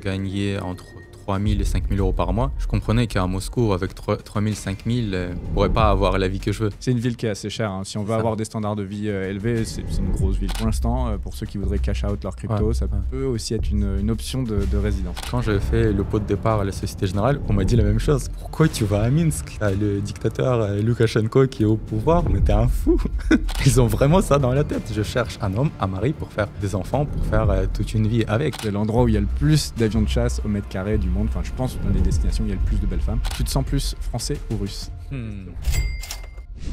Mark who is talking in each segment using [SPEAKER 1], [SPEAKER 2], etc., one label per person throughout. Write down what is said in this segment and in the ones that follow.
[SPEAKER 1] gagnais entre 3 000 et 5 000 euros par mois. Je comprenais qu'à Moscou, avec 3 000, 5 000, je ne pourrais pas avoir la vie que je veux.
[SPEAKER 2] C'est une ville qui est assez chère. Si on veut avoir des standards de vie élevés, c'est une grosse ville. Pour l'instant, pour ceux qui voudraient cash out leur crypto, ça peut aussi être une option de résidence.
[SPEAKER 1] Quand j'ai fait le pot de départ à la Société Générale, on m'a dit la même chose. Pourquoi tu vas à Minsk? Le dictateur Loukachenko qui est au pouvoir, mais t'es un fou. Ils ont vraiment ça dans la tête. Je cherche un homme, un mari pour faire des enfants, pour faire toute une vie avec.
[SPEAKER 2] C'est l'endroit où il y a le plus d'avions de chasse au mètre carré du monde. Enfin, je pense dans les destinations où il y a le plus de belles femmes. Tu te sens plus français ou russe?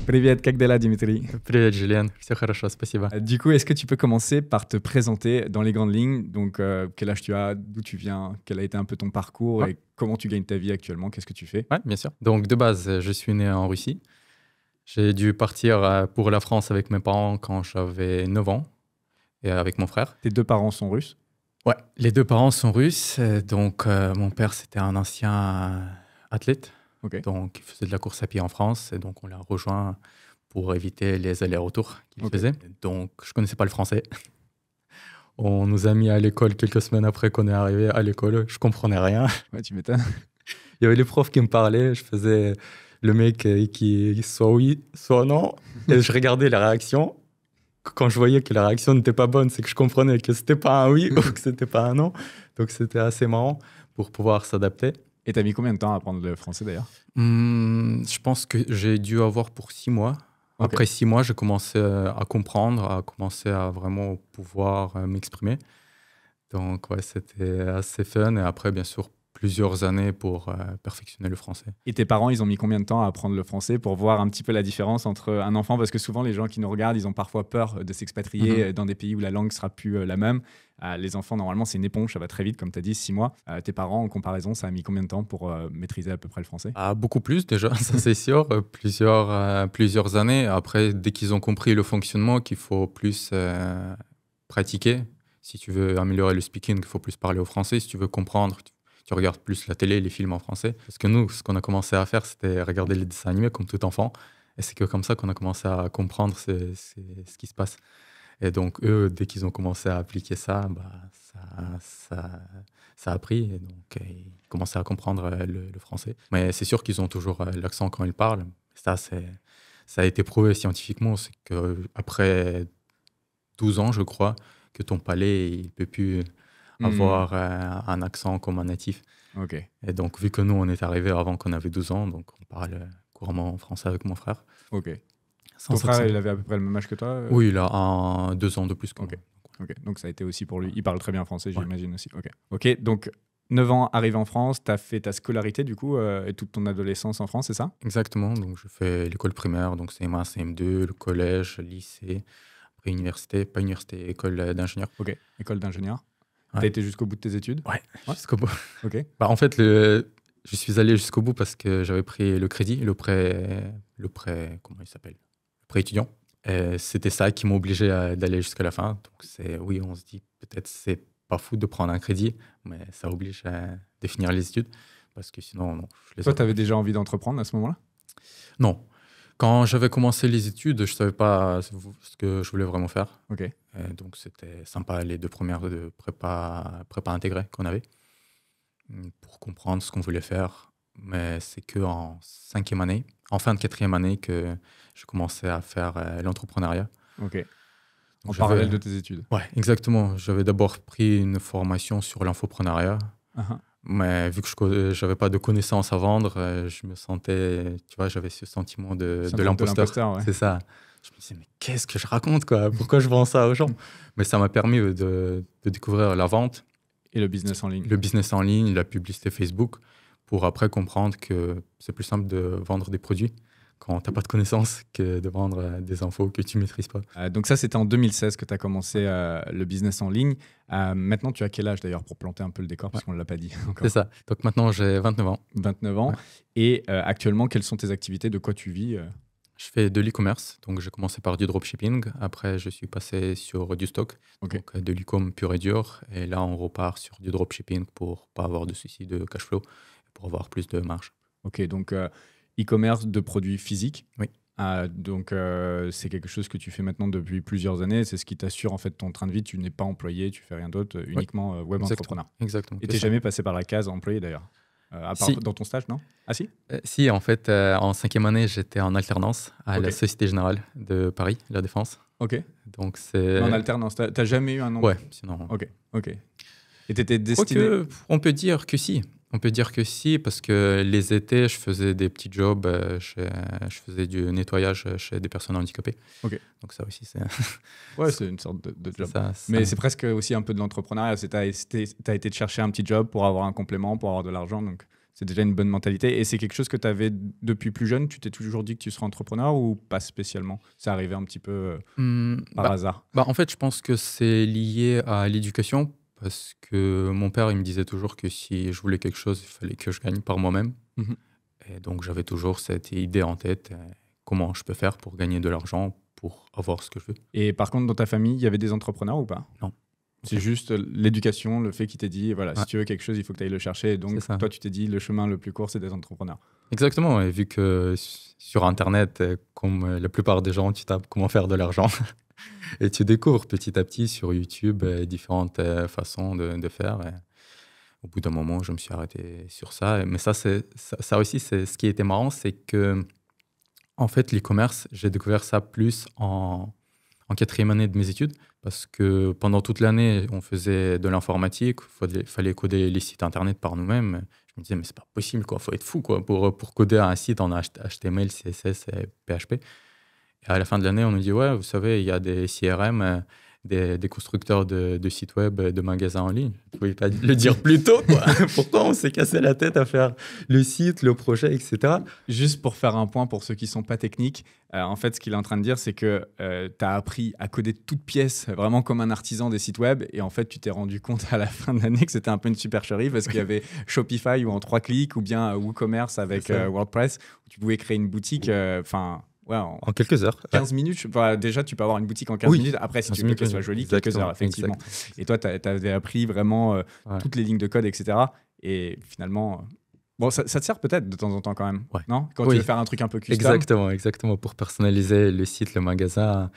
[SPEAKER 2] Привет, как дела, Dimitri?
[SPEAKER 1] Привет, Julien. Все хорошо, спасибо.
[SPEAKER 2] Du coup, est-ce que tu peux commencer par te présenter dans les grandes lignes? Donc, quel âge tu as, d'où tu viens, quel a été un peu ton parcours et comment tu gagnes ta vie actuellement, qu'est-ce que tu fais?
[SPEAKER 1] Oui, bien sûr. Donc, de base, je suis né en Russie. J'ai dû partir pour la France avec mes parents quand j'avais 9 ans et avec mon frère.
[SPEAKER 2] Tes deux parents sont russes?
[SPEAKER 1] Ouais, les deux parents sont russes. Donc, mon père, c'était un ancien athlète.
[SPEAKER 2] Okay.
[SPEAKER 1] Donc, il faisait de la course à pied en France. Et donc, on l'a rejoint pour éviter les allers-retours qu'il faisait. Donc, je ne connaissais pas le français. On nous a mis à l'école quelques semaines après qu'on est arrivé à l'école. Je ne comprenais rien.
[SPEAKER 2] Ouais, tu m'étonnes.
[SPEAKER 1] Il y avait les profs qui me parlaient. Je faisais le mec qui soit oui, soit non. Et je regardais les réactions. Quand je voyais que la réaction n'était pas bonne, c'est que je comprenais que c'était pas un oui ou que c'était pas un non. Donc c'était assez marrant pour pouvoir s'adapter.
[SPEAKER 2] Et t'as mis combien de temps à apprendre le français d'ailleurs?
[SPEAKER 1] Je pense que j'ai dû avoir pour 6 mois. Après 6 mois, j'ai commencé à comprendre, à commencer à vraiment pouvoir m'exprimer. Donc ouais, c'était assez fun. Et après, bien sûr, plusieurs années pour perfectionner le français.
[SPEAKER 2] Et tes parents, ils ont mis combien de temps à apprendre le français pour voir un petit peu la différence entre un enfant? Parce que souvent, les gens qui nous regardent, ils ont parfois peur de s'expatrier dans des pays où la langue sera plus la même. Les enfants, normalement, c'est une éponge, ça va très vite, comme tu as dit, 6 mois. Tes parents, en comparaison, ça a mis combien de temps pour maîtriser à peu près le français?
[SPEAKER 1] Beaucoup plus déjà, ça c'est sûr. Plusieurs années. Après, dès qu'ils ont compris le fonctionnement, qu'il faut plus pratiquer. Si tu veux améliorer le speaking, il faut plus parler au français. Si tu veux comprendre, tu regardes plus la télé, les films en français. Parce que nous, ce qu'on a commencé à faire, c'était regarder les dessins animés comme tout enfant. Et c'est que comme ça qu'on a commencé à comprendre ce qui se passe. Et donc, eux, dès qu'ils ont commencé à appliquer ça, ça a pris. Et donc, ils commençaient à comprendre le français. Mais c'est sûr qu'ils ont toujours l'accent quand ils parlent. Ça a été prouvé scientifiquement. C'est qu'après 12 ans, je crois, que ton palais, il ne peut plus avoir un accent comme un natif.
[SPEAKER 2] Okay.
[SPEAKER 1] Et donc, vu que nous, on est arrivés avant qu'on avait 12 ans, donc on parle couramment français avec mon frère.
[SPEAKER 2] Ok. Ton frère, il avait à peu près le même âge que toi?
[SPEAKER 1] Oui, il a 2 ans de plus que moi.
[SPEAKER 2] Ok, donc ça a été aussi pour lui. Il parle très bien français, j'imagine aussi. Ok, donc 9 ans, arrivé en France, tu as fait ta scolarité du coup et toute ton adolescence en France, c'est ça?
[SPEAKER 1] Exactement, donc je fais l'école primaire, donc CM1, CM2, le collège, le lycée, après université, pas université, école d'ingénieur.
[SPEAKER 2] Ok, école d'ingénieur. Ouais. Tu as été jusqu'au bout de tes études?
[SPEAKER 1] Ouais, jusqu'au bout.
[SPEAKER 2] Ok.
[SPEAKER 1] En fait, je suis allé jusqu'au bout parce que j'avais pris le crédit, le prêt, comment il s'appelle? Le prêt étudiant. Et c'était ça qui m'obligeait d'aller jusqu'à la fin. Donc oui, on se dit peut-être c'est pas fou de prendre un crédit, mais ça oblige de finir les études parce que sinon, non.
[SPEAKER 2] Toi, tu avais déjà envie d'entreprendre à ce moment-là?
[SPEAKER 1] Non. Quand j'avais commencé les études, je ne savais pas ce que je voulais vraiment faire.
[SPEAKER 2] Ok.
[SPEAKER 1] Donc, c'était sympa les 2 premières de prépa intégrée qu'on avait pour comprendre ce qu'on voulait faire. Mais c'est qu'en 5e année, en fin de 4e année, que je commençais à faire l'entrepreneuriat.
[SPEAKER 2] Ok. En parallèle de tes études?
[SPEAKER 1] Ouais, exactement. J'avais d'abord pris une formation sur l'infoprenariat. Mais vu que je n'avais pas de connaissances à vendre, je me sentais, tu vois, j'avais ce sentiment de l'imposteur.
[SPEAKER 2] Ouais.
[SPEAKER 1] C'est ça. Je me disais, mais qu'est-ce que je raconte, quoi? Pourquoi je vends ça aux gens? Mais ça m'a permis de découvrir la vente.
[SPEAKER 2] Et le business en ligne.
[SPEAKER 1] Le business en ligne, la publicité Facebook, pour après comprendre que c'est plus simple de vendre des produits quand tu n'as pas de connaissances que de vendre des infos que tu ne maîtrises pas.
[SPEAKER 2] Donc ça, c'était en 2016 que tu as commencé le business en ligne. Maintenant, tu as quel âge d'ailleurs pour planter un peu le décor, parce qu'on ne l'a pas dit encore?
[SPEAKER 1] C'est ça. Donc maintenant, j'ai 29 ans.
[SPEAKER 2] 29 ans. Ouais. Et actuellement, quelles sont tes activités? De quoi tu vis?
[SPEAKER 1] Je fais de l'e-commerce. Donc, j'ai commencé par du dropshipping. Après, je suis passé sur du stock. Donc, de l'e-com pur et dur. Et là, on repart sur du dropshipping pour ne pas avoir de soucis de cash flow, pour avoir plus de marge.
[SPEAKER 2] Ok, donc e-commerce de produits physiques.
[SPEAKER 1] Oui.
[SPEAKER 2] Donc, c'est quelque chose que tu fais maintenant depuis plusieurs années. C'est ce qui t'assure en fait ton train de vie. Tu n'es pas employé, tu fais rien d'autre, uniquement web entrepreneur.
[SPEAKER 1] Exactement.
[SPEAKER 2] Et tu n'es jamais passé par la case employé d'ailleurs, à part
[SPEAKER 1] Si.
[SPEAKER 2] dans ton stage, non? Ah si?
[SPEAKER 1] Si, en fait, en 5e année, j'étais en alternance à la Société Générale de Paris, La Défense.
[SPEAKER 2] Ok.
[SPEAKER 1] Donc c'est...
[SPEAKER 2] En alternance, t'as jamais eu un emploi?
[SPEAKER 1] Ouais, sinon...
[SPEAKER 2] Ok. Et t'étais destiné...
[SPEAKER 1] On peut dire que si. On peut dire que si, parce que les étés, je faisais des petits jobs, je faisais du nettoyage chez des personnes handicapées.
[SPEAKER 2] Ok.
[SPEAKER 1] Donc ça aussi, c'est...
[SPEAKER 2] Ouais, c'est une sorte de job.
[SPEAKER 1] Ça,
[SPEAKER 2] mais c'est presque aussi un peu de l'entrepreneuriat. T'as été te chercher un petit job pour avoir un complément, pour avoir de l'argent. Donc c'est déjà une bonne mentalité. Et c'est quelque chose que tu avais depuis plus jeune? Tu t'es toujours dit que tu serais entrepreneur ou pas spécialement? C'est arrivé un petit peu par hasard?
[SPEAKER 1] En fait, je pense que c'est lié à l'éducation. Parce que mon père, il me disait toujours que si je voulais quelque chose, il fallait que je gagne par moi-même. Et donc, j'avais toujours cette idée en tête, comment je peux faire pour gagner de l'argent, pour avoir ce que je veux.
[SPEAKER 2] Et par contre, dans ta famille, il y avait des entrepreneurs ou pas?
[SPEAKER 1] Non.
[SPEAKER 2] C'est juste l'éducation, le fait qu'il t'ait dit, voilà, si tu veux quelque chose, il faut que tu ailles le chercher. Et donc, toi, tu t'es dit, le chemin le plus court, c'est des entrepreneurs.
[SPEAKER 1] Exactement. Et vu que sur Internet, comme la plupart des gens, tu tapes comment faire de l'argent. Et tu découvres petit à petit sur YouTube différentes façons de faire. Et au bout d'un moment, je me suis arrêté sur ça. Mais ça aussi, c'est ce qui était marrant, c'est que en fait, l'e-commerce, j'ai découvert ça plus en 4e année de mes études. Parce que pendant toute l'année, on faisait de l'informatique, il fallait coder les sites Internet par nous-mêmes. Je me disais, mais c'est pas possible, il faut être fou pour coder un site en HTML, CSS et PHP. Et à la fin de l'année, on nous dit, ouais, vous savez, il y a des CRM, des constructeurs de sites web, de magasins en ligne. Vous ne pouvez pas le dire plus tôt, quoi. Pourquoi on s'est cassé la tête à faire le site, le projet, etc.
[SPEAKER 2] Juste pour faire un point pour ceux qui ne sont pas techniques, en fait, ce qu'il est en train de dire, c'est que tu as appris à coder toute pièce, vraiment comme un artisan des sites web. Et en fait, tu t'es rendu compte à la fin de l'année que c'était un peu une supercherie parce qu'il y avait Shopify ou en 3 clics ou bien WooCommerce avec WordPress où tu pouvais créer une boutique. Ouais,
[SPEAKER 1] en quelques heures.
[SPEAKER 2] 15 minutes. Déjà, tu peux avoir une boutique en 15 minutes. Après, si tu veux qu'elle soit jolie, quelques heures, effectivement. Et toi, tu avais appris vraiment toutes les lignes de code, etc. Et finalement, bon, ça te sert peut-être de temps en temps quand même, non? Quand tu veux faire un truc un peu custom.
[SPEAKER 1] Exactement. Pour personnaliser le site, le magasin,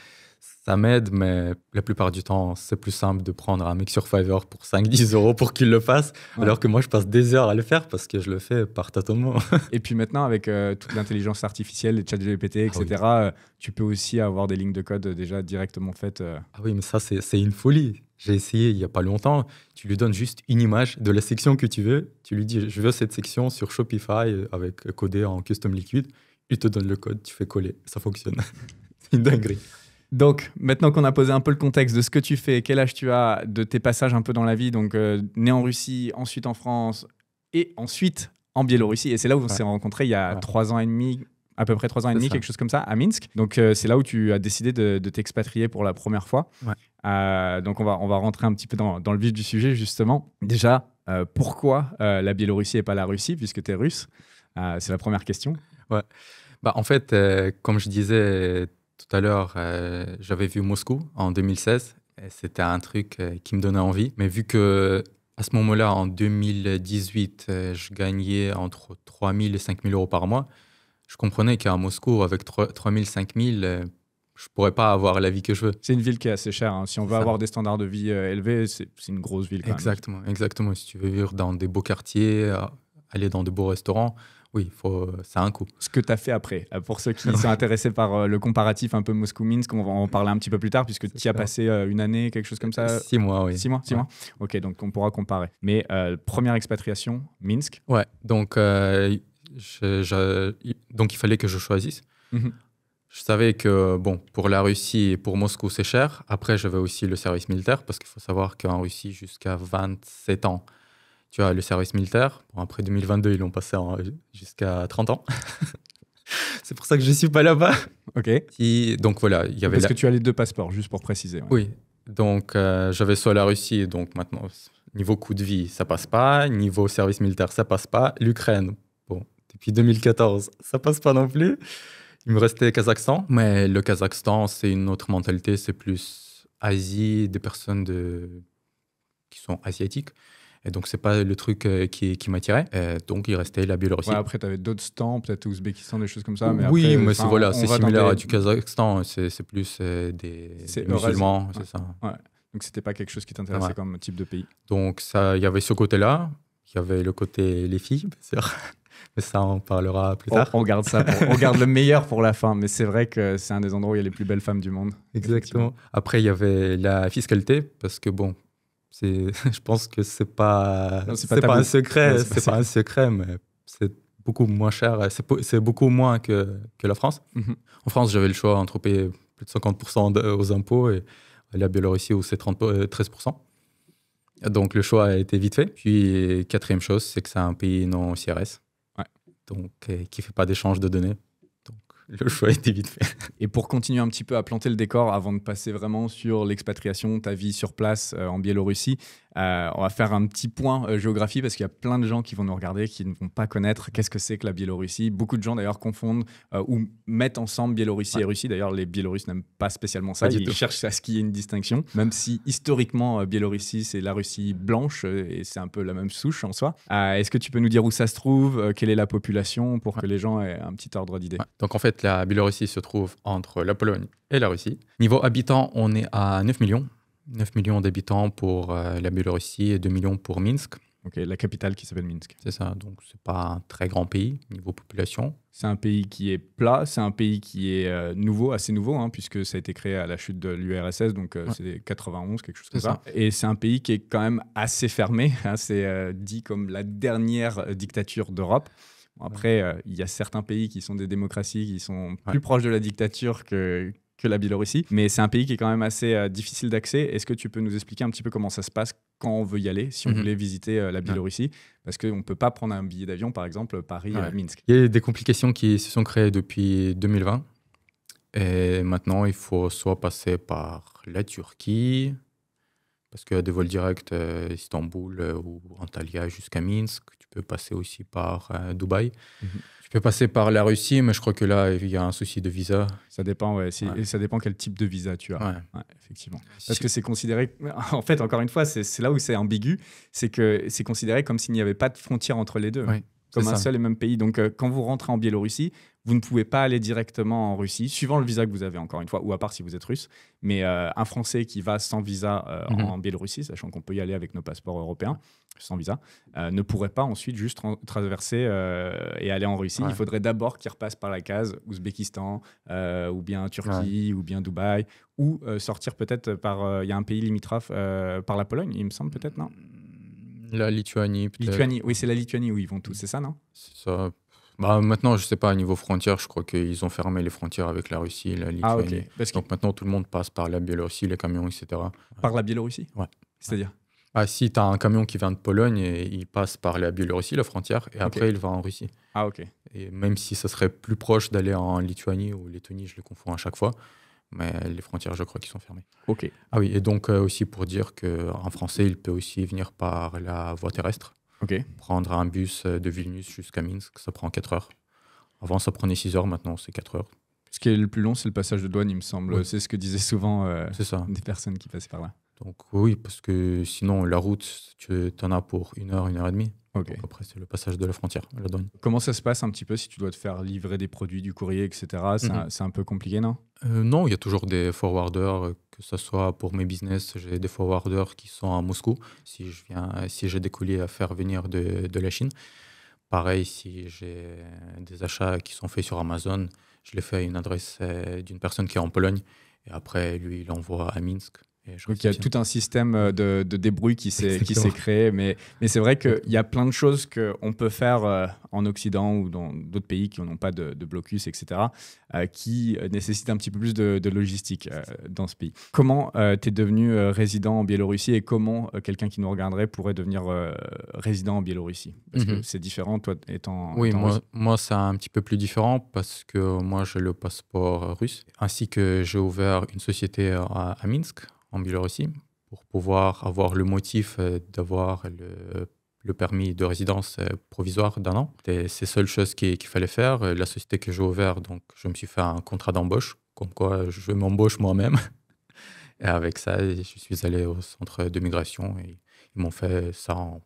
[SPEAKER 1] ça m'aide, mais la plupart du temps, c'est plus simple de prendre un mec sur Fiverr pour 5-10 euros pour qu'il le fasse, alors que moi, je passe des heures à le faire parce que je le fais par tâtonnement.
[SPEAKER 2] Et puis maintenant, avec toute l'intelligence artificielle, les chats GPT, etc., tu peux aussi avoir des lignes de code déjà directement faites.
[SPEAKER 1] Ah oui, mais ça, c'est une folie. J'ai essayé il n'y a pas longtemps. Tu lui donnes juste une image de la section que tu veux. Tu lui dis, je veux cette section sur Shopify avec codé en custom liquide. Il te donne le code, tu fais coller. Ça fonctionne. C'est une dinguerie.
[SPEAKER 2] Donc, maintenant qu'on a posé un peu le contexte de ce que tu fais, quel âge tu as, de tes passages un peu dans la vie, donc né en Russie, ensuite en France et ensuite en Biélorussie. Et c'est là où on s'est rencontrés il y a 3 ans et demi, à peu près 3 ans et demi, quelque chose comme ça, à Minsk. Donc, c'est là où tu as décidé de t'expatrier pour la première fois. Donc, on va rentrer un petit peu dans le vif du sujet, justement. Déjà, pourquoi la Biélorussie et pas la Russie, puisque tu es russe? C'est la première question.
[SPEAKER 1] Ouais. En fait, comme je disais tout à l'heure, j'avais vu Moscou en 2016. Et c'était un truc qui me donnait envie. Mais vu que à ce moment-là, en 2018, je gagnais entre 3 000 et 5 000 euros par mois, je comprenais qu'à Moscou, avec 3 000, 5 000, je ne pourrais pas avoir la vie que je veux.
[SPEAKER 2] C'est une ville qui est assez chère. Si on veut avoir des standards de vie élevés, c'est une grosse ville quand
[SPEAKER 1] même. Exactement. Si tu veux vivre dans des beaux quartiers, aller dans de beaux restaurants, oui, ça a un coût.
[SPEAKER 2] Ce que tu as fait après, pour ceux qui sont intéressés par le comparatif un peu Moscou-Minsk, on va en parler un petit peu plus tard, puisque tu y as passé une année, quelque chose comme ça.
[SPEAKER 1] 6 mois, oui.
[SPEAKER 2] 6 mois. Ok, donc on pourra comparer. Mais première expatriation, Minsk.
[SPEAKER 1] Ouais, donc il fallait que je choisisse. Je savais que pour la Russie et pour Moscou, c'est cher. Après, j'avais aussi le service militaire, parce qu'il faut savoir qu'en Russie, jusqu'à 27 ans, tu as le service militaire. Après 2022, ils l'ont passé jusqu'à 30 ans. C'est pour ça que je ne suis pas là-bas.
[SPEAKER 2] Ok.
[SPEAKER 1] Donc voilà, il y avait.
[SPEAKER 2] Parce que tu as les 2 passeports, juste pour préciser. Ouais.
[SPEAKER 1] Oui. Donc j'avais soit la Russie, donc maintenant, niveau coût de vie, ça passe pas. Niveau service militaire, ça passe pas. L'Ukraine, depuis 2014, ça passe pas non plus. Il me restait Kazakhstan. Mais le Kazakhstan, c'est une autre mentalité. C'est plus Asie, des personnes qui sont asiatiques. Et donc, c'est pas le truc qui m'attirait. Donc, il restait la Biélorussie.
[SPEAKER 2] Ouais, après, tu avais d'autres stands, peut-être Ouzbékistan, des choses comme ça. Mais
[SPEAKER 1] Oui,
[SPEAKER 2] après,
[SPEAKER 1] mais
[SPEAKER 2] enfin,
[SPEAKER 1] c'est
[SPEAKER 2] va dans
[SPEAKER 1] similaire à
[SPEAKER 2] des-
[SPEAKER 1] du Kazakhstan. C'est plus des
[SPEAKER 2] C'est
[SPEAKER 1] musulmans,
[SPEAKER 2] Eurasie.
[SPEAKER 1] c'est ça.
[SPEAKER 2] Ouais. Donc, c'était pas quelque chose qui t'intéressait
[SPEAKER 1] Ouais.
[SPEAKER 2] comme type de pays.
[SPEAKER 1] Donc, il y avait ce côté-là. Il y avait le côté les filles, bien sûr. Mais ça, on parlera plus tard.
[SPEAKER 2] On garde ça, on garde le meilleur pour la fin. Mais c'est vrai que c'est un des endroits où il y a les plus belles femmes du monde.
[SPEAKER 1] Exactement. Après, il y avait la fiscalité, parce que bon, je pense que c'est pas
[SPEAKER 2] Non, c'est pas
[SPEAKER 1] un
[SPEAKER 2] tabou.
[SPEAKER 1] secret,
[SPEAKER 2] Ouais,
[SPEAKER 1] c'est pas un secret, mais c'est beaucoup moins cher, c'est beaucoup moins que la France.
[SPEAKER 2] Mhm.
[SPEAKER 1] En France, j'avais le choix entre payer plus de 50% aux impôts et aller à Biélorussie où c'est 13%. Donc le choix a été vite fait. Puis quatrième chose, c'est que c'est un pays non CRS,
[SPEAKER 2] Ouais.
[SPEAKER 1] donc qui fait pas d'échange de données. Donc le choix a été vite fait.
[SPEAKER 2] Et pour continuer un petit peu à planter le décor avant de passer vraiment sur l'expatriation, ta vie sur place en Biélorussie, on va faire un petit point géographie parce qu'il y a plein de gens qui vont nous regarder qui ne vont pas connaître qu'est-ce que c'est que la Biélorussie. Beaucoup de gens d'ailleurs confondent ou mettent ensemble Biélorussie et Russie. D'ailleurs, les Biélorusses n'aiment pas spécialement ça. Ils cherchent à ce qu'il y ait une distinction, même si historiquement, Biélorussie, c'est la Russie blanche et c'est un peu la même souche en soi. Est-ce que tu peux nous dire où ça se trouve, quelle est la population pour que les gens aient un petit ordre d'idée?
[SPEAKER 1] Ouais. Donc en fait, la Biélorussie se trouve entre la Pologne et la Russie. Niveau habitants, on est à 9 millions. 9 millions d'habitants pour la Biélorussie et 2 millions pour Minsk.
[SPEAKER 2] Ok, la capitale qui s'appelle Minsk.
[SPEAKER 1] C'est ça, donc c'est pas un très grand pays niveau population.
[SPEAKER 2] C'est un pays qui est plat, c'est un pays qui est nouveau, assez nouveau, hein, puisque ça a été créé à la chute de l'URSS, donc c'est 91, quelque chose comme ça. Et c'est un pays qui est quand même assez fermé, hein, c'est dit comme la dernière dictature d'Europe. Après, il y a certains pays qui sont des démocraties, qui sont plus proches de la dictature que la Biélorussie, mais c'est un pays qui est quand même assez difficile d'accès. Est-ce que tu peux nous expliquer un petit peu comment ça se passe quand on veut y aller, si on voulait visiter la Biélorussie? Parce qu'on ne peut pas prendre un billet d'avion, par exemple, Paris-Minsk.
[SPEAKER 1] Il y a des complications qui se sont créées depuis 2020. Et maintenant, il faut soit passer par la Turquie, parce qu'il y a des vols directs Istanbul ou Antalya jusqu'à Minsk. Tu peux passer aussi par Dubaï. Tu peux passer par la Russie, mais je crois que là, il y a un souci de visa.
[SPEAKER 2] Ça dépend, ouais. Et ça dépend quel type de visa tu as. Ouais, effectivement. Parce que c'est considéré... En fait, encore une fois, c'est là où c'est ambigu. C'est que c'est considéré comme s'il n'y avait pas de frontière entre les deux.
[SPEAKER 1] Ouais,
[SPEAKER 2] comme un seul et même pays. Donc, quand vous rentrez en Biélorussie, vous ne pouvez pas aller directement en Russie, suivant le visa que vous avez, encore une fois, ou à part si vous êtes russe. Mais un Français qui va sans visa en Biélorussie, sachant qu'on peut y aller avec nos passeports européens, sans visa, ne pourrait pas ensuite juste traverser et aller en Russie. Il faudrait d'abord qu'il repasse par la case Ouzbékistan, ou bien Turquie, ou bien Dubaï, ou sortir peut-être par... Il y a un pays limitrophe par la Pologne, il me semble peut-être, non?
[SPEAKER 1] La Lituanie, peut-être.
[SPEAKER 2] Lituanie, oui, c'est la Lituanie où ils vont tous, c'est ça, non?
[SPEAKER 1] C'est ça. Bah, maintenant, je sais pas, à niveau frontière, je crois qu'ils ont fermé les frontières avec la Russie et la Lituanie.
[SPEAKER 2] Ah, ok.
[SPEAKER 1] Donc maintenant, tout le monde passe par la Biélorussie, les camions, etc.
[SPEAKER 2] Par la Biélorussie?
[SPEAKER 1] Ouais.
[SPEAKER 2] C'est-à-dire?
[SPEAKER 1] Ah, si tu as un camion qui vient de Pologne, et il passe par la Biélorussie, la frontière, et après, il va en Russie.
[SPEAKER 2] Ah, ok.
[SPEAKER 1] Et même si ça serait plus proche d'aller en Lituanie ou Lettonie, je les confonds à chaque fois, mais les frontières, je crois qu'ils sont fermées.
[SPEAKER 2] Ok.
[SPEAKER 1] Ah oui, et donc aussi pour dire qu'en français, il peut aussi venir par la voie terrestre.
[SPEAKER 2] Ok.
[SPEAKER 1] Prendre un bus de Vilnius jusqu'à Minsk, ça prend 4 heures. Avant, ça prenait 6 heures, maintenant, c'est 4 heures.
[SPEAKER 2] Ce qui est le plus long, c'est le passage de douane, il me semble.
[SPEAKER 1] Oui.
[SPEAKER 2] C'est ce que disaient souvent
[SPEAKER 1] c'est ça.
[SPEAKER 2] des personnes qui passaient par là.
[SPEAKER 1] Donc oui, parce que sinon, la route, tu en as pour 1 heure, 1 heure et demie.
[SPEAKER 2] Ok.
[SPEAKER 1] Donc après, c'est le passage de la frontière, la douane.
[SPEAKER 2] Comment ça se passe un petit peu si tu dois te faire livrer des produits, du courrier, etc. C'est un peu compliqué, non?
[SPEAKER 1] Non, il y a toujours des forwarders, que ce soit pour mes business, j'ai des forwarders qui sont à Moscou, si j'ai des colis à faire venir de la Chine. Pareil, si j'ai des achats qui sont faits sur Amazon, je les fais à une adresse d'une personne qui est en Pologne, et après, lui, il envoie à Minsk.
[SPEAKER 2] Donc il y a tout un système de débrouille qui s'est créé, mais c'est vrai qu'il y a plein de choses qu'on peut faire en Occident ou dans d'autres pays qui n'ont pas de blocus, etc., qui nécessitent un petit peu plus de logistique dans ce pays. Comment tu es devenu résident en Biélorussie et comment quelqu'un qui nous regarderait pourrait devenir résident en Biélorussie? Parce que c'est différent, toi étant...
[SPEAKER 1] Oui, moi c'est un petit peu plus différent parce que moi j'ai le passeport russe, ainsi que j'ai ouvert une société à Minsk, en Biélorussie, pour pouvoir avoir le motif d'avoir le permis de résidence provisoire d'1 an. C'était ces seules choses qu'il fallait faire. La société que j'ai ouverte, donc je me suis fait un contrat d'embauche, comme quoi je m'embauche moi-même. Et avec ça, je suis allé au centre de migration et ils m'ont fait ça en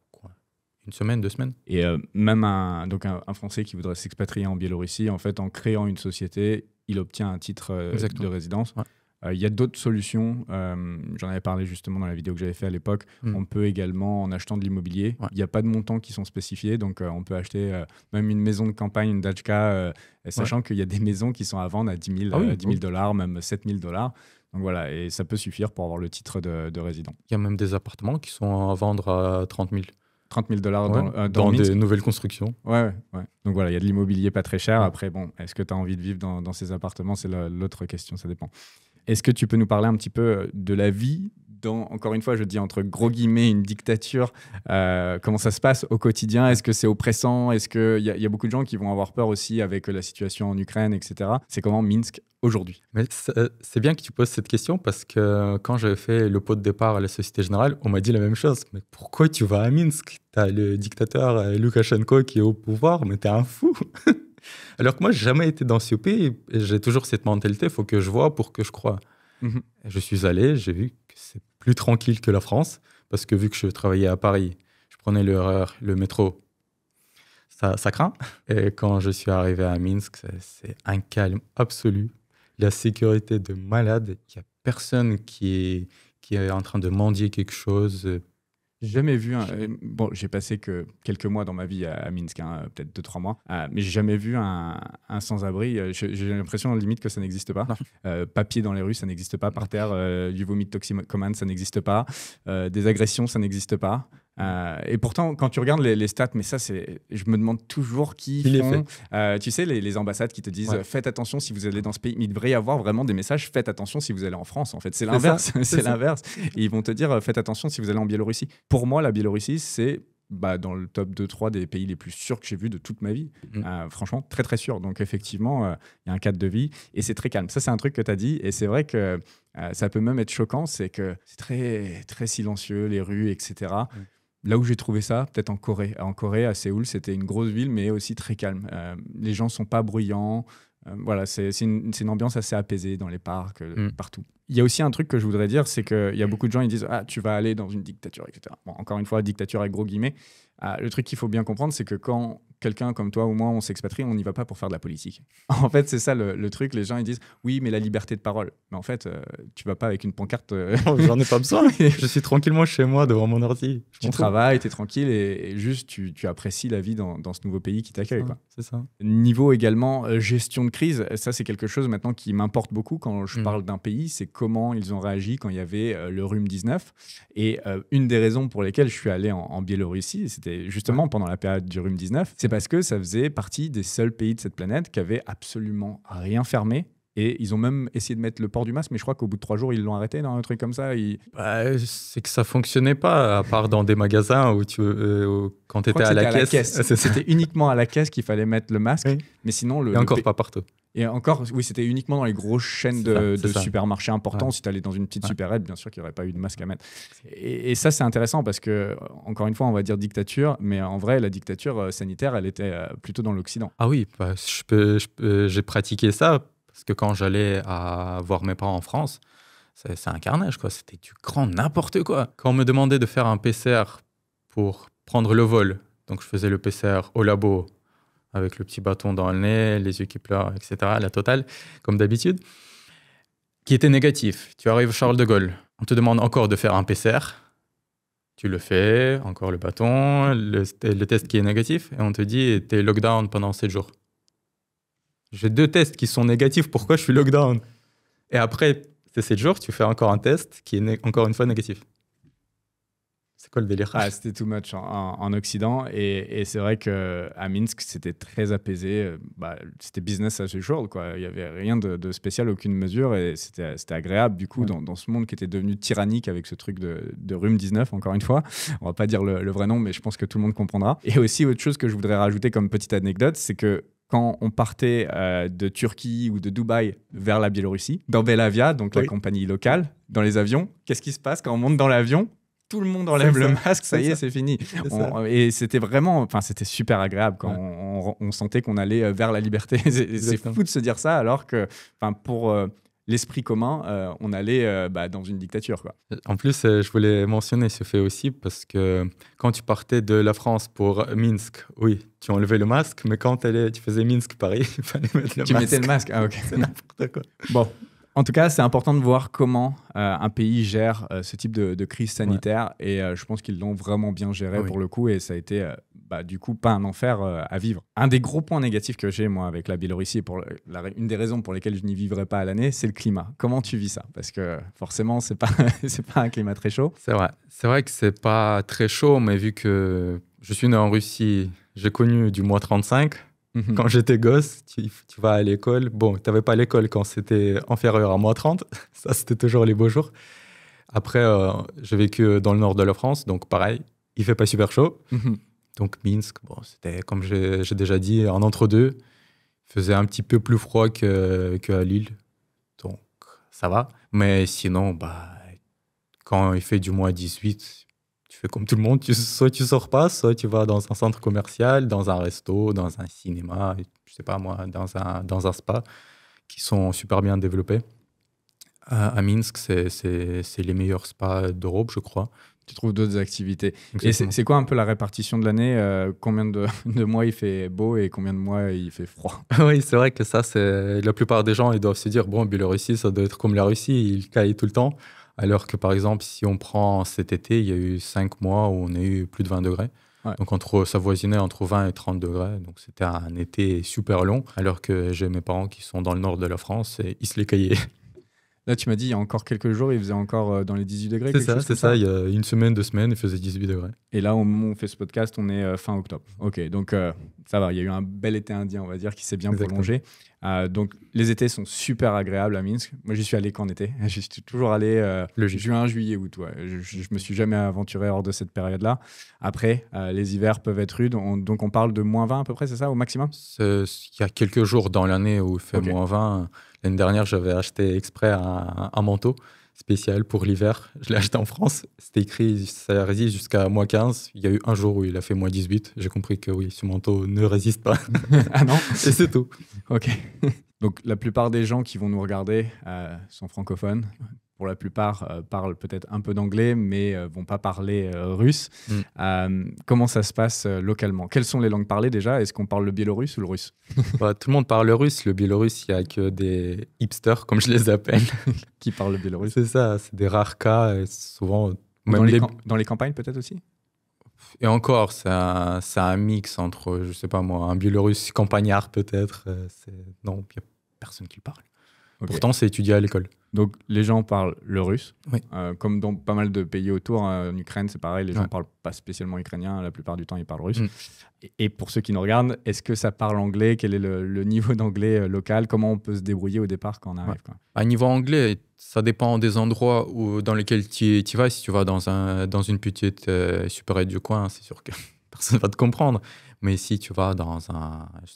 [SPEAKER 1] Une semaine, 2 semaines.
[SPEAKER 2] Et même un Français qui voudrait s'expatrier en Biélorussie, en fait, en créant une société, il obtient un titre de résidence.
[SPEAKER 1] Ouais.
[SPEAKER 2] Il y a d'autres solutions. J'en avais parlé justement dans la vidéo que j'avais fait à l'époque. On peut également, en achetant de l'immobilier, il n'y a pas de montants qui sont spécifiés. Donc, on peut acheter même une maison de campagne, une dachka, sachant qu'il y a des maisons qui sont à vendre à 10 000 $, même 7 000 $. Donc voilà, et ça peut suffire pour avoir le titre de résident.
[SPEAKER 1] Il y a même des appartements qui sont à vendre à 30 000.
[SPEAKER 2] 30 000 $
[SPEAKER 1] dans
[SPEAKER 2] Minsk.
[SPEAKER 1] des nouvelles constructions.
[SPEAKER 2] Ouais. Donc voilà, il y a de l'immobilier pas très cher. Après, bon, est-ce que tu as envie de vivre dans ces appartements? C'est l'autre question, ça dépend. Est-ce que tu peux nous parler un petit peu de la vie dans, encore une fois, je dis entre gros guillemets, une dictature? Comment ça se passe au quotidien? Est-ce que c'est oppressant? Est-ce qu'il y a beaucoup de gens qui vont avoir peur aussi avec la situation en Ukraine, etc. C'est comment Minsk aujourd'hui?
[SPEAKER 1] Mais c'est bien que tu poses cette question parce que quand j'avais fait le pot de départ à la Société Générale, on m'a dit la même chose. Mais pourquoi tu vas à Minsk? T'as le dictateur Loukachenko qui est au pouvoir, mais t'es un fou. Alors que moi, j'ai jamais été dans ce pays et j'ai toujours cette mentalité, il faut que je vois pour que je croie. Je suis allé, j'ai vu que c'est plus tranquille que la France parce que vu que je travaillais à Paris, je prenais le métro. Ça craint. Et quand je suis arrivé à Minsk, c'est un calme absolu. La sécurité de malade. Il n'y a personne qui est en train de mendier quelque chose.
[SPEAKER 2] J'ai jamais vu bon, j'ai passé que quelques mois dans ma vie à Minsk, peut-être 2-3 mois, mais j'ai jamais vu un sans-abri. J'ai l'impression limite que ça n'existe pas. Papier dans les rues, ça n'existe pas. Par terre, du vomi de toxicomane, ça n'existe pas. Des agressions, ça n'existe pas. Et pourtant, quand tu regardes les stats, mais ça, je me demande toujours qui font. Tu sais, les ambassades qui te disent faites attention si vous allez dans ce pays. Mais il devrait y avoir vraiment des messages faites attention si vous allez en France. En fait, c'est l'inverse. C'est l'inverse. Et ils vont te dire faites attention si vous allez en Biélorussie. Pour moi, la Biélorussie, c'est dans le top 2-3 des pays les plus sûrs que j'ai vus de toute ma vie. Franchement, très, très sûr. Donc, effectivement, il y a un cadre de vie et c'est très calme. Ça, c'est un truc que tu as dit. Et c'est vrai que ça peut même être choquant. C'est que c'est très, très silencieux, les rues, etc. Là où j'ai trouvé ça, peut-être en Corée. En Corée, à Séoul, c'était une grosse ville, mais aussi très calme. Les gens ne sont pas bruyants. Voilà, c'est une ambiance assez apaisée dans les parcs, partout. Il y a aussi un truc que je voudrais dire, c'est qu'il y a beaucoup de gens qui disent « Ah, tu vas aller dans une dictature, etc. » Bon, encore une fois, dictature avec gros guillemets. Le truc qu'il faut bien comprendre, c'est que quand quelqu'un comme toi ou moi, on s'expatrie, on n'y va pas pour faire de la politique. En fait, c'est ça le truc. Les gens, ils disent « Oui, mais la liberté de parole. » Mais en fait, tu vas pas avec une pancarte.
[SPEAKER 1] J'en ai pas besoin. Je suis tranquillement chez moi devant mon ordi.
[SPEAKER 2] Tu travailles, tu es tranquille et juste tu apprécies la vie dans ce nouveau pays qui t'accueille.
[SPEAKER 1] C'est ça.
[SPEAKER 2] Niveau également gestion de crise, ça c'est quelque chose maintenant qui m'importe beaucoup quand je parle d'un pays, c'est comment ils ont réagi quand il y avait le rhume 19. Et une des raisons pour lesquelles je suis allé en Biélorussie, c'était justement pendant la période du rhume 19, c'est parce que ça faisait partie des seuls pays de cette planète qui avaient absolument rien fermé. Et ils ont même essayé de mettre le port du masque, mais je crois qu'au bout de 3 jours, ils l'ont arrêté, un truc comme ça.
[SPEAKER 1] C'est que ça fonctionnait pas, à part dans des magasins où quand tu étais à la caisse.
[SPEAKER 2] C'était uniquement à la caisse qu'il fallait mettre le masque, mais sinon...
[SPEAKER 1] Et encore pas partout.
[SPEAKER 2] Et encore, oui, c'était uniquement dans les grosses chaînes de supermarchés importants. Si tu allais dans une petite supérette, bien sûr qu'il n'y aurait pas eu de masque à mettre. Et ça, c'est intéressant parce que, encore une fois, on va dire dictature, mais en vrai, la dictature sanitaire, elle était plutôt dans l'Occident.
[SPEAKER 1] Ah oui, j'ai pratiqué ça. Parce que quand j'allais voir mes parents en France, c'est un carnage, quoi. C'était du grand n'importe quoi. Quand on me demandait de faire un PCR pour prendre le vol, donc je faisais le PCR au labo avec le petit bâton dans le nez, les yeux qui pleurent, etc., la totale, comme d'habitude, qui était négatif. Tu arrives Charles de Gaulle, on te demande encore de faire un PCR, tu le fais, encore le bâton, le test qui est négatif, et on te dit t'es lockdown pendant 7 jours. J'ai 2 tests qui sont négatifs, pourquoi je suis lockdown? Et après ces 7 jours, tu fais encore un test qui est encore une fois négatif. C'est quoi le délire?
[SPEAKER 2] C'était too much en Occident. Et c'est vrai qu'à Minsk, c'était très apaisé. C'était business as usual, quoi. Il n'y avait rien de spécial, aucune mesure. Et c'était agréable, du coup, dans ce monde qui était devenu tyrannique avec ce truc de rhume 19, encore une fois. On ne va pas dire le vrai nom, mais je pense que tout le monde comprendra. Et aussi, autre chose que je voudrais rajouter comme petite anecdote, c'est que quand on partait de Turquie ou de Dubaï vers la Biélorussie, dans Belavia, donc la compagnie locale, dans les avions, qu'est-ce qui se passe quand on monte dans l'avion? Tout le monde enlève le masque, ça y est, c'est fini. Et c'était vraiment, c'était super agréable quand on sentait qu'on allait vers la liberté. C'est fou de se dire ça, alors que pour l'esprit commun, on allait dans une dictature, quoi.
[SPEAKER 1] En plus, je voulais mentionner ce fait aussi parce que quand tu partais de la France pour Minsk, oui, tu enlevais le masque, mais quand tu faisais Minsk-Paris, il fallait mettre le masque.
[SPEAKER 2] Tu mettais le masque, ah ok.
[SPEAKER 1] C'est n'importe quoi.
[SPEAKER 2] Bon, en tout cas, c'est important de voir comment un pays gère ce type de crise sanitaire. Ouais. Et je pense qu'ils l'ont vraiment bien géré pour le coup. Et ça a été, du coup, pas un enfer à vivre. Un des gros points négatifs que j'ai, moi, avec la Biélorussie, une des raisons pour lesquelles je n'y vivrai pas à l'année, c'est le climat. Comment tu vis ça? Parce que forcément, c'est pas un climat très chaud.
[SPEAKER 1] C'est vrai. C'est vrai que c'est pas très chaud, mais vu que je suis né en Russie, j'ai connu du moins 35. Quand j'étais gosse, tu vas à l'école. Bon, tu n'avais pas l'école quand c'était inférieur à moins 30. Ça, c'était toujours les beaux jours. Après, j'ai vécu dans le nord de la France. Donc, pareil, il ne fait pas super chaud. Donc, Minsk, bon, c'était, comme j'ai déjà dit, un entre-deux. Il faisait un petit peu plus froid qu'à Lille. Donc, ça va. Mais sinon, quand il fait du moins 18... Tu fais comme tout le monde, soit tu sors pas, soit tu vas dans un centre commercial, dans un resto, dans un cinéma, je sais pas moi, dans un spa, qui sont super bien développés. À Minsk, c'est les meilleurs spas d'Europe, je crois.
[SPEAKER 2] Tu trouves d'autres activités. Exactement. Et c'est quoi un peu la répartition de l'année? Combien de mois il fait beau et combien de mois il fait froid?
[SPEAKER 1] Oui, c'est vrai que ça, la plupart des gens, ils doivent se dire, bon, Biélorussie, ça doit être comme la Russie, il caille tout le temps. Alors que, par exemple, si on prend cet été, il y a eu 5 mois où on a eu plus de 20 degrés. Ouais. Donc, ça voisinait entre 20 et 30 degrés. Donc, c'était un été super long. Alors que j'ai mes parents qui sont dans le nord de la France et ils se les caillaient.
[SPEAKER 2] Là, tu m'as dit, il y a encore quelques jours, il faisait encore dans les 18 degrés.
[SPEAKER 1] C'est ça. Il y a une semaine, 2 semaines, il faisait 18 degrés.
[SPEAKER 2] Et là, au moment où on fait ce podcast, on est fin octobre. Ok, donc ça va. Il y a eu un bel été indien, on va dire, qui s'est bien prolongé. Donc, les étés sont super agréables à Minsk. Moi, j'y suis allé qu'en été. J'y suis toujours allé juin, juillet, août. Ouais. Je me suis jamais aventuré hors de cette période-là. Après, les hivers peuvent être rudes. Donc, on parle de moins 20 à peu près, c'est ça, au maximum?
[SPEAKER 1] Il y a quelques jours dans l'année où il fait moins 20. L'année dernière, j'avais acheté exprès un manteau spécial pour l'hiver. Je l'ai acheté en France. C'était écrit, ça résiste jusqu'à moins 15. Il y a eu un jour où il a fait moins 18. J'ai compris que oui, ce manteau ne résiste pas.
[SPEAKER 2] Ah non?
[SPEAKER 1] Et c'est tout.
[SPEAKER 2] Ok. Donc, la plupart des gens qui vont nous regarder sont francophones. Pour la plupart, parlent peut-être un peu d'anglais, mais ne vont pas parler russe. Comment ça se passe localement? Quelles sont les langues parlées déjà? Est-ce qu'on parle le biélorusse ou le russe?
[SPEAKER 1] Tout le monde parle le russe. Le biélorusse, il n'y a que des hipsters, comme je les appelle.
[SPEAKER 2] Qui parlent le biélorusse?
[SPEAKER 1] C'est ça, c'est des rares cas. Et souvent,
[SPEAKER 2] dans les campagnes peut-être aussi?
[SPEAKER 1] Et encore, c'est un mix entre, je sais pas moi, un biélorusse campagnard peut-être. Non, il n'y a personne qui le parle. Okay. Pourtant, c'est étudié à l'école.
[SPEAKER 2] Donc, les gens parlent le russe.
[SPEAKER 1] Oui.
[SPEAKER 2] Comme dans pas mal de pays autour. En Ukraine, c'est pareil. Les gens ne parlent pas spécialement ukrainien. La plupart du temps, ils parlent russe. Et pour ceux qui nous regardent, est-ce que ça parle anglais? Quel est le niveau d'anglais local? Comment on peut se débrouiller au départ quand on arrive?
[SPEAKER 1] À niveau anglais, ça dépend des endroits dans lesquels tu vas. Si tu vas dans une petite supérette du coin, c'est sûr que personne ne va te comprendre. Mais si tu vas dans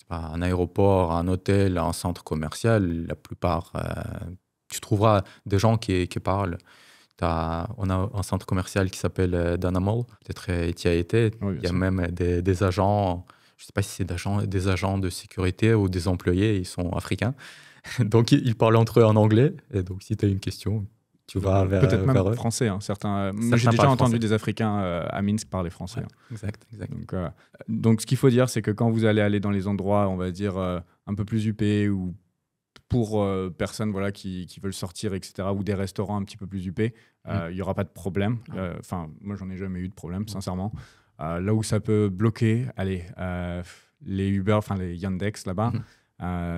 [SPEAKER 1] un aéroport, un hôtel, un centre commercial, la plupart, tu trouveras des gens qui parlent. On a un centre commercial qui s'appelle Dana Mall. Peut-être tu y as été. Oui, il y a même des agents, je ne sais pas si c'est des agents de sécurité ou des employés, ils sont africains. Donc, ils parlent entre eux en anglais. Et donc, si tu as une question, tu vas vers
[SPEAKER 2] peut-être même
[SPEAKER 1] eux.
[SPEAKER 2] Français. Certains j'ai déjà entendu des Africains à Minsk parler français.
[SPEAKER 1] Ouais, exact.
[SPEAKER 2] Donc, ce qu'il faut dire, c'est que quand vous allez aller dans les endroits, on va dire, un peu plus huppés ou pour personnes qui veulent sortir, etc., ou des restaurants un petit peu plus huppés, il n'y aura pas de problème. Moi, j'en ai jamais eu de problème, sincèrement. Là où ça peut bloquer, les Uber, les Yandex là-bas,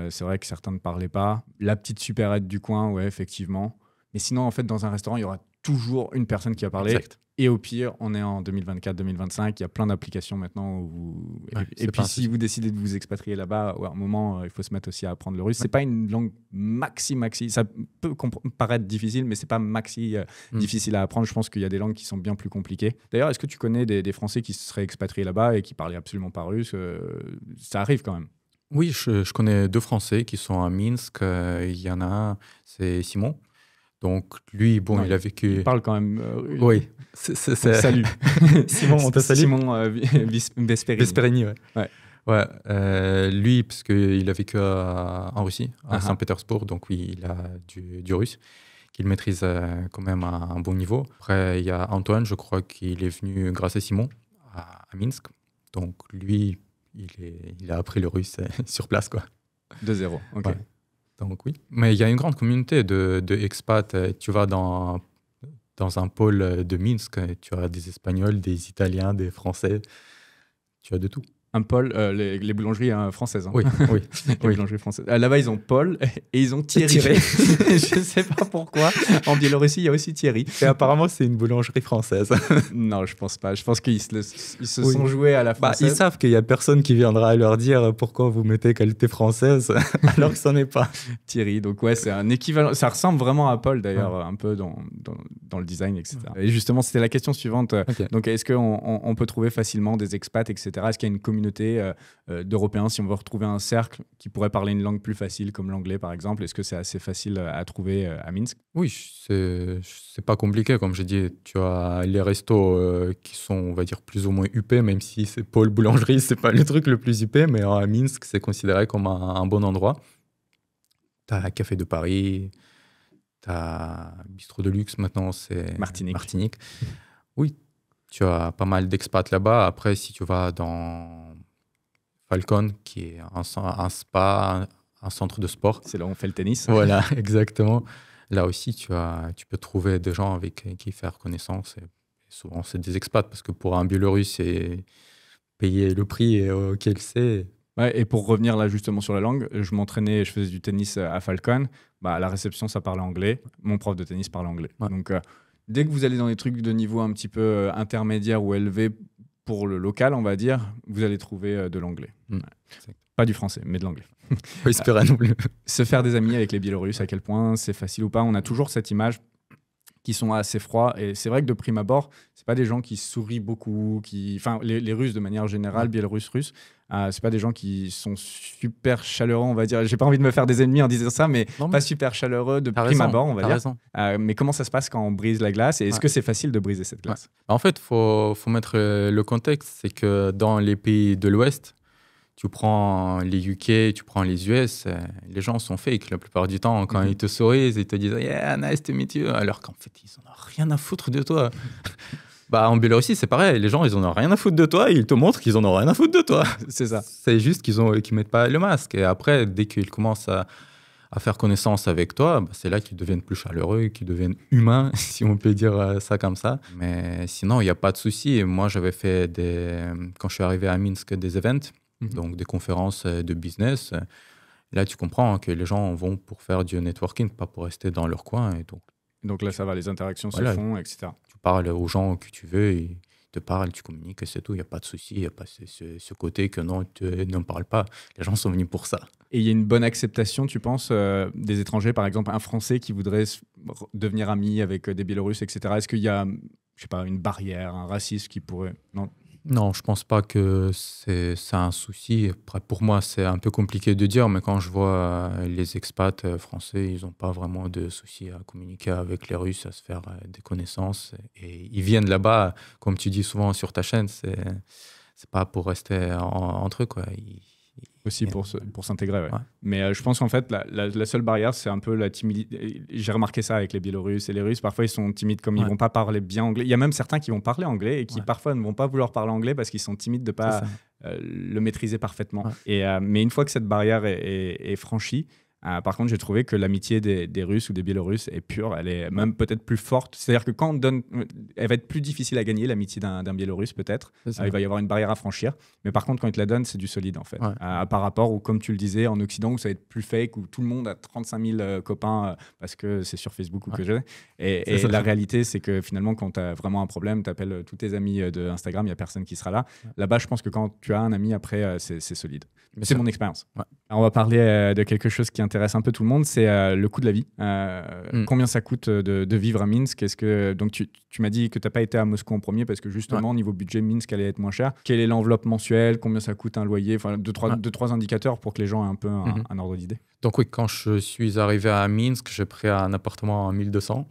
[SPEAKER 2] c'est vrai que certains ne parlaient pas. La petite supérette du coin, ouais, effectivement. Mais sinon, en fait, dans un restaurant, il y aura toujours une personne qui va parler. Exact. Et au pire, on est en 2024-2025. Il y a plein d'applications maintenant. Et puis, si vous décidez de vous expatrier là-bas, à un moment, il faut se mettre aussi à apprendre le russe. C'est pas une langue maxi. Ça peut paraître difficile, mais c'est pas maxi difficile à apprendre. Je pense qu'il y a des langues qui sont bien plus compliquées. D'ailleurs, est-ce que tu connais des Français qui se seraient expatriés là-bas et qui parlaient absolument pas russe? Ça arrive quand même.
[SPEAKER 1] Oui, je connais 2 Français qui sont à Minsk. Il y en a un, c'est Simon. Donc, lui, il a vécu...
[SPEAKER 2] Il parle quand même...
[SPEAKER 1] oui.
[SPEAKER 2] Salut.
[SPEAKER 1] Simon, on te salue.
[SPEAKER 2] Simon Vesperini.
[SPEAKER 1] Vesperini, ouais. Ouais, lui, parce qu'il a vécu en Russie, à
[SPEAKER 2] Ah,
[SPEAKER 1] Saint-Pétersbourg, donc oui, il a du russe, qu'il maîtrise quand même à un bon niveau. Après, il y a Antoine, je crois qu'il est venu grâce à Simon à Minsk. Donc lui, il a appris le russe sur place, quoi.
[SPEAKER 2] 2-0, ok.
[SPEAKER 1] Ouais. Donc oui. Mais il y a une grande communauté de expats. Tu vas dans un pôle de Minsk, tu as des Espagnols, des Italiens, des Français, tu as de tout.
[SPEAKER 2] Un Paul, les boulangeries françaises. Hein.
[SPEAKER 1] Oui, oui,
[SPEAKER 2] Les
[SPEAKER 1] oui.
[SPEAKER 2] boulangeries françaises. Là-bas, ils ont Paul et ils ont Thierry.
[SPEAKER 1] Thierry.
[SPEAKER 2] Je ne sais pas pourquoi. En Biélorussie, il y a aussi Thierry.
[SPEAKER 1] Et apparemment, c'est une boulangerie française.
[SPEAKER 2] Non, je pense pas. Je pense qu'ils se
[SPEAKER 1] Oui.
[SPEAKER 2] sont joués à la
[SPEAKER 1] Bah,
[SPEAKER 2] française.
[SPEAKER 1] ils savent qu'il n'y a personne qui viendra leur dire pourquoi vous mettez qualité française alors que ça n'est pas.
[SPEAKER 2] Thierry. Donc ouais, c'est un équivalent. Ça ressemble vraiment à Paul d'ailleurs, un peu dans le design, etc. Et justement, c'était la question suivante.
[SPEAKER 1] Ok.
[SPEAKER 2] Donc, est-ce qu'on peut trouver facilement des expats, etc. Est-ce qu'il y a une communauté d'Européens, si on veut retrouver un cercle qui pourrait parler une langue plus facile, comme l'anglais par exemple? Est-ce que c'est assez facile à trouver à Minsk?
[SPEAKER 1] Oui, c'est pas compliqué, comme j'ai dit. Tu as les restos qui sont, on va dire, plus ou moins huppés, même si c'est Paul Boulangerie, c'est pas le truc le plus huppé, mais à Minsk, c'est considéré comme un bon endroit. Tu as Café de Paris, tu as Bistrot de Luxe, maintenant c'est
[SPEAKER 2] Martinique.
[SPEAKER 1] Oui, tu as pas mal d'expats là-bas. Après, si tu vas dans Falcon, qui est un spa, un centre de sport.
[SPEAKER 2] C'est là où on fait le tennis.
[SPEAKER 1] Voilà, exactement. Là aussi, tu peux trouver des gens avec qui faire connaissance. Et souvent, c'est des expats, parce que pour un Biélorusse, c'est payer le prix auquel c'est.
[SPEAKER 2] Ouais, et pour revenir là justement sur la langue, je faisais du tennis à Falcon. Bah, à la réception, ça parlait anglais. Mon prof de tennis parlait anglais.
[SPEAKER 1] Ouais.
[SPEAKER 2] Donc, dès que vous allez dans des trucs de niveau un petit peu intermédiaire ou élevé pour le local, on va dire, vous allez trouver de l'anglais.
[SPEAKER 1] Mm.
[SPEAKER 2] Ouais. Pas du français, mais de l'anglais.
[SPEAKER 1] Pas espérer non plus.
[SPEAKER 2] Se faire des amis avec les Biélorusses, à quel point c'est facile ou pas. On a toujours cette image qui sont assez froids. Et c'est vrai que de prime abord, c'est pas des gens qui sourient beaucoup, enfin les Russes de manière générale, Biélorusses, Russes, c'est pas des gens qui sont super chaleureux, on va dire. J'ai pas envie de me faire des ennemis en disant ça, mais
[SPEAKER 1] Non,
[SPEAKER 2] pas super chaleureux de prime
[SPEAKER 1] raison,
[SPEAKER 2] abord, on va
[SPEAKER 1] t'as
[SPEAKER 2] dire.
[SPEAKER 1] raison.
[SPEAKER 2] Mais comment ça se passe quand on brise la glace et est-ce
[SPEAKER 1] Ouais.
[SPEAKER 2] que c'est facile de briser cette glace?
[SPEAKER 1] En fait, faut mettre le contexte. C'est que dans les pays de l'Ouest, tu prends les UK, tu prends les US, les gens sont fake la plupart du temps. Quand ils te sourient, ils te disent « Yeah, nice to meet you », alors qu'en fait, ils n'en ont rien à foutre de toi. Bah, en Biélorussie, c'est pareil. Les gens, ils n'en ont rien à foutre de toi et ils te montrent qu'ils n'en ont rien à foutre de toi.
[SPEAKER 2] C'est ça.
[SPEAKER 1] C'est juste qu'ils ne mettent pas le masque. Et après, dès qu'ils commencent à faire connaissance avec toi, bah, c'est là qu'ils deviennent plus chaleureux, qu'ils deviennent humains, si on peut dire ça comme ça. Mais sinon, il n'y a pas de souci. Moi, j'avais fait, quand je suis arrivé à Minsk, des events. Donc des conférences de business. Là, tu comprends que les gens vont pour faire du networking, pas pour rester dans leur coin. Et
[SPEAKER 2] donc là, ça va, les interactions se font, etc.
[SPEAKER 1] Tu parles aux gens que tu veux, ils te parlent, tu communiques, c'est tout. Il n'y a pas de souci, il n'y a pas ce côté que non, tu n'en parles pas. Les gens sont venus pour ça.
[SPEAKER 2] Et il y a une bonne acceptation, tu penses, des étrangers, par exemple un Français qui voudrait devenir ami avec des Biélorusses, etc. Est-ce qu'il y a, je sais pas, une barrière, un racisme qui pourrait...
[SPEAKER 1] Non, je pense pas que c'est un souci. Après, pour moi, c'est un peu compliqué de dire, mais quand je vois les expats français, ils n'ont pas vraiment de souci à communiquer avec les Russes, à se faire des connaissances. Et ils viennent là-bas, comme tu dis souvent sur ta chaîne, c'est pas pour rester entre eux, quoi.
[SPEAKER 2] Aussi pour s'intégrer, ouais.
[SPEAKER 1] Ouais.
[SPEAKER 2] Mais je pense qu'en fait, la seule barrière, c'est un peu la timidité. J'ai remarqué ça avec les Biélorusses et les Russes. Parfois, ils sont timides comme ils vont pas parler bien anglais. Il y a même certains qui vont parler anglais et qui parfois ne vont pas vouloir parler anglais parce qu'ils sont timides de ne pas le maîtriser parfaitement. Ouais. Mais une fois que cette barrière est franchie, par contre, j'ai trouvé que l'amitié des Russes ou des Biélorusses est pure. Elle est même peut-être plus forte. C'est-à-dire que quand on donne, elle va être plus difficile à gagner, l'amitié d'un Biélorusse, peut-être. Il va y avoir une barrière à franchir. Mais par contre, quand il te la donne, c'est du solide, en fait. Ouais. Par rapport, ou comme tu le disais, en Occident, où ça va être plus fake, où tout le monde a 35 000 copains parce que c'est sur Facebook ou que j'ai. Et la réalité, c'est que finalement, quand tu as vraiment un problème, tu appelles tous tes amis de Instagram, il n'y a personne qui sera là. Là-bas, je pense que quand tu as un ami, après, c'est solide. C'est mon expérience. Ouais. On va parler de quelque chose qui intéresse un peu tout le monde, c'est le coût de la vie. Combien ça coûte de vivre à Minsk? Donc tu m'as dit que tu n'as pas été à Moscou en premier parce que justement, au niveau budget, Minsk allait être moins cher. Quelle est l'enveloppe mensuelle? Combien ça coûte un loyer? Enfin, deux, trois indicateurs pour que les gens aient un peu un ordre d'idée.
[SPEAKER 1] Donc oui, quand je suis arrivé à Minsk, j'ai pris un appartement à 1200.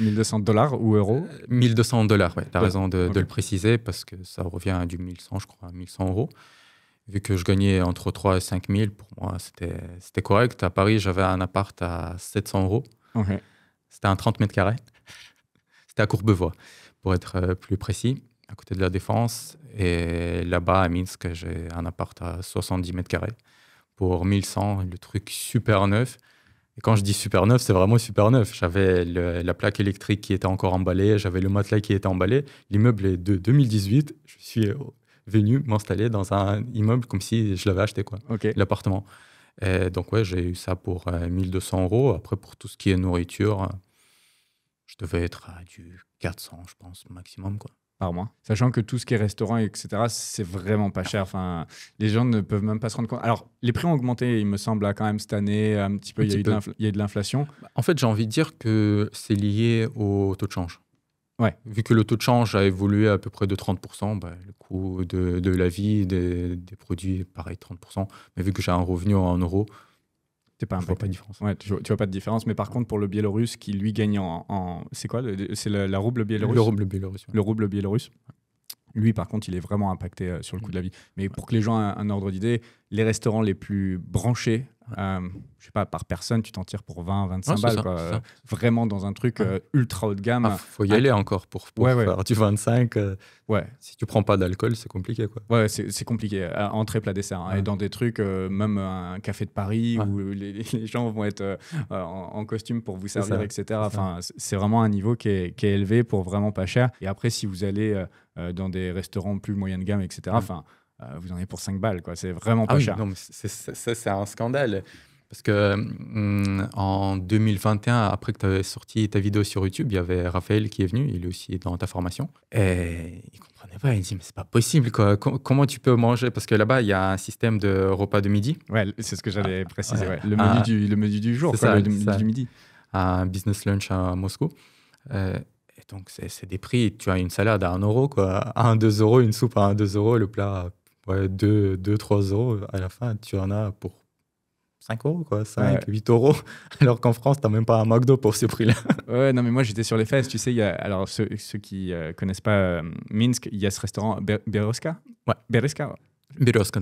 [SPEAKER 2] 1200 $ ou euros?
[SPEAKER 1] 1200 $, ouais. Tu as raison de le préciser parce que ça revient à du 1100, je crois, à 1100 €. Vu que je gagnais entre 3 et 5 000, pour moi, c'était correct. À Paris, j'avais un appart à 700 euros.
[SPEAKER 2] Ok.
[SPEAKER 1] C'était un 30 mètres carrés. C'était à Courbevoie, pour être plus précis, à côté de la Défense. Et là-bas, à Minsk, j'ai un appart à 70 mètres carrés pour 1100, le truc super neuf. Et quand je dis super neuf, c'est vraiment super neuf. J'avais la plaque électrique qui était encore emballée, j'avais le matelas qui était emballé. L'immeuble est de 2018. Je suis venu m'installer dans un immeuble comme si je l'avais acheté, quoi,
[SPEAKER 2] Ok.
[SPEAKER 1] l'appartement. Et donc, ouais, j'ai eu ça pour 1200 euros. Après, pour tout ce qui est nourriture, je devais être à du 400, je pense, maximum, quoi.
[SPEAKER 2] Par mois. Sachant que tout ce qui est restaurant, etc., c'est vraiment pas cher. Enfin, les gens ne peuvent même pas se rendre compte. Alors, les prix ont augmenté, il me semble, là, quand même, cette année, un petit peu. Il y a eu de l'inflation.
[SPEAKER 1] En fait, j'ai envie de dire que c'est lié au taux de change.
[SPEAKER 2] Ouais.
[SPEAKER 1] Vu que le taux de change a évolué à peu près de 30%, le coût de la vie, des produits, pareil, 30%. Mais vu que j'ai un revenu en euros,
[SPEAKER 2] je ne vois pas de différence. Ouais, tu vois pas de différence. Mais par contre, pour le Biélorusse, qui lui gagne c'est quoi c'est la rouble biélorusse?
[SPEAKER 1] Le rouble biélorusse. Ouais.
[SPEAKER 2] Le rouble biélorusse. Lui, par contre, il est vraiment impacté sur le coût de la vie. Mais pour que les gens aient un ordre d'idée, les restaurants les plus branchés, je sais pas, par personne, tu t'en tires pour 20, 25 balles. Quoi. Vraiment dans un truc ultra haut de gamme.
[SPEAKER 1] Faut y aller encore pour faire du 25. Si tu prends pas d'alcool, c'est compliqué, quoi.
[SPEAKER 2] Ouais, c'est compliqué. Entrée, plat, dessert. Hein. Et dans des trucs, même un café de Paris, où les gens vont être en costume pour vous servir, etc. Enfin, c'est vraiment un niveau qui est élevé pour vraiment pas cher. Et après, si vous allez dans des restaurants plus moyen de gamme, etc., enfin, vous en avez pour 5 balles. C'est vraiment pas cher.
[SPEAKER 1] Non, mais c'est un scandale. Parce que en 2021, après que tu avais sorti ta vidéo sur YouTube, il y avait Raphaël qui est venu, il est aussi dans ta formation. Et il ne comprenait pas, il dit, mais c'est pas possible, quoi. Comment tu peux manger? Parce que là-bas, il y a un système de repas de midi.
[SPEAKER 2] Ouais, c'est ce que j'allais préciser. Ouais. Le menu du jour,
[SPEAKER 1] le
[SPEAKER 2] menu du midi.
[SPEAKER 1] Un business lunch à Moscou. Et donc, c'est des prix. Tu as une salade à 1 euro, quoi. À 1, 2 euros, une soupe à 1, 2 euros, le plat, 2, 3 euros. À la fin, tu en as pour 5 euros, quoi, 5, 8 euros. Alors qu'en France, tu n'as même pas un McDo pour ce prix-là.
[SPEAKER 2] Ouais, non, mais moi, j'étais sur les fesses. Tu sais, alors, ceux qui ne connaissent pas Minsk, il y a ce restaurant Bereska.
[SPEAKER 1] Ouais.
[SPEAKER 2] Bereska.
[SPEAKER 1] Bereska.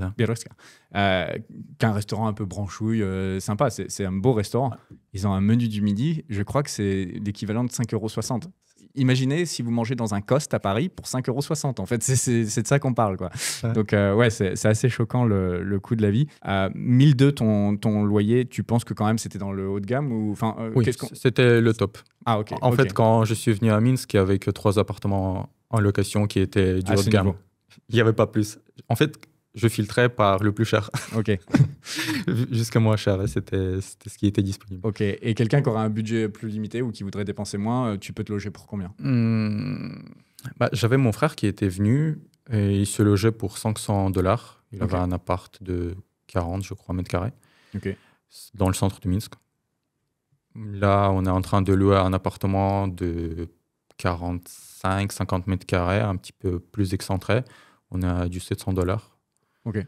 [SPEAKER 2] Qui est un restaurant un peu branchouille, sympa. C'est un beau restaurant. Ouais. Ils ont un menu du midi. Je crois que c'est l'équivalent de 5,60 €. Imaginez si vous mangez dans un Cost à Paris pour 5,60 €. En fait, c'est de ça qu'on parle, quoi. Ouais. Donc, c'est assez choquant le coût de la vie. 1 200 ton loyer, tu penses que quand même c'était dans le haut de gamme ou,
[SPEAKER 1] oui, c'était le top.
[SPEAKER 2] Ah, ok.
[SPEAKER 1] En fait, quand je suis venu à Minsk, il y avait que 3 appartements en location qui étaient du haut de gamme. Niveau. Il n'y avait pas plus. En fait, je filtrais par le plus cher.
[SPEAKER 2] Ok.
[SPEAKER 1] Jusqu'à moins cher, c'était ce qui était disponible.
[SPEAKER 2] Ok. Et quelqu'un qui aura un budget plus limité ou qui voudrait dépenser moins, tu peux te loger pour combien?
[SPEAKER 1] J'avais mon frère qui était venu et il se logeait pour 500 $. Il avait un appart de 40, je crois, mètres carrés, dans le centre de Minsk. Là, on est en train de louer un appartement de 45, 50 mètres carrés, un petit peu plus excentré. On est à du 700 $.
[SPEAKER 2] Ok.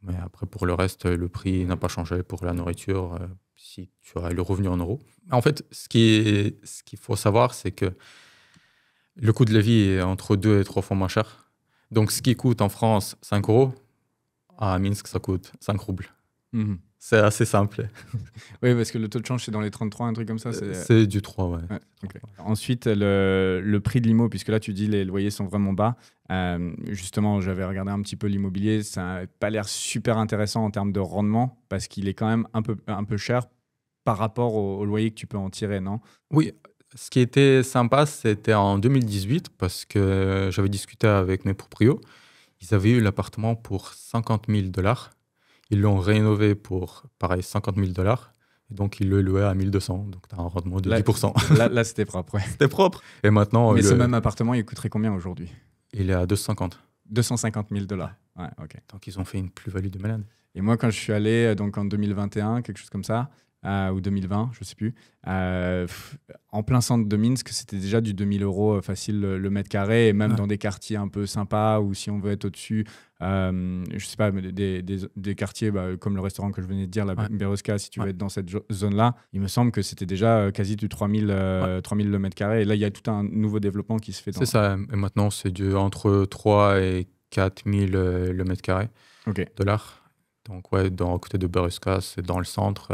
[SPEAKER 1] Mais après, pour le reste, le prix n'a pas changé pour la nourriture, si tu as le revenu en euros. En fait, ce qu'il faut savoir, c'est que le coût de la vie est entre 2 et 3 fois moins cher. Donc, ce qui coûte en France 5 €, à Minsk, ça coûte 5 roubles.
[SPEAKER 2] Mmh.
[SPEAKER 1] C'est assez simple.
[SPEAKER 2] Oui, parce que le taux de change, c'est dans les 33, un truc comme ça.
[SPEAKER 1] C'est du 3, ouais.
[SPEAKER 2] Okay. Ensuite, le prix de l'immo, puisque là, tu dis les loyers sont vraiment bas. Justement, j'avais regardé un petit peu l'immobilier. Ça n'a pas l'air super intéressant en termes de rendement, parce qu'il est quand même un peu cher par rapport au loyer que tu peux en tirer, non?
[SPEAKER 1] Oui, ce qui était sympa, c'était en 2018, parce que j'avais discuté avec mes proprios. Ils avaient eu l'appartement pour 50 000 $. Ils l'ont rénové pour, pareil, 50 000 $. Et donc, ils le louaient à 1200. Donc, tu as un rendement de 10%.
[SPEAKER 2] Là c'était propre. Ouais.
[SPEAKER 1] C'était propre. Et maintenant,
[SPEAKER 2] mais ce même appartement, il coûterait combien aujourd'hui?
[SPEAKER 1] Il est à 250.
[SPEAKER 2] 250 000 $. Ouais, ok.
[SPEAKER 1] Donc, ils ont fait une plus-value de malade.
[SPEAKER 2] Et moi, quand je suis allé donc en 2021, quelque chose comme ça, ou 2020, je ne sais plus, en plein centre de Minsk, c'était déjà du 2 000 € facile le mètre carré, et même dans des quartiers un peu sympas, ou si on veut être au-dessus, je ne sais pas, des quartiers comme le restaurant que je venais de dire, la Bereska, si tu veux être dans cette zone-là, il me semble que c'était déjà quasi du 3 000 le mètre carré. Et là, il y a tout un nouveau développement qui se fait.
[SPEAKER 1] C'est ça. Et maintenant, c'est entre 3 et 4000 le mètre carré,
[SPEAKER 2] Ok.
[SPEAKER 1] dollars. Donc, ouais, à côté de Berusca, c'est dans le centre.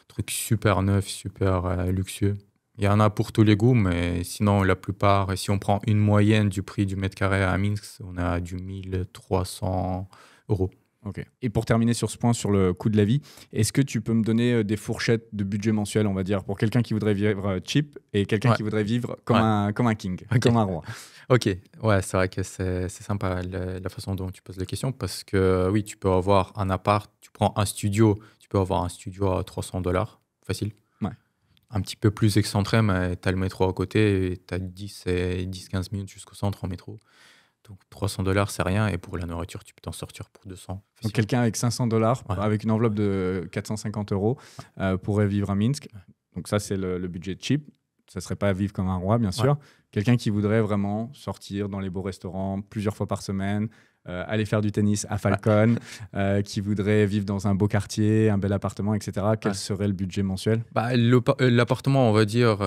[SPEAKER 1] Truc super neuf, super luxueux. Il y en a pour tous les goûts, mais sinon, la plupart, si on prend une moyenne du prix du mètre carré à Minsk, on a du 1300 euros.
[SPEAKER 2] Ok. Et pour terminer sur ce point, sur le coût de la vie, est-ce que tu peux me donner des fourchettes de budget mensuel, on va dire, pour quelqu'un qui voudrait vivre cheap et quelqu'un qui voudrait vivre comme, comme un king, comme un roi?
[SPEAKER 1] Ok, ouais, c'est vrai que c'est sympa la façon dont tu poses la question parce que oui, tu peux avoir un appart, tu prends un studio, tu peux avoir un studio à 300 dollars, facile.
[SPEAKER 2] Ouais.
[SPEAKER 1] Un petit peu plus excentré, mais tu as le métro à côté et tu as 10-15 minutes jusqu'au centre en métro. Donc 300 dollars, c'est rien. Et pour la nourriture, tu peux t'en sortir pour 200.
[SPEAKER 2] Donc quelqu'un avec 500 dollars, avec une enveloppe de 450 euros, pourrait vivre à Minsk. Donc ça, c'est le budget cheap. Ça ne serait pas vivre comme un roi, bien sûr. Quelqu'un qui voudrait vraiment sortir dans les beaux restaurants plusieurs fois par semaine, aller faire du tennis à Falcon, qui voudrait vivre dans un beau quartier, un bel appartement, etc. Quel serait le budget mensuel?
[SPEAKER 1] L'appartement, on va dire,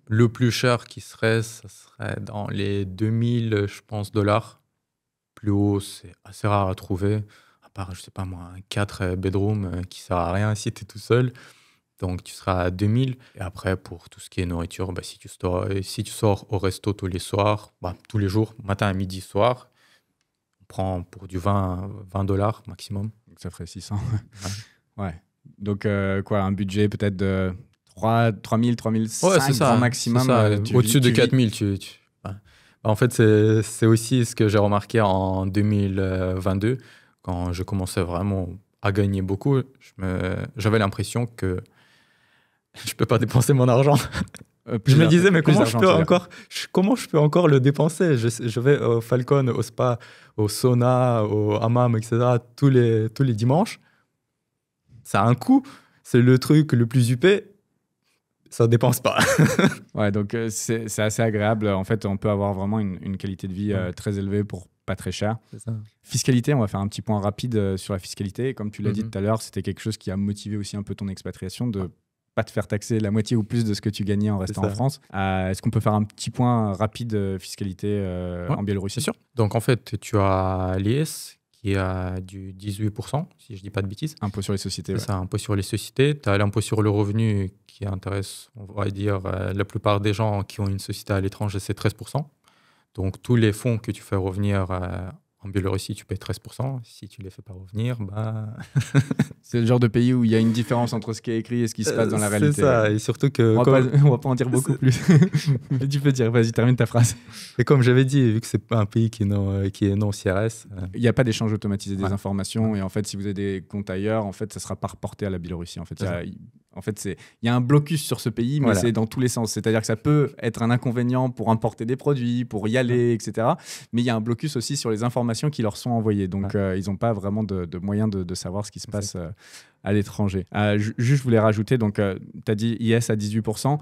[SPEAKER 1] le plus cher qui serait, ça serait dans les 2000, je pense, dollars. Plus haut, c'est assez rare à trouver. À part, je sais pas moi, un 4 bedroom qui sert à rien si tu es tout seul. Donc, tu seras à 2000. Et après, pour tout ce qui est nourriture, si tu sors au resto tous les soirs, tous les jours, matin, à midi, soir, on prend pour du 20 dollars maximum.
[SPEAKER 2] Donc, ça ferait 600. Ouais. Donc, un budget peut-être de 3000, 3500 grand maximum.
[SPEAKER 1] Au-dessus de 4000, en fait, c'est aussi ce que j'ai remarqué en 2022, quand je commençais vraiment à gagner beaucoup. J'avais l'impression que je peux pas dépenser mon argent. Je me disais, mais comment je peux encore le dépenser? Je vais au Falcon, au spa, au sauna, au hammam, etc. tous les dimanches. Ça a un coût. C'est le truc le plus huppé. Ça dépense pas.
[SPEAKER 2] Ouais, donc c'est assez agréable. En fait, on peut avoir vraiment une qualité de vie très élevée pour pas très cher.
[SPEAKER 1] C'est ça.
[SPEAKER 2] Fiscalité, on va faire un petit point rapide sur la fiscalité. Comme tu l'as dit tout à l'heure, c'était quelque chose qui a motivé aussi un peu ton expatriation de pas te faire taxer la moitié ou plus de ce que tu gagnais en restant en France. Est-ce qu'on peut faire un petit point rapide fiscalité en Biélorussie?
[SPEAKER 1] C'est sûr. Donc en fait, tu as l'IS qui a du 18%, si je dis pas de bêtises.
[SPEAKER 2] Impôt sur les sociétés.
[SPEAKER 1] C'est ça, impôt sur les sociétés. Tu as l'impôt sur le revenu qui intéresse, on va dire, la plupart des gens qui ont une société à l'étranger, c'est 13%. Donc tous les fonds que tu fais revenir en Biélorussie, tu payes 13%. Si tu ne les fais pas revenir,
[SPEAKER 2] c'est le genre de pays où il y a une différence entre ce qui est écrit et ce qui se passe dans la réalité.
[SPEAKER 1] C'est ça, et surtout que...
[SPEAKER 2] On va pas en dire beaucoup plus. Mais tu peux dire, vas-y, termine ta phrase.
[SPEAKER 1] Et comme j'avais dit, vu que c'est pas un pays qui est non CRS...
[SPEAKER 2] Il n'y a pas d'échange automatisé des informations. Et en fait, si vous avez des comptes ailleurs, en fait, ça ne sera pas reporté à la Biélorussie. En fait, il y a un blocus sur ce pays, mais c'est dans tous les sens. C'est-à-dire que ça peut être un inconvénient pour importer des produits, pour y aller, etc. Mais il y a un blocus aussi sur les informations qui leur sont envoyées. Donc, ils n'ont pas vraiment de moyens de savoir ce qui se passe à l'étranger. Juste, je voulais rajouter, donc, tu as dit IS à 18%.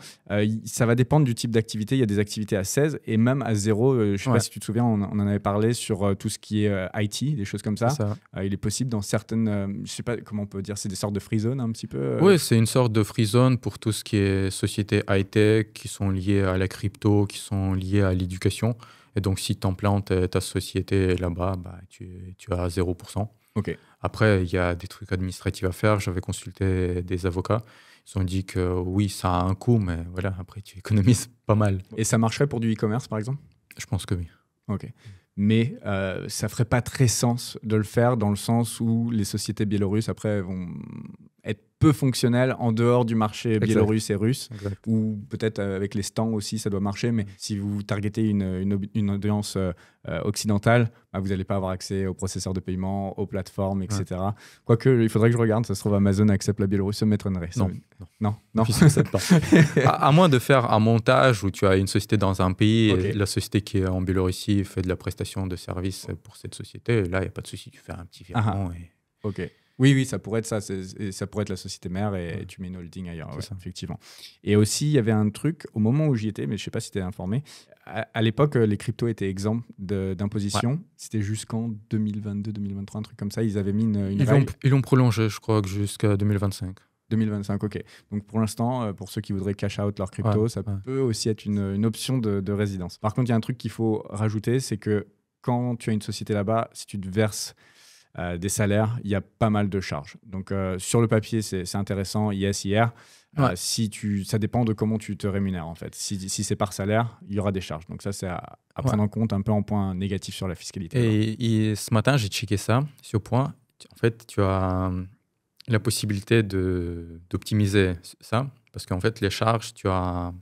[SPEAKER 2] Ça va dépendre du type d'activité. Il y a des activités à 16 et même à 0. Je ne sais pas si tu te souviens, on en avait parlé sur tout ce qui est IT, des choses comme ça. Il est possible dans certaines, je ne sais pas comment on peut dire, c'est des sortes de free zone un petit peu.
[SPEAKER 1] Oui, c'est une sorte de free zone pour tout ce qui est sociétés high-tech qui sont liées à la crypto, qui sont liées à l'éducation. Et donc, si tu implantes ta société là-bas, tu as 0%.
[SPEAKER 2] Ok.
[SPEAKER 1] Après, il y a des trucs administratifs à faire. J'avais consulté des avocats. Ils ont dit que oui, ça a un coût, mais voilà, après, tu économises pas mal.
[SPEAKER 2] Et ça marcherait pour du e-commerce, par exemple?
[SPEAKER 1] Je pense que oui.
[SPEAKER 2] Ok. Mais ça ferait pas très sens de le faire dans le sens où les sociétés biélorusses, après, vont être peu fonctionnelles en dehors du marché biélorusse et russe.
[SPEAKER 1] Exact.
[SPEAKER 2] Ou peut-être avec les stands aussi, ça doit marcher. Mais si vous targetez une audience occidentale, vous n'allez pas avoir accès aux processeurs de paiement, aux plateformes, etc. Quoique, il faudrait que je regarde. Ça se trouve, Amazon accepte la Biélorusse, ça m'étonnerait. Non.
[SPEAKER 1] À moins de faire un montage où tu as une société dans un pays et la société qui est en Biélorussie fait de la prestation de services pour cette société. Là, il n'y a pas de souci. Tu fais un petit virement.
[SPEAKER 2] Ok. Oui, ça pourrait être ça. Ça pourrait être la société mère et tu mets une holding ailleurs, effectivement. Et aussi, il y avait un truc, au moment où j'y étais, mais je ne sais pas si tu es informé, à l'époque, les cryptos étaient exempts d'imposition. Ouais. C'était jusqu'en 2022, 2023, un truc comme ça. Ils avaient mis une règle.
[SPEAKER 1] Ils l'ont prolongé, je crois, jusqu'à 2025.
[SPEAKER 2] 2025, ok. Donc pour l'instant, pour ceux qui voudraient cash out leur crypto, ça peut aussi être une option de résidence. Par contre, il y a un truc qu'il faut rajouter, c'est que quand tu as une société là-bas, si tu te verses des salaires, il y a pas mal de charges. Donc, sur le papier, c'est intéressant, yes, hier.
[SPEAKER 1] Ouais.
[SPEAKER 2] Ça dépend de comment tu te rémunères, en fait. Si c'est par salaire, il y aura des charges. Donc ça, c'est à prendre en compte un peu en point négatif sur la fiscalité.
[SPEAKER 1] Et ce matin, j'ai checké ça, ce point. En fait, tu as la possibilité d'optimiser ça, parce qu'en fait, les charges, tu as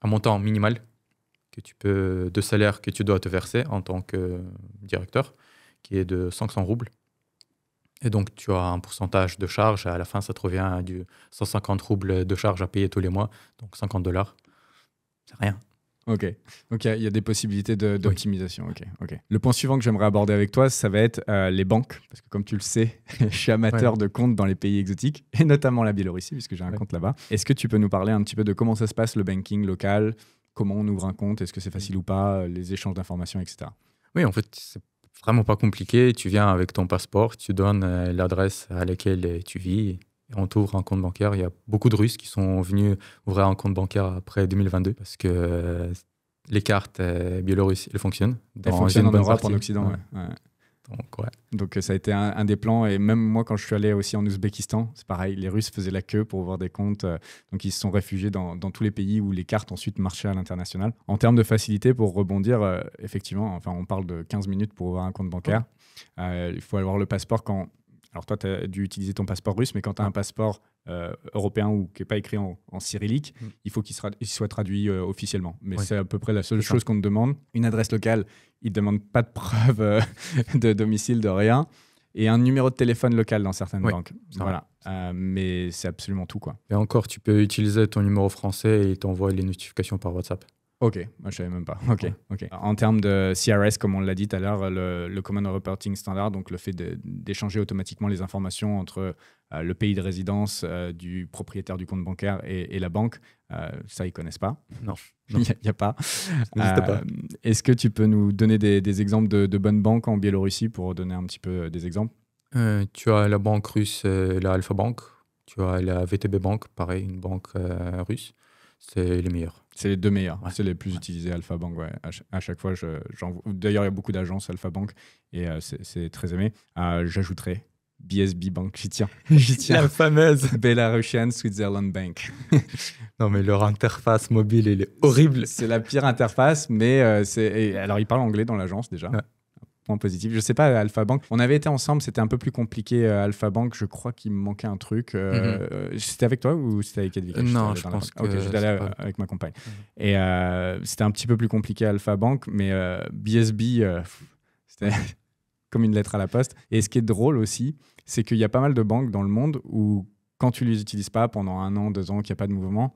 [SPEAKER 1] un montant minimal de salaire que tu dois te verser en tant que directeur, qui est de 500 roubles. Et donc, tu as un pourcentage de charge. À la fin, ça te revient à du 150 roubles de charge à payer tous les mois. Donc, $50. C'est rien.
[SPEAKER 2] Ok. Donc, il y a des possibilités d'optimisation. Oui. Ok. Le point suivant que j'aimerais aborder avec toi, ça va être les banques. Parce que comme tu le sais, je suis amateur de comptes dans les pays exotiques, et notamment la Biélorussie, puisque j'ai un compte là-bas. Est-ce que tu peux nous parler un petit peu de comment ça se passe, le banking local? Comment on ouvre un compte? Est-ce que c'est facile ou pas? Les échanges d'informations, etc.
[SPEAKER 1] Oui, en fait, c'est vraiment pas compliqué. Tu viens avec ton passeport, tu donnes l'adresse à laquelle tu vis et on t'ouvre un compte bancaire. Il y a beaucoup de Russes qui sont venus ouvrir un compte bancaire après 2022 parce que les cartes biélorusses, elles fonctionnent.
[SPEAKER 2] Elles fonctionnent en Europe, en Occident. Ouais. Donc ça a été un des plans. Et même moi, quand je suis allé aussi en Ouzbékistan, c'est pareil. Les Russes faisaient la queue pour ouvrir des comptes. Donc ils se sont réfugiés dans tous les pays où les cartes ensuite marchaient à l'international. En termes de facilité, pour rebondir, effectivement, enfin, on parle de 15 minutes pour ouvrir un compte bancaire. Il faut avoir le passeport quand... Alors toi, tu as dû utiliser ton passeport russe, mais quand tu as un passeport européen ou qui n'est pas écrit en cyrillique, il faut qu'il soit traduit officiellement. Mais c'est à peu près la seule chose qu'on te demande. Une adresse locale, ils ne demandent pas de preuve de domicile, de rien. Et un numéro de téléphone local dans certaines banques. Voilà. Mais c'est absolument tout, quoi.
[SPEAKER 1] Et encore, tu peux utiliser ton numéro français et il t'envoie les notifications par WhatsApp.
[SPEAKER 2] Ok, moi je savais même pas. Ok. En termes de CRS, comme on l'a dit tout à l'heure, le Common Reporting Standard, donc le fait d'échanger automatiquement les informations entre le pays de résidence du propriétaire du compte bancaire et la banque, ça ils connaissent pas.
[SPEAKER 1] Non.
[SPEAKER 2] Il n'y a pas.
[SPEAKER 1] Ça n'existe pas.
[SPEAKER 2] Est-ce que tu peux nous donner des exemples de bonnes banques en Biélorussie pour donner un petit peu des exemples?
[SPEAKER 1] Tu as la banque russe, la Alpha Bank. Tu as la VTB Bank, pareil, une banque russe. C'est les meilleurs.
[SPEAKER 2] C'est les deux meilleurs. C'est les plus utilisés, Alpha Bank. Ouais. À chaque fois, d'ailleurs, il y a beaucoup d'agences Alpha Bank et c'est très aimé. J'ajouterais BSB Bank. J'y tiens.
[SPEAKER 1] La fameuse
[SPEAKER 2] Belarusian Switzerland Bank.
[SPEAKER 1] Non, mais leur interface mobile, elle est horrible.
[SPEAKER 2] C'est la pire interface, mais alors, ils parlent anglais dans l'agence déjà. Ouais. Point positif. Je sais pas, Alpha Bank. On avait été ensemble, c'était un peu plus compliqué. Alpha Bank, je crois qu'il me manquait un truc. C'était avec toi ou c'était avec Edwige?
[SPEAKER 1] Non, je pense que...
[SPEAKER 2] Ok, j'étais allé avec ma compagne. Et c'était un petit peu plus compliqué Alpha Bank, mais BSB, c'était comme une lettre à la poste. Et ce qui est drôle aussi, c'est qu'il y a pas mal de banques dans le monde où quand tu les utilises pas pendant 1 an, 2 ans, qu'il n'y a pas de mouvement,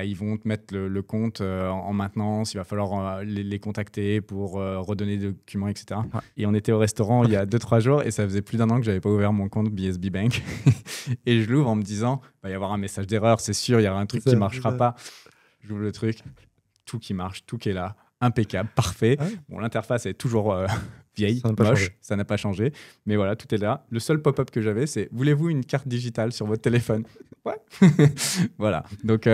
[SPEAKER 2] ils vont te mettre le compte en maintenance, il va falloir les contacter pour redonner des documents, etc. Ouais. Et on était au restaurant il y a 2-3 jours et ça faisait plus d'1 an que je n'avais pas ouvert mon compte BSB Bank. Et je l'ouvre en me disant, il va y avoir un message d'erreur, c'est sûr, il y aura un truc qui ne marchera pas. J'ouvre le truc, tout qui marche, tout qui est là, impeccable, parfait. Ouais. Bon, l'interface est toujours vieille, moche, ça n'a pas changé. Mais voilà, tout est là. Le seul pop-up que j'avais, c'est « Voulez-vous une carte digitale sur votre téléphone ?» Ouais. Voilà. Donc,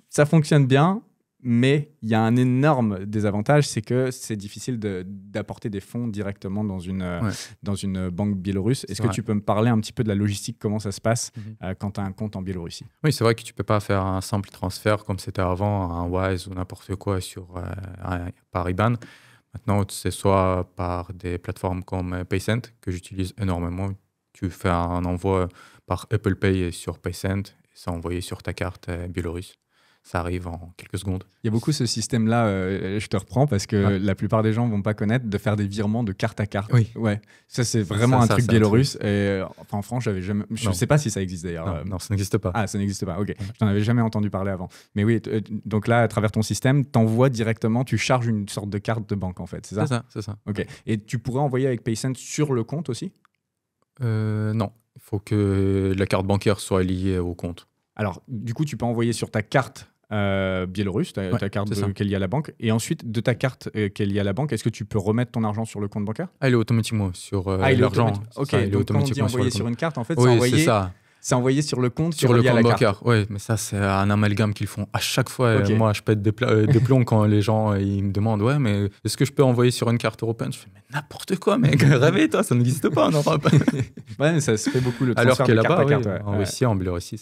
[SPEAKER 2] ça fonctionne bien, mais il y a un énorme désavantage, c'est que c'est difficile d'apporter des fonds directement dans une banque biélorusse. Est-ce que tu peux me parler un petit peu de la logistique, comment ça se passe quand tu as un compte en Biélorussie?
[SPEAKER 1] Oui, c'est vrai que tu ne peux pas faire un simple transfert comme c'était avant, un Wise ou n'importe quoi par IBAN. Maintenant, c'est soit par des plateformes comme PaySend, que j'utilise énormément. Tu fais un envoi par Apple Pay sur PaySend, et c'est envoyé sur ta carte biélorusse. Ça arrive en quelques secondes.
[SPEAKER 2] Il y a beaucoup ce système-là, je te reprends, parce que la plupart des gens ne vont pas connaître, de faire des virements de carte à carte.
[SPEAKER 1] Oui.
[SPEAKER 2] Ouais. Ça, c'est vraiment un truc biélorusse. Et, en France, je ne sais pas si ça existe d'ailleurs.
[SPEAKER 1] Non, ça n'existe pas.
[SPEAKER 2] Ah, ça n'existe pas, ok. Je n'en avais jamais entendu parler avant. Mais oui, donc là, à travers ton système, tu envoies directement, tu charges une sorte de carte de banque, en fait, c'est ça?
[SPEAKER 1] C'est ça.
[SPEAKER 2] Ok. Et tu pourrais envoyer avec PaySend sur le compte aussi?
[SPEAKER 1] Non. Il faut que la carte bancaire soit liée au compte.
[SPEAKER 2] Alors, du coup, tu peux envoyer sur ta carte biélorusse, ta carte qui est liée à la banque. Et ensuite, de ta carte qui est liée à la banque, est-ce que tu peux remettre ton argent sur le compte bancaire?
[SPEAKER 1] Elle est automatiquement sur l'argent.
[SPEAKER 2] Ok, donc quand on dit envoyer sur une carte, en fait,
[SPEAKER 1] oui,
[SPEAKER 2] c'est envoyer C'est envoyé sur le compte,
[SPEAKER 1] sur le
[SPEAKER 2] relié à
[SPEAKER 1] compte
[SPEAKER 2] la carte.
[SPEAKER 1] bancaire. Oui, mais ça, c'est un amalgame qu'ils font à chaque fois.
[SPEAKER 2] Ok.
[SPEAKER 1] Moi, je pète des plombs quand les gens ils me demandent ouais, mais est-ce que je peux envoyer sur une carte européenne? Je fais mais n'importe quoi, mec. Réveille-toi, ça n'existe pas en Europe.
[SPEAKER 2] Ouais, mais ça se fait beaucoup le
[SPEAKER 1] Alors
[SPEAKER 2] transfert
[SPEAKER 1] que
[SPEAKER 2] de carte
[SPEAKER 1] là-bas,
[SPEAKER 2] à carte.
[SPEAKER 1] oui,
[SPEAKER 2] Ouais.
[SPEAKER 1] en
[SPEAKER 2] Ouais.
[SPEAKER 1] Russie, en Biélorussie,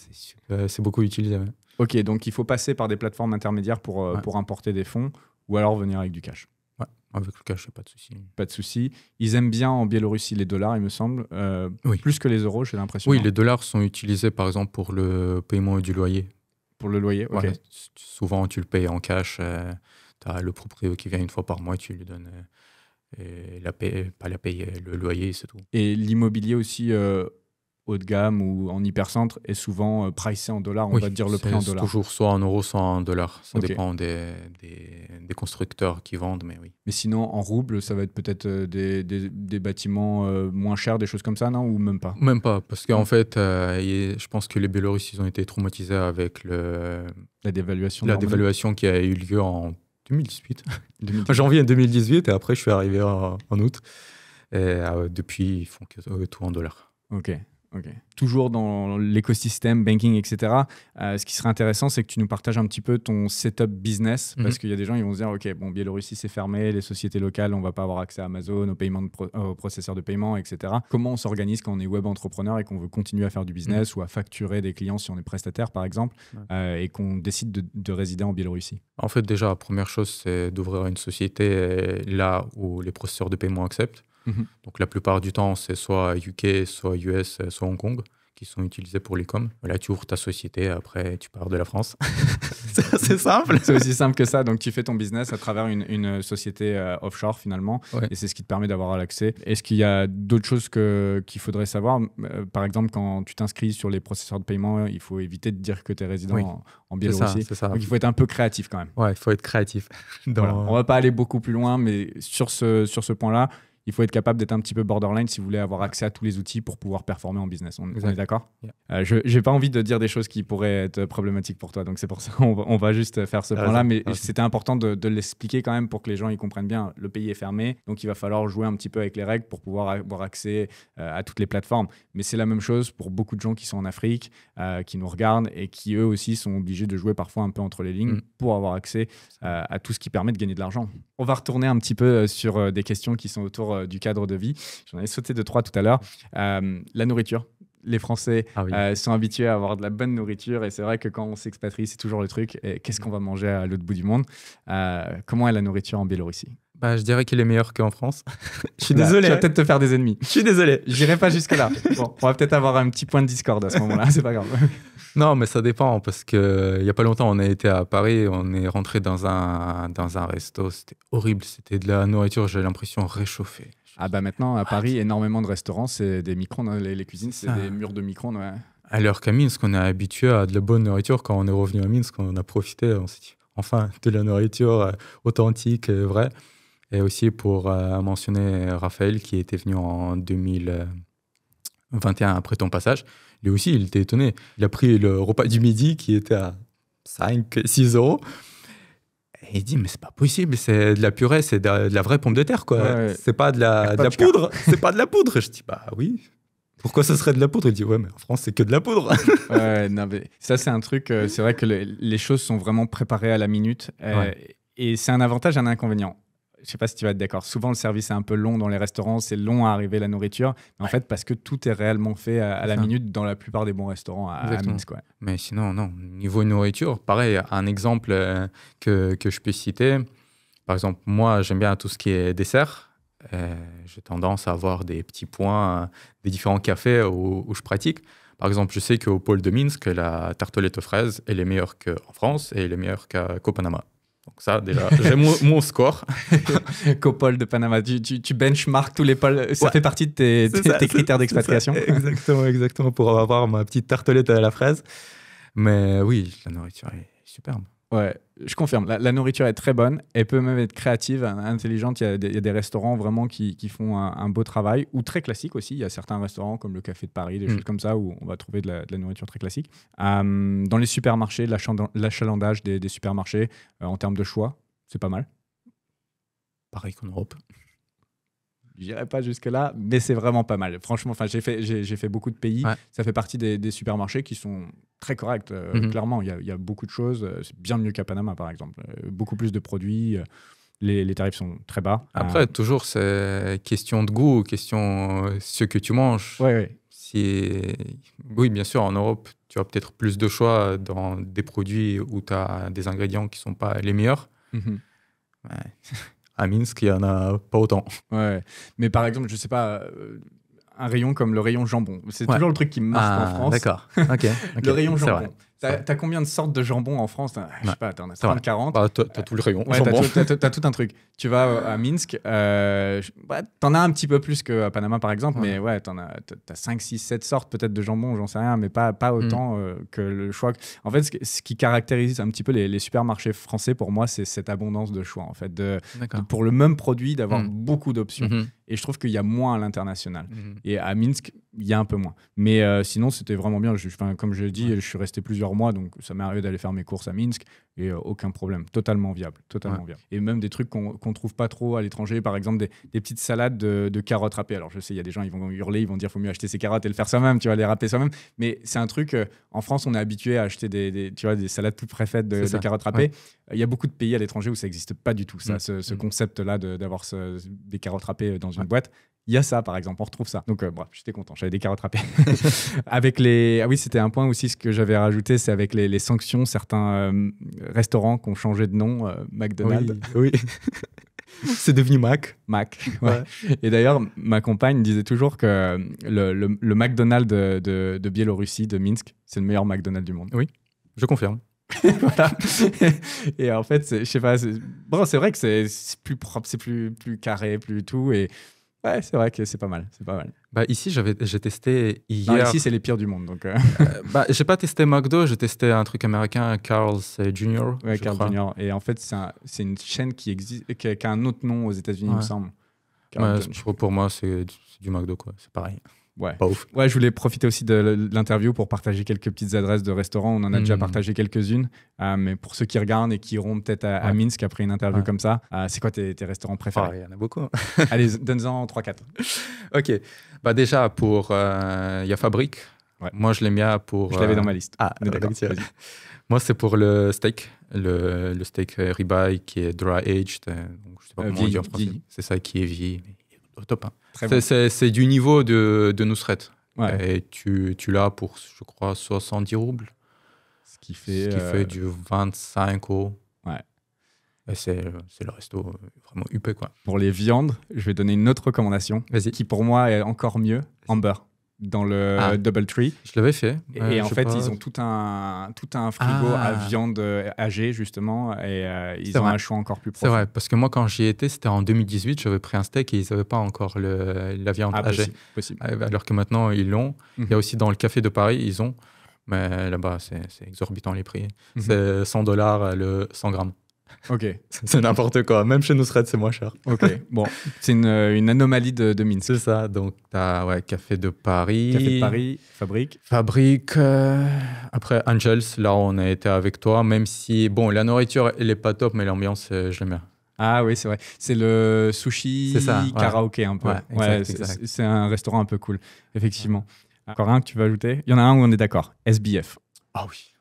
[SPEAKER 1] c'est beaucoup utilisé. Ouais.
[SPEAKER 2] Ok, donc il faut passer par des plateformes intermédiaires
[SPEAKER 1] Ouais.
[SPEAKER 2] pour importer des fonds ou alors venir avec du cash.
[SPEAKER 1] Ouais, avec le cash, pas de souci.
[SPEAKER 2] Pas de souci. Ils aiment bien en Biélorussie les dollars, il me semble,
[SPEAKER 1] Oui.
[SPEAKER 2] plus que les euros, j'ai l'impression.
[SPEAKER 1] Oui,
[SPEAKER 2] non
[SPEAKER 1] les dollars sont utilisés par exemple pour le paiement du loyer.
[SPEAKER 2] Pour le loyer, ok.
[SPEAKER 1] Voilà. Souvent, tu le payes en cash. Tu as le propriétaire qui vient une fois par mois, tu lui donnes le loyer, c'est tout.
[SPEAKER 2] Et l'immobilier aussi haut de gamme ou en hypercentre est souvent pricé en dollars, on
[SPEAKER 1] Oui,
[SPEAKER 2] va dire le prix en
[SPEAKER 1] c'est
[SPEAKER 2] dollars.
[SPEAKER 1] toujours soit en euros, soit en dollars. Ça
[SPEAKER 2] Ok.
[SPEAKER 1] dépend des constructeurs qui vendent, mais oui.
[SPEAKER 2] Mais sinon, en roubles, ça va être peut-être des bâtiments moins chers, des choses comme ça, non? Ou même pas?
[SPEAKER 1] Même pas, parce qu'en fait, je pense que les Biélorusses, ils ont été traumatisés avec
[SPEAKER 2] La dévaluation.
[SPEAKER 1] la
[SPEAKER 2] normale.
[SPEAKER 1] dévaluation qui a eu lieu en 2018.
[SPEAKER 2] 2010.
[SPEAKER 1] En janvier 2018, et après, je suis arrivé en août. Et depuis, ils font que tout en dollars.
[SPEAKER 2] Ok. Toujours dans l'écosystème banking, etc. Ce qui serait intéressant, c'est que tu nous partages un petit peu ton setup business, parce qu'il y a des gens qui vont se dire, ok, bon, Biélorussie c'est fermé, les sociétés locales, on va pas avoir accès à Amazon, aux paiements aux processeurs de paiement, etc. Comment on s'organise quand on est web entrepreneur et qu'on veut continuer à faire du business ou à facturer des clients si on est prestataire, par exemple, et qu'on décide de résider en Biélorussie?
[SPEAKER 1] En fait, déjà, la première chose, c'est d'ouvrir une société là où les processeurs de paiement acceptent. Donc, la plupart du temps, c'est soit UK, soit US, soit Hong Kong qui sont utilisés pour l'e-com. Là, tu ouvres ta société, après, tu pars de la France. C'est assez simple.
[SPEAKER 2] C'est aussi simple que ça. Donc, tu fais ton business à travers une société offshore, finalement.
[SPEAKER 1] Ouais.
[SPEAKER 2] Et c'est ce qui te permet d'avoir l'accès. Est-ce qu'il y a d'autres choses qu'il faudrait savoir? Par exemple, quand tu t'inscris sur les processeurs de paiement, il faut éviter de dire que tu es résident
[SPEAKER 1] Oui.
[SPEAKER 2] en Biélorussie.
[SPEAKER 1] C'est ça.
[SPEAKER 2] Donc, il faut être un peu créatif quand même.
[SPEAKER 1] Ouais, il faut être créatif.
[SPEAKER 2] Voilà. On va pas aller beaucoup plus loin, mais sur ce point-là, il faut être capable d'être un petit peu borderline si vous voulez avoir accès à tous les outils pour pouvoir performer en business. On est d'accord?
[SPEAKER 1] Yeah.
[SPEAKER 2] Je n'ai pas envie de dire des choses qui pourraient être problématiques pour toi, donc c'est pour ça qu'on va juste faire ce point-là. Mais c'était important de l'expliquer quand même pour que les gens ils comprennent bien. Le pays est fermé, donc il va falloir jouer un petit peu avec les règles pour pouvoir avoir accès à toutes les plateformes. Mais c'est la même chose pour beaucoup de gens qui sont en Afrique, qui nous regardent et qui eux aussi sont obligés de jouer parfois un peu entre les lignes pour avoir accès à tout ce qui permet de gagner de l'argent. On va retourner un petit peu sur des questions qui sont autour du cadre de vie. J'en ai sauté 2-3 tout à l'heure. La nourriture. Les Français sont habitués à avoir de la bonne nourriture et c'est vrai que quand on s'expatrie, c'est toujours le truc. Et qu'est-ce qu'on va manger à l'autre bout du monde? Comment est la nourriture en Biélorussie?
[SPEAKER 1] Je dirais qu'il est meilleur qu'en France. Je suis désolé.
[SPEAKER 2] Tu vas peut-être te faire des ennemis.
[SPEAKER 1] Je suis désolé.
[SPEAKER 2] J'irai pas jusque-là. Bon, on va peut-être avoir un petit point de discorde à ce moment-là. C'est pas grave.
[SPEAKER 1] Non, mais ça dépend parce qu'il n'y a pas longtemps, on a été à Paris, on est rentré dans un resto, c'était horrible, c'était de la nourriture, j'ai l'impression réchauffée.
[SPEAKER 2] Ah bah maintenant, à Paris, énormément de restaurants, c'est des micro-ondes, les cuisines, c'est des murs de micro-ondes. Ouais.
[SPEAKER 1] Alors qu'à Minsk, on est habitué à de la bonne nourriture. Quand on est revenu à Minsk, on a profité, on s'est dit, enfin, de la nourriture authentique, vraie. Et aussi pour mentionner Raphaël, qui était venu en 2021 après ton passage, lui aussi, il était étonné. Il a pris le repas du midi qui était à 5-6 euros. Et il dit, mais c'est pas possible, c'est de la purée, c'est de la vraie pomme de terre, quoi.
[SPEAKER 2] Ouais.
[SPEAKER 1] C'est pas de la poudre. C'est pas de la poudre. Je dis, bah oui. Pourquoi ça serait de la poudre? Il dit, ouais, mais en France, c'est que de la poudre.
[SPEAKER 2] Ouais, non, mais ça, c'est un truc, c'est vrai que les choses sont vraiment préparées à la minute. Et c'est un avantage et un inconvénient. Je sais pas si tu vas être d'accord. Souvent, le service est un peu long dans les restaurants, c'est long à arriver la nourriture. Mais en fait, parce que tout est réellement fait à la minute dans la plupart des bons restaurants à Minsk. Ouais.
[SPEAKER 1] Mais sinon, non. Niveau nourriture, pareil, un exemple que je peux citer. Par exemple, moi, j'aime bien tout ce qui est dessert. J'ai tendance à avoir des petits points des différents cafés où je pratique. Par exemple, je sais qu'au pôle de Minsk, la tartelette aux fraises, elle est meilleure qu'en France et elle est meilleure qu'au Panama. Donc ça, déjà, j'ai mon score.
[SPEAKER 2] Qu'au pôle de Panama, tu benchmarks tous les pôles. Ça fait partie de tes critères d'expatriation.
[SPEAKER 1] Exactement, pour avoir ma petite tartelette à la fraise. Mais oui, la nourriture est superbe.
[SPEAKER 2] Ouais, je confirme. La nourriture est très bonne. Elle peut même être créative, intelligente. Il y a des restaurants vraiment qui font un beau travail, ou très classique aussi. Il y a certains restaurants comme le Café de Paris, des choses comme ça, où on va trouver de la nourriture très classique. Dans les supermarchés, l'achalandage des supermarchés, en termes de choix, c'est pas mal.
[SPEAKER 1] Pareil qu'en Europe.
[SPEAKER 2] j'irai pas jusque-là, mais c'est vraiment pas mal. Franchement, j'ai fait beaucoup de pays.
[SPEAKER 1] Ouais.
[SPEAKER 2] Ça fait partie des supermarchés qui sont très corrects. Clairement, il y a beaucoup de choses. C'est bien mieux qu'à Panama, par exemple. Beaucoup plus de produits. Les tarifs sont très bas.
[SPEAKER 1] Après, toujours, c'est question de goût, question ce que tu manges.
[SPEAKER 2] Ouais.
[SPEAKER 1] Oui, bien sûr, en Europe, tu as peut-être plus de choix dans des produits où tu as des ingrédients qui ne sont pas les meilleurs.
[SPEAKER 2] Mhm.
[SPEAKER 1] Ouais. À Minsk, il n'y en a pas autant.
[SPEAKER 2] Ouais. Mais par exemple, je sais pas, un rayon comme le rayon jambon. C'est toujours le truc qui marche en France.
[SPEAKER 1] D'accord. Okay.
[SPEAKER 2] Le rayon jambon. T'as combien de sortes de jambon en France? Je sais pas, t'en as 30, 40.
[SPEAKER 1] Bah, t'as tout le rayon.
[SPEAKER 2] Ouais, t'as tout un truc. Tu vas à Minsk, t'en as un petit peu plus qu'à Panama, par exemple, mais ouais, t'as 5, 6, 7 sortes peut-être de jambon, j'en sais rien, mais pas autant que le choix. En fait, ce qui caractérise un petit peu les supermarchés français, pour moi, c'est cette abondance de choix, en fait, pour le même produit, d'avoir beaucoup d'options. Et je trouve qu'il y a moins à l'international. Et à Minsk, il y a un peu moins. Mais sinon, c'était vraiment bien. Comme je l'ai dit, je suis resté plusieurs mois, donc ça m'est arrivé d'aller faire mes courses à Minsk et aucun problème. Totalement viable. Viable. Et même des trucs qu'on trouve pas trop à l'étranger, par exemple des petites salades de carottes râpées. Alors je sais, il y a des gens, ils vont hurler, ils vont dire faut mieux acheter ses carottes et le faire soi-même, tu vois, les râper soi-même. Mais c'est un truc, en France, on est habitué à acheter des salades toutes préfaites de carottes râpées. Il y a beaucoup de pays à l'étranger où ça n'existe pas du tout, ça, ce concept-là d'avoir des carottes râpées dans une boîte. Il y a ça, par exemple, on retrouve ça. Donc, bref, j'étais content, j'avais des carottes râpées. Ah oui, c'était un point aussi, ce que j'avais rajouté, c'est avec les sanctions, certains restaurants qui ont changé de nom, McDonald's.
[SPEAKER 1] Oui. C'est devenu Mac.
[SPEAKER 2] Ouais. Et d'ailleurs, ma compagne disait toujours que le McDonald's de Biélorussie, de Minsk, c'est le meilleur McDonald's du monde.
[SPEAKER 1] Oui, je confirme.
[SPEAKER 2] Voilà. Et en fait, je sais pas, c'est vrai que c'est plus propre, c'est plus carré, plus tout. Et ouais, c'est vrai que c'est pas mal.
[SPEAKER 1] Bah, ici, j'ai testé hier.
[SPEAKER 2] Non, ici, c'est les pires du monde. Donc
[SPEAKER 1] j'ai pas testé McDo, j'ai testé un truc américain, Carl's Jr.
[SPEAKER 2] Ouais, Carl's Jr. Et en fait, c'est une chaîne qui existe, qui a un autre nom aux États-Unis, il me semble.
[SPEAKER 1] Pour moi, c'est du McDo, quoi. C'est pareil.
[SPEAKER 2] Ouais.
[SPEAKER 1] Pas ouf.
[SPEAKER 2] Ouais, je voulais profiter aussi de l'interview pour partager quelques petites adresses de restaurants. On en a déjà partagé quelques-unes. Mais pour ceux qui regardent et qui iront peut-être à Minsk après une interview comme ça, c'est quoi tes restaurants préférés?
[SPEAKER 1] Il y en a beaucoup.
[SPEAKER 2] Allez, donne-en 3-4.
[SPEAKER 1] Ok. Bah, déjà, il y a Fabrique. Ouais. Moi, je l'aime bien pour...
[SPEAKER 2] Je l'avais dans ma liste.
[SPEAKER 1] D'accord. Moi, c'est pour le steak. Le steak ribeye qui est dry aged. Donc, je sais pas comment on dit en français. C'est ça qui est vieilli. Au top. Hein. C'est du niveau de Nusret. Ouais. Et tu l'as pour, je crois, 70 roubles. Ce qui fait du 25 €.
[SPEAKER 2] Ouais.
[SPEAKER 1] Et c'est le resto vraiment huppé, quoi.
[SPEAKER 2] Pour les viandes, je vais donner une autre recommandation qui, pour moi, est encore mieux. Amber. Dans le DoubleTree.
[SPEAKER 1] Je l'avais fait.
[SPEAKER 2] Et en fait, ils ont tout un frigo à viande âgée, justement, et ils ont un choix encore plus profond.
[SPEAKER 1] C'est vrai, parce que moi, quand j'y étais, c'était en 2018, j'avais pris un steak et ils n'avaient pas encore la viande âgée.
[SPEAKER 2] Possible.
[SPEAKER 1] Alors que maintenant, ils l'ont. Il y a aussi dans le café de Paris, ils ont. Mais là-bas, c'est exorbitant les prix. C'est $100 le 100 grammes.
[SPEAKER 2] Ok.
[SPEAKER 1] C'est n'importe quoi. Même chez Nusret, c'est moins cher.
[SPEAKER 2] Ok. Bon, c'est une anomalie de Minsk.
[SPEAKER 1] C'est ça. Donc, tu as Café de Paris.
[SPEAKER 2] Café de Paris,
[SPEAKER 1] Fabrique. Après, Angels, là, on a été avec toi. Même si, bon, la nourriture, elle n'est pas top, mais l'ambiance, je l'aime bien.
[SPEAKER 2] Ah oui, c'est vrai. C'est le sushi karaoké un peu. Ouais, exact. C'est un restaurant un peu cool, effectivement. Encore un que tu veux ajouter? Il y en a un où on est d'accord. SBF.
[SPEAKER 1] Ah oui.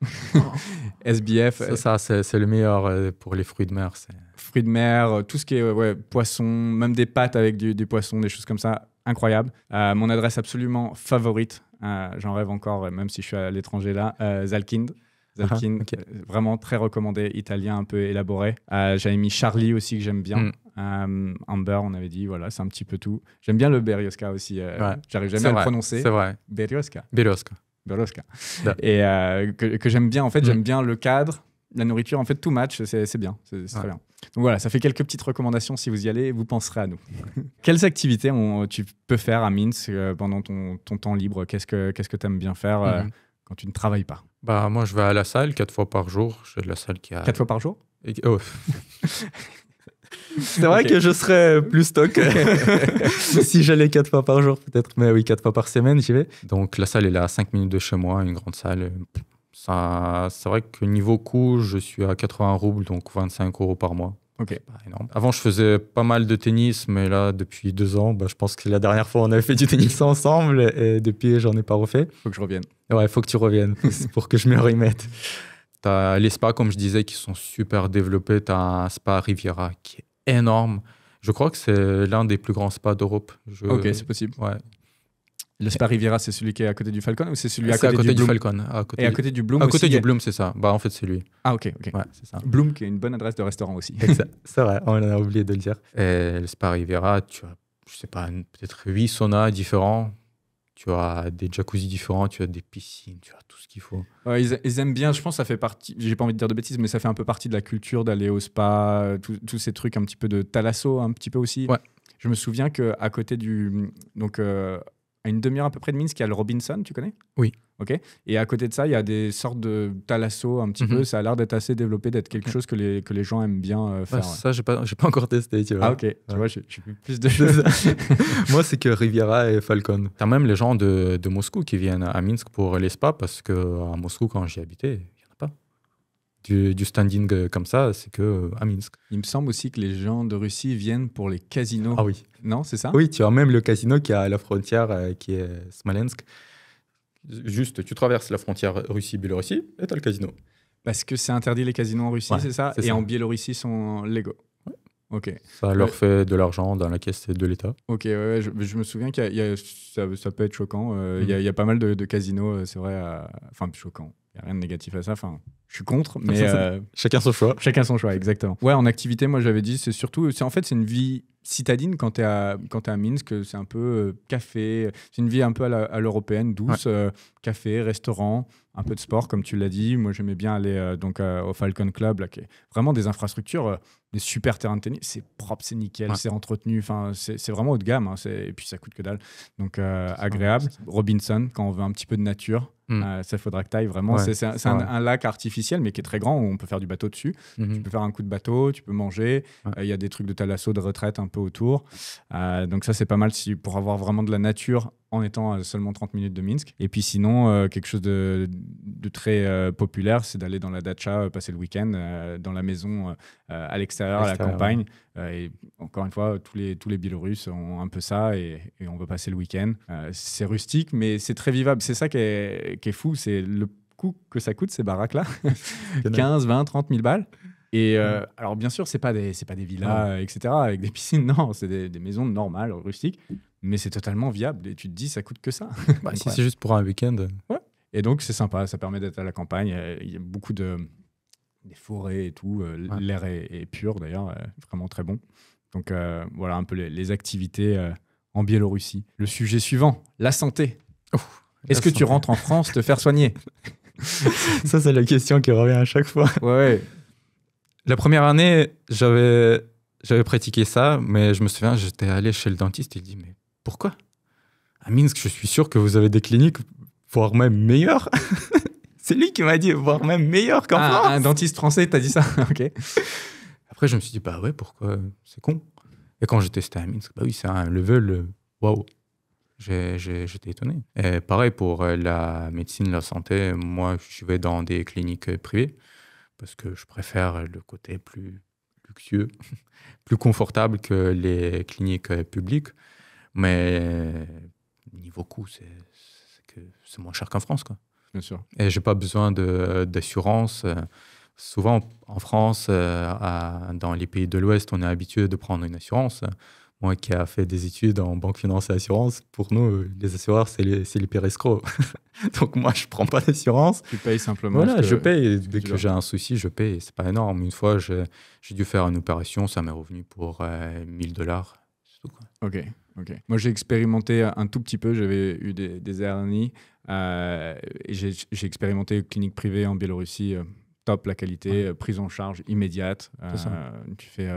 [SPEAKER 2] SBF.
[SPEAKER 1] C'est le meilleur pour les fruits de mer.
[SPEAKER 2] Fruits de mer, tout ce qui est poisson, même des pâtes avec du poisson, des choses comme ça, incroyable. Mon adresse absolument favorite, j'en rêve encore, même si je suis à l'étranger là, Zalkind. Okay. Vraiment très recommandé, italien un peu élaboré. J'avais mis Charlie aussi que j'aime bien. Amber, on avait dit, voilà, c'est un petit peu tout. J'aime bien le Berioska aussi. J'arrive jamais à le prononcer.
[SPEAKER 1] C'est vrai.
[SPEAKER 2] Berioska.
[SPEAKER 1] Et
[SPEAKER 2] que j'aime bien. En fait, j'aime bien le cadre, la nourriture. En fait, tout match, c'est bien. C'est très bien. Donc voilà, ça fait quelques petites recommandations. Si vous y allez, vous penserez à nous. Quelles activités tu peux faire à Minsk pendant ton temps libre? Qu'est-ce que tu aimes bien faire quand tu ne travailles pas?
[SPEAKER 1] Bah, moi, je vais à la salle 4 fois par jour. J'ai de la salle qui a...
[SPEAKER 2] 4 fois par jour?
[SPEAKER 1] C'est vrai que je serais plus stock si j'allais 4 fois par jour, peut-être. Mais oui, 4 fois par semaine, j'y vais. Donc, la salle, elle est à 5 minutes de chez moi, une grande salle. C'est vrai que niveau coût, je suis à 80 roubles, donc 25 € par mois.
[SPEAKER 2] Ok.
[SPEAKER 1] C'est pas énorme. Avant, je faisais pas mal de tennis, mais là, depuis 2 ans, je pense que la dernière fois, on avait fait du tennis ensemble et depuis, j'en ai pas refait.
[SPEAKER 2] Faut que je revienne.
[SPEAKER 1] Ouais, faut que tu reviennes pour que je me remette. T'as les spas, comme je disais, qui sont super développés. T'as un spa Riviera qui est énorme. Je crois que c'est l'un des plus grands spas d'Europe.
[SPEAKER 2] Ok, c'est possible.
[SPEAKER 1] Ouais.
[SPEAKER 2] Le spa Riviera, c'est celui qui est à côté du Falcon ou c'est celui à
[SPEAKER 1] C'est
[SPEAKER 2] côté, du Bloom
[SPEAKER 1] Falcon.
[SPEAKER 2] Et à côté du Bloom
[SPEAKER 1] À
[SPEAKER 2] aussi,
[SPEAKER 1] côté
[SPEAKER 2] il y
[SPEAKER 1] du
[SPEAKER 2] a-
[SPEAKER 1] Bloom, c'est ça. En fait, c'est lui.
[SPEAKER 2] Ah, ok.
[SPEAKER 1] Ouais, c'est ça.
[SPEAKER 2] Bloom, qui est une bonne adresse de restaurant aussi.
[SPEAKER 1] C'est vrai, on a oublié de le dire. Et le spa Riviera, tu as, je sais pas, peut-être 8 saunas différents. Tu as des jacuzzis différents, tu as des piscines, tu as tout ce qu'il faut.
[SPEAKER 2] Ouais, ils aiment bien, je pense que ça fait partie, j'ai pas envie de dire de bêtises, mais ça fait un peu partie de la culture d'aller au spa, tous ces trucs un petit peu de thalasso, un petit peu aussi.
[SPEAKER 1] Ouais.
[SPEAKER 2] Je me souviens qu'à côté du. Donc, à une demi-heure à peu près de Minsk, il y a le Robinson, tu connais?
[SPEAKER 1] Oui.
[SPEAKER 2] Ok. Et à côté de ça, il y a des sortes de thalasso un petit peu. Ça a l'air d'être assez développé, d'être quelque chose que les gens aiment bien faire. Ouais.
[SPEAKER 1] Ça, j'ai pas encore testé, tu vois.
[SPEAKER 2] Ah, ok. Tu vois, j'ai plus de
[SPEAKER 1] C'est
[SPEAKER 2] choses.
[SPEAKER 1] ça. Moi, c'est que Riviera et Falcon. T'as même les gens de Moscou qui viennent à Minsk pour les spas parce qu'à Moscou, quand j'y habitais, il n'y en a pas. Du standing comme ça, c'est que à Minsk.
[SPEAKER 2] Il me semble aussi que les gens de Russie viennent pour les casinos.
[SPEAKER 1] Ah oui.
[SPEAKER 2] Non, c'est ça?
[SPEAKER 1] Oui, tu as même le casino qui est à la frontière, qui est Smolensk. Juste, tu traverses la frontière Russie-Biélorussie et tu as le casino.
[SPEAKER 2] Parce que c'est interdit les casinos en Russie,
[SPEAKER 1] Ouais,
[SPEAKER 2] c'est ça?
[SPEAKER 1] c'est
[SPEAKER 2] Et
[SPEAKER 1] ça.
[SPEAKER 2] en Biélorussie, ils sont légaux. Ok.
[SPEAKER 1] Ça leur fait de l'argent dans la caisse de l'État.
[SPEAKER 2] Ok, ouais, je me souviens ça peut être choquant. Il y a pas mal de casinos, c'est vrai. Enfin, choquant. Il n'y a rien de négatif à ça. Enfin, je suis contre, mais
[SPEAKER 1] Chacun son choix.
[SPEAKER 2] chacun son choix, exactement. Ouais, en activité, moi j'avais dit, c'est surtout, en fait, c'est une vie citadine quand tu es à Minsk. C'est un peu café. C'est une vie un peu à l'européenne, douce. Café, restaurant, un peu de sport, comme tu l'as dit. Moi, j'aimais bien aller au Falcon Club, là, qui est vraiment des infrastructures, des super terrains de tennis. C'est propre, c'est nickel, c'est entretenu. Enfin, c'est vraiment haut de gamme. Et puis, ça coûte que dalle. Donc, agréable. Robinson, quand on veut un petit peu de nature. Ça faudra que tu ailles vraiment.
[SPEAKER 1] Ouais,
[SPEAKER 2] c'est un lac artificiel, mais qui est très grand, où on peut faire du bateau dessus. Tu peux faire un coup de bateau, tu peux manger. Il y a des trucs de thalasso, de retraite un peu autour. Donc ça, c'est pas mal pour avoir vraiment de la nature en étant à seulement 30 minutes de Minsk. Et puis sinon, quelque chose de très populaire, c'est d'aller dans la datcha, passer le week-end, dans la maison à l'extérieur, à la campagne. Et encore une fois, tous les Biélorusses ont un peu ça et on veut passer le week-end. C'est rustique, mais c'est très vivable. C'est ça qui est fou, c'est le coût que ça coûte, ces baraques-là. 15, 20, 30 000 balles. Et alors, bien sûr, c'est pas des villas, etc., avec des piscines. Non, c'est des maisons normales, rustiques. Mais c'est totalement viable. Et tu te dis, ça coûte que ça.
[SPEAKER 1] Si c'est juste pour un week-end.
[SPEAKER 2] Ouais. Et donc, c'est sympa. Ça permet d'être à la campagne. Il y a beaucoup des forêts et tout. L'air est pur, d'ailleurs. Vraiment très bon. Donc, voilà un peu les activités en Biélorussie. Le sujet suivant, la santé. Est-ce que tu rentres en France te faire soigner?
[SPEAKER 1] Ça, c'est la question qui revient à chaque fois.
[SPEAKER 2] Ouais.
[SPEAKER 1] La première année, j'avais pratiqué ça, mais je me souviens, j'étais allé chez le dentiste et il dit, mais pourquoi? À Minsk, je suis sûr que vous avez des cliniques, voire même meilleures. C'est lui qui m'a dit, voire même meilleures qu'en France.
[SPEAKER 2] Un dentiste français t'a dit ça? Ok.
[SPEAKER 1] Après, je me suis dit, bah ouais, pourquoi? C'est con. Et quand j'ai testé à Minsk, bah oui, c'est un level, waouh. J'étais étonné. Et pareil pour la médecine, la santé, moi, je vais dans des cliniques privées parce que je préfère le côté plus luxueux, plus confortable que les cliniques publiques. Mais niveau coût, c'est moins cher qu'en France, quoi.
[SPEAKER 2] Bien sûr.
[SPEAKER 1] Et j'ai pas besoin d'assurance. Souvent, en France, dans les pays de l'Ouest, on est habitué de prendre une assurance. Moi qui ai fait des études en banque, finance et assurance, pour nous, les assureurs, c'est les pires escrocs. Donc moi, je prends pas d'assurance.
[SPEAKER 2] Tu payes simplement.
[SPEAKER 1] Voilà, je paye. Dès que j'ai un souci, je paye. C'est pas énorme. Une fois, j'ai dû faire une opération, ça m'est revenu pour $1000. C'est tout, quoi.
[SPEAKER 2] Ok. Moi, j'ai expérimenté un tout petit peu. J'avais eu des hernies. Et j'ai expérimenté clinique privée en Biélorussie. Top, la qualité, prise en charge immédiate. Tu fais,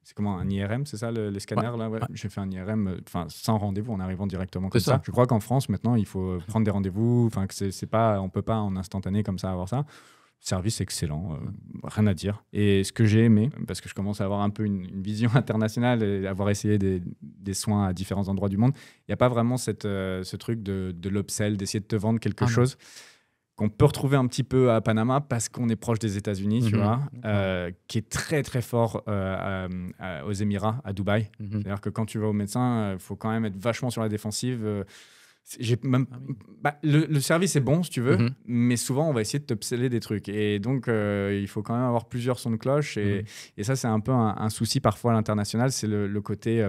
[SPEAKER 2] c'est comment, un IRM, c'est ça, les scanners là, ouais. J'ai fait un IRM, sans rendez-vous, en arrivant directement comme ça. Je crois qu'en France maintenant, il faut prendre des rendez-vous. Enfin, que c'est pas, on peut pas en instantané comme ça avoir ça. Service excellent, rien à dire. Et ce que j'ai aimé, parce que je commence à avoir un peu une vision internationale et avoir essayé des soins à différents endroits du monde, il n'y a pas vraiment ce truc de l'upsell, d'essayer de te vendre quelque chose. qu'on peut retrouver un petit peu à Panama parce qu'on est proche des États-Unis, tu vois, qui est très très fort aux Émirats, à Dubaï. C'est-à-dire que quand tu vas au médecin, il faut quand même être vachement sur la défensive. Le service est bon si tu veux, mais souvent on va essayer de t'upseller des trucs. Et donc il faut quand même avoir plusieurs sons de cloche. Et ça, c'est un peu un souci parfois à l'international, c'est le côté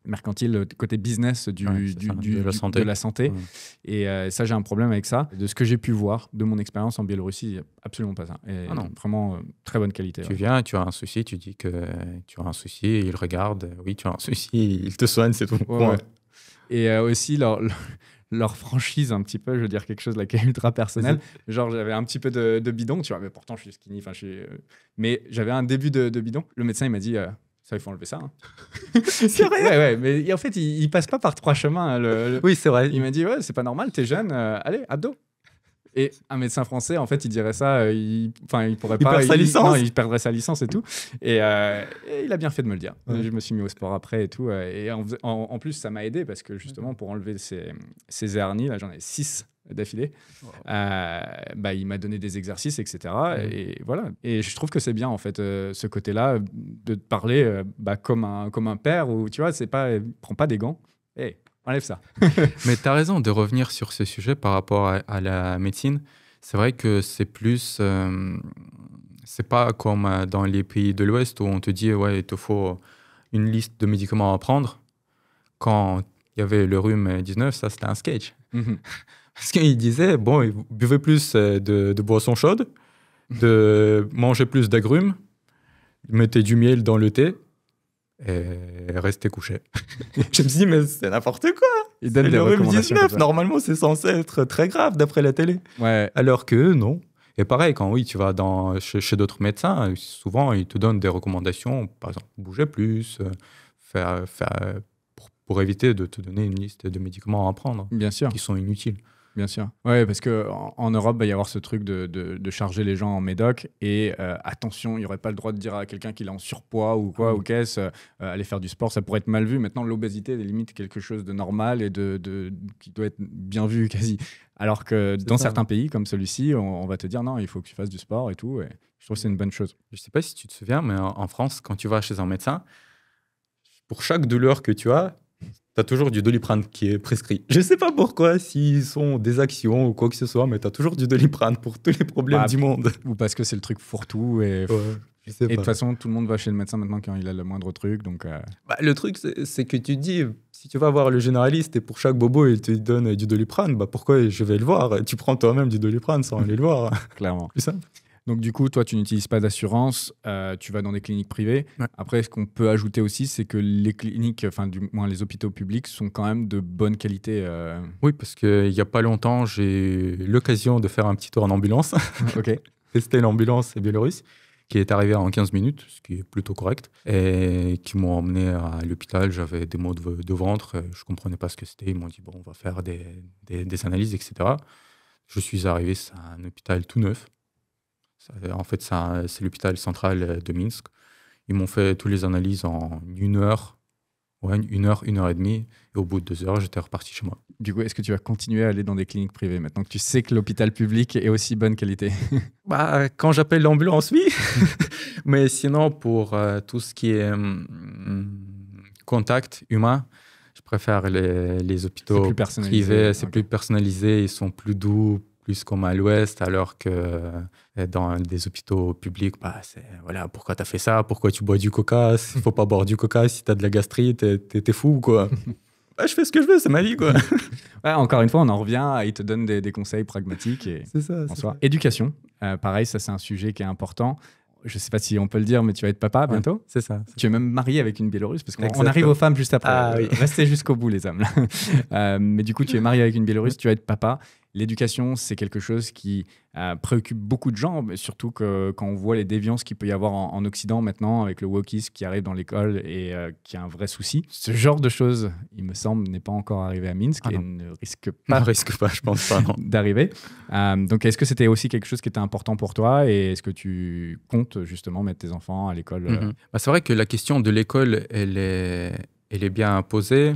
[SPEAKER 2] mercantile, le côté business de la santé. Et ça, j'ai un problème avec ça. De ce que j'ai pu voir de mon expérience en Biélorussie, il n'y a absolument pas ça. Et vraiment, très bonne qualité.
[SPEAKER 1] Tu viens, tu as un souci, tu dis que tu as un souci, ils regardent, oui, tu as un souci, ils te soignent, c'est tout.
[SPEAKER 2] Ouais. Et aussi, leur franchise, un petit peu, je veux dire quelque chose là qui est ultra personnel. Genre, j'avais un petit peu de bidon, tu vois, mais pourtant, je suis skinny. Mais j'avais un début de bidon. Le médecin, il m'a dit... ça, il faut enlever ça. Hein.
[SPEAKER 1] C'est vrai.
[SPEAKER 2] Ouais, mais en fait, il passe pas par 3 chemins.
[SPEAKER 1] Oui, c'est vrai.
[SPEAKER 2] Il m'a dit, ouais, c'est pas normal, t'es jeune, allez, abdos. Et un médecin français, en fait, il dirait ça, il pourrait pas.
[SPEAKER 1] Il perd sa licence.
[SPEAKER 2] Non, il perdrait sa licence et tout. Et il a bien fait de me le dire. Je me suis mis au sport après et tout. Et en plus, ça m'a aidé parce que justement, pour enlever ces hernies, là, j'en ai 6 d'affilée. Il m'a donné des exercices, etc. Et voilà. Et je trouve que c'est bien, en fait, ce côté-là, de te parler comme un père où, tu vois, c'est pas, prends pas des gants. Hey, enlève ça.
[SPEAKER 1] Mais tu as raison de revenir sur ce sujet par rapport à la médecine. C'est vrai que c'est plus... c'est pas comme dans les pays de l'Ouest où on te dit, ouais, il te faut une liste de médicaments à prendre. Quand il y avait le rhume 19, ça, c'était un sketch. Parce qu'il disait, bon, buvez plus de boissons chaudes, de manger plus d'agrumes, mettez du miel dans le thé et restez couché. Je me suis dit, mais c'est n'importe quoi.
[SPEAKER 2] Il donne des recommandations.
[SPEAKER 1] 19, normalement, c'est censé être très grave d'après la télé.
[SPEAKER 2] Ouais.
[SPEAKER 1] Alors que non. Et pareil, quand tu vas chez d'autres médecins, souvent, ils te donnent des recommandations, par exemple, bouger plus, pour éviter de te donner une liste de médicaments à prendre.
[SPEAKER 2] Bien sûr.
[SPEAKER 1] Qui sont inutiles.
[SPEAKER 2] Bien sûr. Oui, parce qu'en Europe, il va y avoir ce truc de charger les gens en médoc. Et attention, il n'y aurait pas le droit de dire à quelqu'un qu'il est en surpoids ou quoi, ou qu'est-ce, aller faire du sport, ça pourrait être mal vu. Maintenant, l'obésité est limite quelque chose de normal et qui doit être bien vu quasi. Alors que dans certains pays, comme celui-ci, on va te dire non, il faut que tu fasses du sport et tout. Et je trouve que c'est une bonne chose.
[SPEAKER 1] Je ne sais pas si tu te souviens, mais en France, quand tu vas chez un médecin, pour chaque douleur que tu as, tu as toujours du Doliprane qui est prescrit. Je ne sais pas pourquoi, s'ils sont des actions ou quoi que ce soit, mais tu as toujours du Doliprane pour tous les problèmes du monde.
[SPEAKER 2] Ou parce que c'est le truc fourre-tout. Et de toute façon, tout le monde va chez le médecin maintenant quand il a le moindre truc. Donc,
[SPEAKER 1] le truc, c'est que tu te dis, si tu vas voir le généraliste et pour chaque bobo, il te donne du Doliprane, pourquoi je vais le voir? Tu prends toi-même du Doliprane sans aller le voir.
[SPEAKER 2] Clairement.
[SPEAKER 1] Plus simple.
[SPEAKER 2] Donc, du coup, toi, tu n'utilises pas d'assurance, tu vas dans des cliniques privées. Ouais. Après, ce qu'on peut ajouter aussi, c'est que les cliniques, enfin, du moins les hôpitaux publics, sont quand même de bonne qualité.
[SPEAKER 1] Oui, parce qu'il n'y a pas longtemps, j'ai eu l'occasion de faire un petit tour en ambulance.
[SPEAKER 2] OK.
[SPEAKER 1] Tester l'ambulance biélorusse, qui est arrivée en 15 minutes, ce qui est plutôt correct, et qui m'ont emmené à l'hôpital. J'avais des maux de ventre, je ne comprenais pas ce que c'était. Ils m'ont dit, bon, on va faire des analyses, etc. Je suis arrivé, c'est un hôpital tout neuf. En fait, c'est l'hôpital central de Minsk. Ils m'ont fait toutes les analyses en 1 heure. Ouais, 1 heure, 1 heure et demie. Et au bout de 2 heures, j'étais reparti chez moi.
[SPEAKER 2] Du coup, est-ce que tu vas continuer à aller dans des cliniques privées maintenant que tu sais que l'hôpital public est aussi bonne qualité?
[SPEAKER 1] Quand j'appelle l'ambulance, oui. Mais sinon, pour tout ce qui est contact humain, je préfère les hôpitaux privés. C'est plus personnalisé, ils sont plus doux, plus comme à l'Ouest, alors que dans des hôpitaux publics, c'est voilà, pourquoi tu as fait ça? Pourquoi tu bois du coca? Il ne faut pas boire du coca si tu as de la gastrite, t'es fou, quoi. Je fais ce que je veux, c'est ma vie, quoi.
[SPEAKER 2] Ouais, encore une fois, on en revient, il te donne des conseils pragmatiques.
[SPEAKER 1] C'est ça.
[SPEAKER 2] Éducation, pareil, ça c'est un sujet qui est important. Je ne sais pas si on peut le dire, mais tu vas être papa bientôt. Ouais,
[SPEAKER 1] c'est ça.
[SPEAKER 2] Tu es même marié avec une Biélorusse, parce qu'on arrive aux femmes juste après.
[SPEAKER 1] Oui.
[SPEAKER 2] Restez jusqu'au bout, les âmes. Mais du coup, tu es marié avec une Biélorusse, tu vas être papa. L'éducation, c'est quelque chose qui préoccupe beaucoup de gens, mais surtout quand on voit les déviances qu'il peut y avoir en Occident maintenant, avec le wokisme qui arrive dans l'école et qui est un vrai souci. Ce genre de choses, il me semble, n'est pas encore arrivé à Minsk et ne risque pas,
[SPEAKER 1] je pense pas, non.
[SPEAKER 2] d'arriver. Donc, est-ce que c'était aussi quelque chose qui était important pour toi et est-ce que tu comptes justement mettre tes enfants à l'école
[SPEAKER 1] C'est vrai que la question de l'école, elle est bien posée.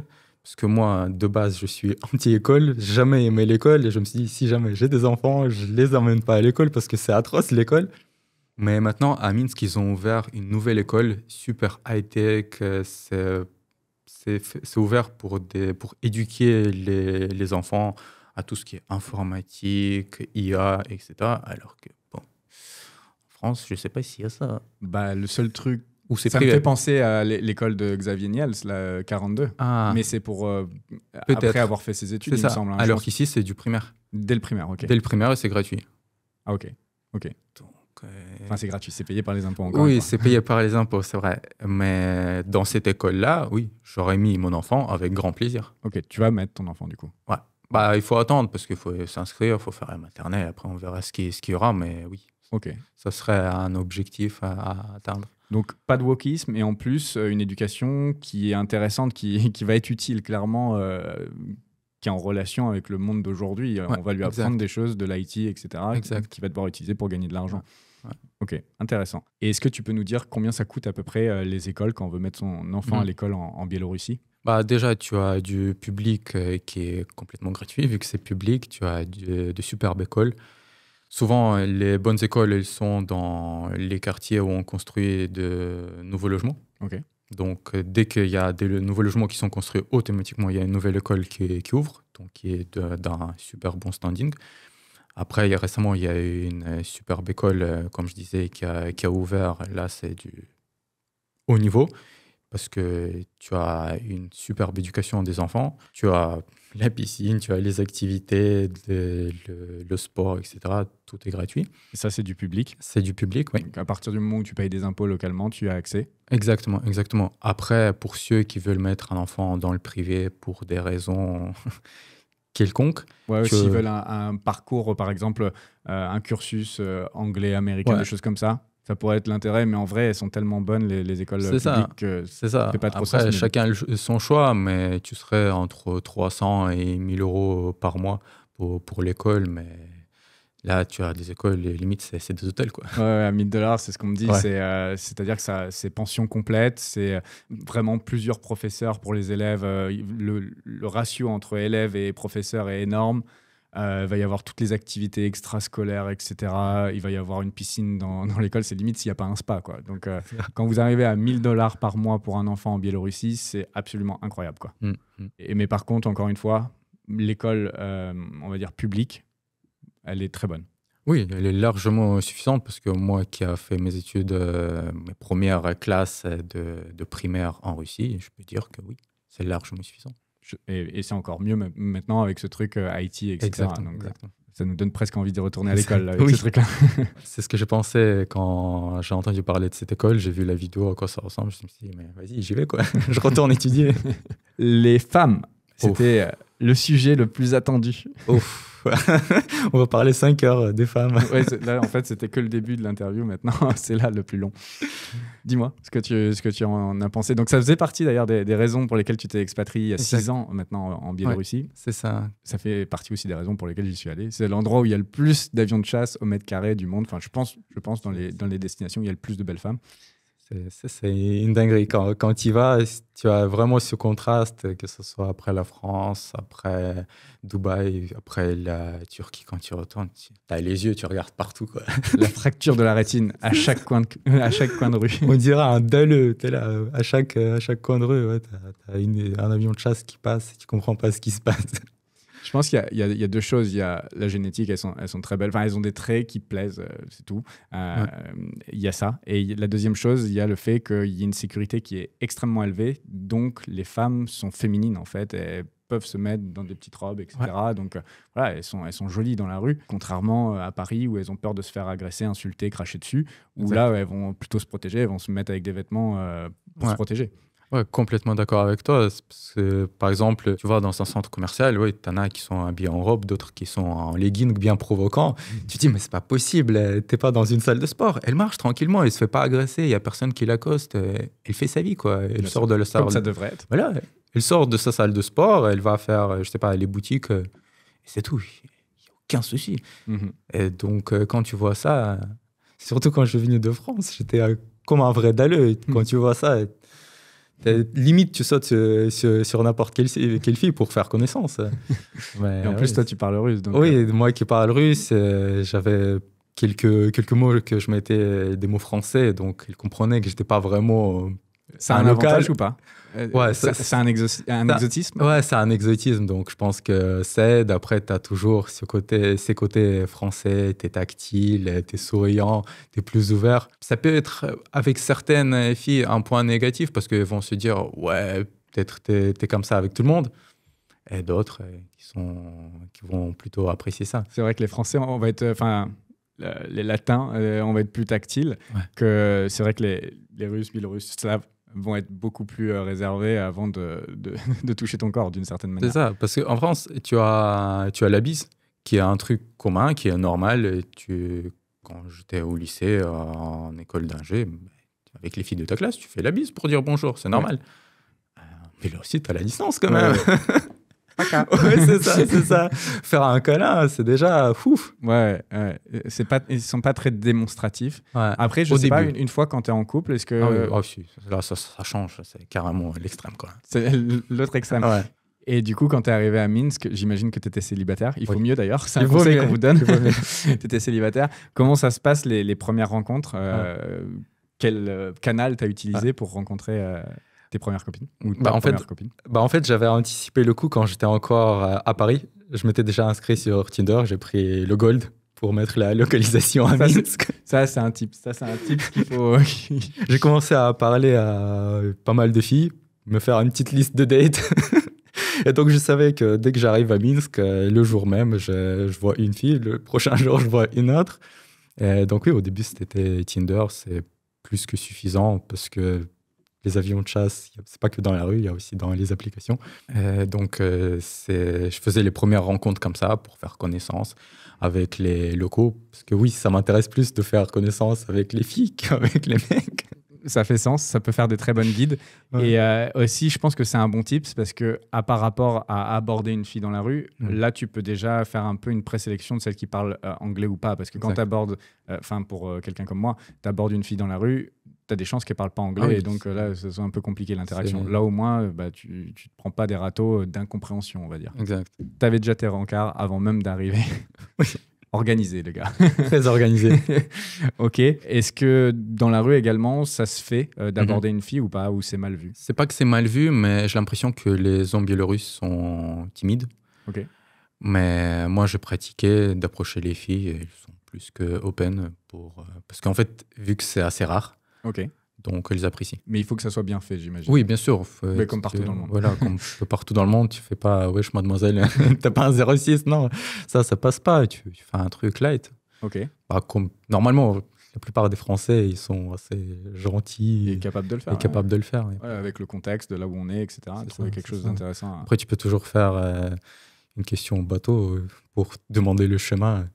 [SPEAKER 1] Parce que moi, de base, je suis anti-école. J'ai jamais aimé l'école. Et je me suis dit, si jamais j'ai des enfants, je les emmène pas à l'école parce que c'est atroce, l'école. Mais maintenant, à Minsk, ils ont ouvert une nouvelle école, super high-tech. C'est ouvert pour éduquer les enfants à tout ce qui est informatique, IA, etc. Alors que, bon, en France, je sais pas s'il y a ça.
[SPEAKER 2] Bah, le seul truc,
[SPEAKER 1] Ou c'est
[SPEAKER 2] ça me
[SPEAKER 1] privé.
[SPEAKER 2] fait penser à l'école de Xavier Niels, la 42.
[SPEAKER 1] Ah,
[SPEAKER 2] Mais c'est pour
[SPEAKER 1] peut-être.
[SPEAKER 2] après avoir fait ses études,
[SPEAKER 1] C'est
[SPEAKER 2] il me
[SPEAKER 1] ça.
[SPEAKER 2] semble. Hein,
[SPEAKER 1] Alors qu'ici, c'est du primaire.
[SPEAKER 2] dès le primaire, ok.
[SPEAKER 1] Dès le primaire, et c'est gratuit.
[SPEAKER 2] Ah, ok.
[SPEAKER 1] Donc,
[SPEAKER 2] Enfin, c'est gratuit, c'est payé par les impôts encore.
[SPEAKER 1] oui,
[SPEAKER 2] une fois.
[SPEAKER 1] c'est payé par les impôts, c'est vrai. Mais dans cette école-là, oui, j'aurais mis mon enfant avec grand plaisir.
[SPEAKER 2] Ok, tu vas mettre ton enfant du coup.
[SPEAKER 1] Ouais. Bah, il faut attendre parce qu'il faut s'inscrire, il faut faire la maternelle. Après, on verra ce qu'il y aura. Mais oui,
[SPEAKER 2] Ok.
[SPEAKER 1] ça serait un objectif à atteindre.
[SPEAKER 2] Donc, pas de wokisme et en plus, une éducation qui est intéressante, qui va être utile clairement, qui est en relation avec le monde d'aujourd'hui. On va lui apprendre des choses de l'IT, etc., qu'il va devoir utiliser pour gagner de l'argent.
[SPEAKER 1] Ouais.
[SPEAKER 2] Ok, intéressant. Et est-ce que tu peux nous dire combien ça coûte à peu près les écoles quand on veut mettre son enfant à l'école en Biélorussie?
[SPEAKER 1] Bah, déjà, tu as du public qui est complètement gratuit. Vu que c'est public, tu as de superbes écoles. Souvent, les bonnes écoles, elles sont dans les quartiers où on construit de nouveaux logements.
[SPEAKER 2] Ok.
[SPEAKER 1] Donc, dès qu'il y a des nouveaux logements qui sont construits, automatiquement, il y a une nouvelle école qui ouvre, donc qui est d'un super bon standing. Après, récemment, il y a eu une superbe école, comme je disais, qui a ouvert. Là, c'est du haut niveau, parce que tu as une superbe éducation des enfants. Tu as la piscine, tu as les activités, le sport, etc. Tout est gratuit.
[SPEAKER 2] Et ça, c'est du public?
[SPEAKER 1] C'est du public, oui.
[SPEAKER 2] Donc, à partir du moment où tu payes des impôts localement, tu as accès?
[SPEAKER 1] Exactement, exactement. Après, pour ceux qui veulent mettre un enfant dans le privé pour des raisons quelconques.
[SPEAKER 2] Ouais, s'ils veulent un parcours, par exemple, un cursus anglais, américain, des choses comme ça. Ça pourrait être l'intérêt, mais en vrai, elles sont tellement bonnes, les écoles publiques, que
[SPEAKER 1] c'est ça.
[SPEAKER 2] fait pas trop
[SPEAKER 1] Après,
[SPEAKER 2] sens,
[SPEAKER 1] chacun a son choix, mais tu serais entre 300 et 1000 euros par mois pour l'école. Mais là, tu as des écoles, limite, c'est des hôtels, quoi.
[SPEAKER 2] Ouais, à 1000 $, c'est ce qu'on me dit.
[SPEAKER 1] Ouais.
[SPEAKER 2] C'est-à-dire que c'est pension complète, c'est vraiment plusieurs professeurs pour les élèves. Le ratio entre élèves et professeurs est énorme. Il va y avoir toutes les activités extrascolaires, etc. Il va y avoir une piscine dans l'école. C'est limite s'il n'y a pas un spa, quoi. Donc, quand vous arrivez à 1000 $ par mois pour un enfant en Biélorussie, c'est absolument incroyable, quoi. Mais par contre, encore une fois, l'école, on va dire publique, elle est très bonne.
[SPEAKER 1] Oui, elle est largement suffisante parce que moi qui ai fait mes études, mes premières classes de primaire en Russie, je peux dire que oui, c'est largement suffisant.
[SPEAKER 2] Et c'est encore mieux maintenant avec ce truc IT, etc.
[SPEAKER 1] Exactement,
[SPEAKER 2] Donc,
[SPEAKER 1] exactement.
[SPEAKER 2] ça nous donne presque envie de retourner à l'école avec ce truc-là.
[SPEAKER 1] C'est ce que j'ai pensé quand j'ai entendu parler de cette école. J'ai vu la vidéo, à quoi ça ressemble. Je me suis dit, mais vas-y, j'y vais, quoi. Je retourne étudier.
[SPEAKER 2] Les femmes, c'était le sujet le plus attendu.
[SPEAKER 1] Ouf. On va parler 5 heures des femmes.
[SPEAKER 2] Ouais, là, en fait, c'était que le début de l'interview. Maintenant, c'est là le plus long. Dis-moi ce que tu en as pensé. Donc, ça faisait partie d'ailleurs des raisons pour lesquelles tu t'es expatrié il y a 6 ans maintenant en Biélorussie.
[SPEAKER 1] Ouais, c'est ça.
[SPEAKER 2] Ça fait partie aussi des raisons pour lesquelles j'y suis allé. C'est l'endroit où il y a le plus d'avions de chasse au mètre carré du monde. Enfin, je pense dans les destinations où il y a le plus de belles femmes.
[SPEAKER 1] C'est une dinguerie. Quand tu y vas, tu as vraiment ce contraste, que ce soit après la France, après Dubaï, après la Turquie. Quand tu retournes, tu as les yeux, tu regardes partout, quoi.
[SPEAKER 2] La fracture de la rétine à chaque coin de rue.
[SPEAKER 1] On dirait un dalleux. Tu es là, à chaque coin de rue, tu as un avion de chasse qui passe et tu comprends pas ce qui se passe.
[SPEAKER 2] Je pense qu'il y a deux choses. Il y a la génétique, elles sont très belles. Enfin, elles ont des traits qui plaisent, c'est tout. Il y a ça. Et la deuxième chose, il y a le fait qu'il y ait une sécurité qui est extrêmement élevée. Donc, les femmes sont féminines, en fait. Elles peuvent se mettre dans des petites robes, etc. Ouais. Donc, voilà, elles sont jolies dans la rue. Contrairement à Paris, où elles ont peur de se faire agresser, insulter, cracher dessus. Où là, elles vont plutôt se protéger. Elles vont se mettre avec des vêtements pour se protéger.
[SPEAKER 1] Ouais, complètement d'accord avec toi. Parce que, par exemple, tu vois, dans un centre commercial, ouais, t'en as qui sont habillés en robe, d'autres qui sont en legging bien provoquants. Tu te dis, mais c'est pas possible, t'es pas dans une salle de sport. Elle marche tranquillement, elle se fait pas agresser, il y a personne qui l'accoste. Elle fait sa vie, quoi. Elle sort de la salle.
[SPEAKER 2] Comme ça devrait être.
[SPEAKER 1] Voilà, elle sort de sa salle de sport, elle va faire, je sais pas, les boutiques, et c'est tout. Il n'y a aucun souci. Et donc, quand tu vois ça, surtout quand je suis venu de France, j'étais comme un vrai dalleux. Quand tu vois ça, Limite, tu sautes sur n'importe quelle fille pour faire connaissance.
[SPEAKER 2] Mais, et en plus, toi, tu parles russe. Donc,
[SPEAKER 1] oui, moi qui parle russe, j'avais quelques mots que je mettais des mots français, donc ils comprenaient que j'étais pas vraiment
[SPEAKER 2] c'est un avantage ou pas?
[SPEAKER 1] Ouais,
[SPEAKER 2] c'est un exotisme?
[SPEAKER 1] Ouais, c'est un exotisme, donc je pense que c'est, après, tu as toujours ces côtés français, tu es tactile, tu es souriant, tu es plus ouvert. Ça peut être, avec certaines filles, un point négatif, parce qu'elles vont se dire, ouais, peut-être tu es comme ça avec tout le monde. Et d'autres qui vont plutôt apprécier ça.
[SPEAKER 2] C'est vrai que les Français, on va être... les Latins, on va être plus tactiles.
[SPEAKER 1] Ouais.
[SPEAKER 2] Que c'est vrai que les Russes, Biélorusses, Slaves vont être beaucoup plus réservés avant de toucher ton corps d'une certaine manière.
[SPEAKER 1] C'est ça, parce qu'en France, tu as la bise, qui est un truc commun, qui est normal. Quand j'étais au lycée, en école d'ingé, avec les filles de ta classe, tu fais la bise pour dire bonjour, c'est normal. Ouais. Mais là aussi, tu as la distance quand même. Ouais, c'est ça. Faire un câlin, c'est déjà fouf.
[SPEAKER 2] Ouais. Ils sont pas très démonstratifs.
[SPEAKER 1] Ouais.
[SPEAKER 2] Après, je sais pas, une fois quand tu es en couple, est-ce que...
[SPEAKER 1] Ah oui. Oh, si. Là, ça change. C'est carrément l'extrême, quoi.
[SPEAKER 2] C'est l'autre extrême.
[SPEAKER 1] Ouais.
[SPEAKER 2] Et du coup, quand tu es arrivé à Minsk, j'imagine que tu étais célibataire. Il faut mieux d'ailleurs, c'est un
[SPEAKER 1] Il
[SPEAKER 2] conseil qu'on vous donne.
[SPEAKER 1] Tu
[SPEAKER 2] étais célibataire. Comment ça se passe les premières rencontres? Quel canal tu as utilisé pour rencontrer tes premières copines ou copine?
[SPEAKER 1] En fait, j'avais anticipé le coup quand j'étais encore à Paris. Je m'étais déjà inscrit sur Tinder. J'ai pris le Gold pour mettre la localisation à Minsk.
[SPEAKER 2] Ça, c'est un tip. Qu'il faut...
[SPEAKER 1] J'ai commencé à parler à pas mal de filles, me faire une petite liste de dates. Et donc, je savais que dès que j'arrive à Minsk, le jour même, je vois une fille. Le prochain jour, je vois une autre. Et donc, oui, au début, c'était Tinder. C'est plus que suffisant parce que les avions de chasse, c'est pas que dans la rue, il y a aussi dans les applications. Donc, je faisais les premières rencontres comme ça pour faire connaissance avec les locaux. Parce que oui, ça m'intéresse plus de faire connaissance avec les filles qu'avec les mecs.
[SPEAKER 2] Ça fait sens, ça peut faire de très bonnes guides. Ouais. Et aussi, je pense que c'est un bon tips parce que, par rapport à aborder une fille dans la rue, là, tu peux déjà faire un peu une présélection de celle qui parle anglais ou pas. Parce que quand tu abordes, pour quelqu'un comme moi, tu abordes une fille dans la rue, tu as des chances qu'elle ne parle pas anglais. Et donc là, c'est un peu compliqué l'interaction. Là, au moins, tu ne te prends pas des râteaux d'incompréhension, on va dire.
[SPEAKER 1] Exact.
[SPEAKER 2] Tu avais déjà tes rencarts avant même d'arriver. Organisé, les gars.
[SPEAKER 1] Très organisé.
[SPEAKER 2] Ok. Est-ce que dans la rue également, ça se fait d'aborder une fille ou pas, ou c'est mal vu?
[SPEAKER 1] C'est pas que c'est mal vu, mais j'ai l'impression que les hommes biélorusses sont timides.
[SPEAKER 2] Ok.
[SPEAKER 1] Mais moi, je pratiquais d'approcher les filles et elles sont plus que open parce qu'en fait, vu que c'est assez rare, donc elles apprécient.
[SPEAKER 2] Mais il faut que ça soit bien fait, j'imagine.
[SPEAKER 1] Oui, bien sûr.
[SPEAKER 2] Mais comme partout dans le monde.
[SPEAKER 1] Voilà, comme partout dans le monde, tu fais pas « Wesh, mademoiselle, t'as pas un 06 ?» Non, ça passe pas. Tu fais un truc light.
[SPEAKER 2] Ok.
[SPEAKER 1] Normalement, la plupart des Français, ils sont assez gentils.
[SPEAKER 2] Et capables de le faire.
[SPEAKER 1] Et capables de le faire.
[SPEAKER 2] Ouais, avec le contexte de là où on est, etc. Trouver quelque chose d'intéressant.
[SPEAKER 1] Après, tu peux toujours faire une question au bateau pour demander le chemin.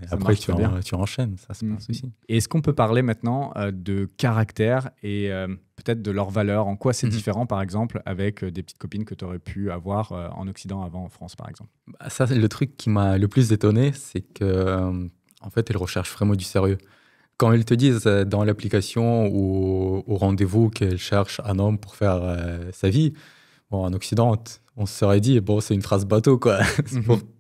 [SPEAKER 1] Après, tu enchaînes, ça c'est pas un souci.
[SPEAKER 2] Et est-ce qu'on peut parler maintenant de caractère et peut-être de leurs valeurs? En quoi c'est différent, par exemple, avec des petites copines que tu aurais pu avoir en Occident avant en France, par exemple?
[SPEAKER 1] Ça, c'est le truc qui m'a le plus étonné, c'est que en fait, elles recherchent vraiment du sérieux. Quand elles te disent dans l'application ou au rendez-vous qu'elles cherchent un homme pour faire sa vie, bon, en Occident, on se serait dit, bon, c'est une phrase bateau, quoi,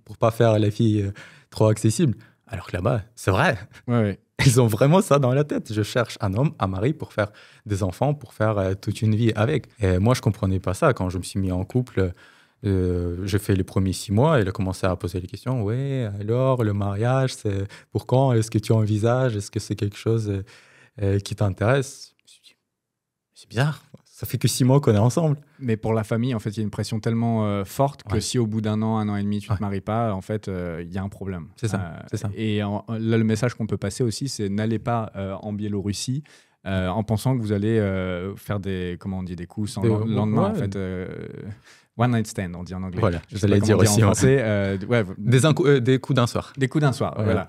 [SPEAKER 1] pour pas faire la fille trop accessible. Alors que là-bas, c'est vrai.
[SPEAKER 2] Ouais.
[SPEAKER 1] Ils ont vraiment ça dans la tête. Je cherche un homme, un mari pour faire des enfants, pour faire toute une vie avec. Et moi, je comprenais pas ça. Quand je me suis mis en couple, j'ai fait les premiers 6 mois et il a commencé à poser les questions. Ouais, alors, le mariage, c'est pour quand? Est-ce que tu envisages? Est-ce que c'est quelque chose qui t'intéresse? Je me suis dit, c'est bizarre. Ça fait que 6 mois qu'on est ensemble.
[SPEAKER 2] Mais pour la famille, en fait, il y a une pression tellement forte que si au bout d'un an et demi, tu ne te maries pas, en fait, il y a un problème.
[SPEAKER 1] C'est ça.
[SPEAKER 2] Et là, le message qu'on peut passer aussi, c'est n'allez pas en Biélorussie en pensant que vous allez faire des coups sans lendemain. En fait, one night stand, on dit en anglais.
[SPEAKER 1] Voilà, je vais dire aussi
[SPEAKER 2] en français.
[SPEAKER 1] Des coups d'un soir.
[SPEAKER 2] Des coups d'un soir, voilà.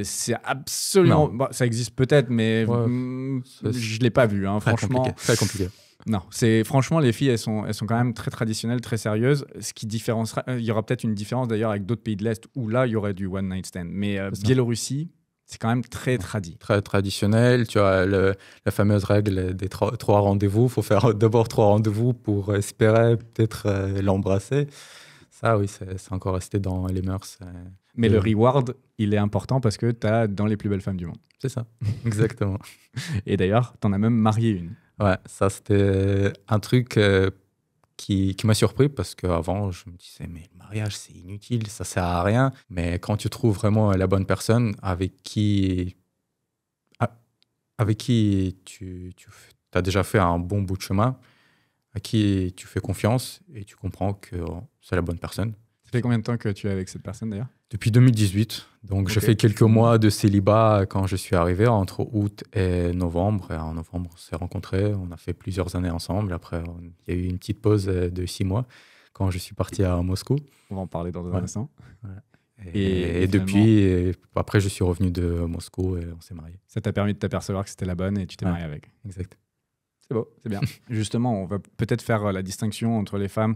[SPEAKER 2] C'est absolument... Bon, ça existe peut-être, mais je ne l'ai pas vu, franchement.
[SPEAKER 1] Très compliqué.
[SPEAKER 2] Non, franchement, les filles, elles sont quand même très traditionnelles, très sérieuses. Ce qui différenciera, il y aura peut-être une différence d'ailleurs avec d'autres pays de l'Est où là, il y aurait du one night stand. Mais Biélorussie, C'est quand même très tradit.
[SPEAKER 1] Très traditionnel. Tu as la fameuse règle des trois rendez-vous. Il faut faire d'abord 3 rendez-vous pour espérer peut-être l'embrasser. Ça, oui, c'est encore resté dans les mœurs.
[SPEAKER 2] Mais le reward, il est important parce que tu as dans les plus belles femmes du monde.
[SPEAKER 1] C'est ça, exactement.
[SPEAKER 2] Et d'ailleurs, tu en as même marié une.
[SPEAKER 1] Ouais, ça, c'était un truc qui m'a surpris parce qu'avant, je me disais, mais le mariage, c'est inutile, ça sert à rien. Mais quand tu trouves vraiment la bonne personne avec qui tu as déjà fait un bon bout de chemin, à qui tu fais confiance et tu comprends que c'est la bonne personne.
[SPEAKER 2] Ça fait combien de temps que tu es avec cette personne d'ailleurs?
[SPEAKER 1] Depuis 2018. Donc, j'ai fait quelques mois de célibat quand je suis arrivé, entre août et novembre. Et en novembre, on s'est rencontrés. On a fait plusieurs années ensemble. Après, il y a eu une petite pause de 6 mois quand je suis parti à Moscou.
[SPEAKER 2] On va en parler dans un instant.
[SPEAKER 1] Ouais. Et depuis, après, je suis revenu de Moscou et on s'est mariés.
[SPEAKER 2] Ça t'a permis de t'apercevoir que c'était la bonne et tu t'es marié avec.
[SPEAKER 1] Exact.
[SPEAKER 2] C'est beau, c'est bien. Justement, on va peut-être faire la distinction entre les femmes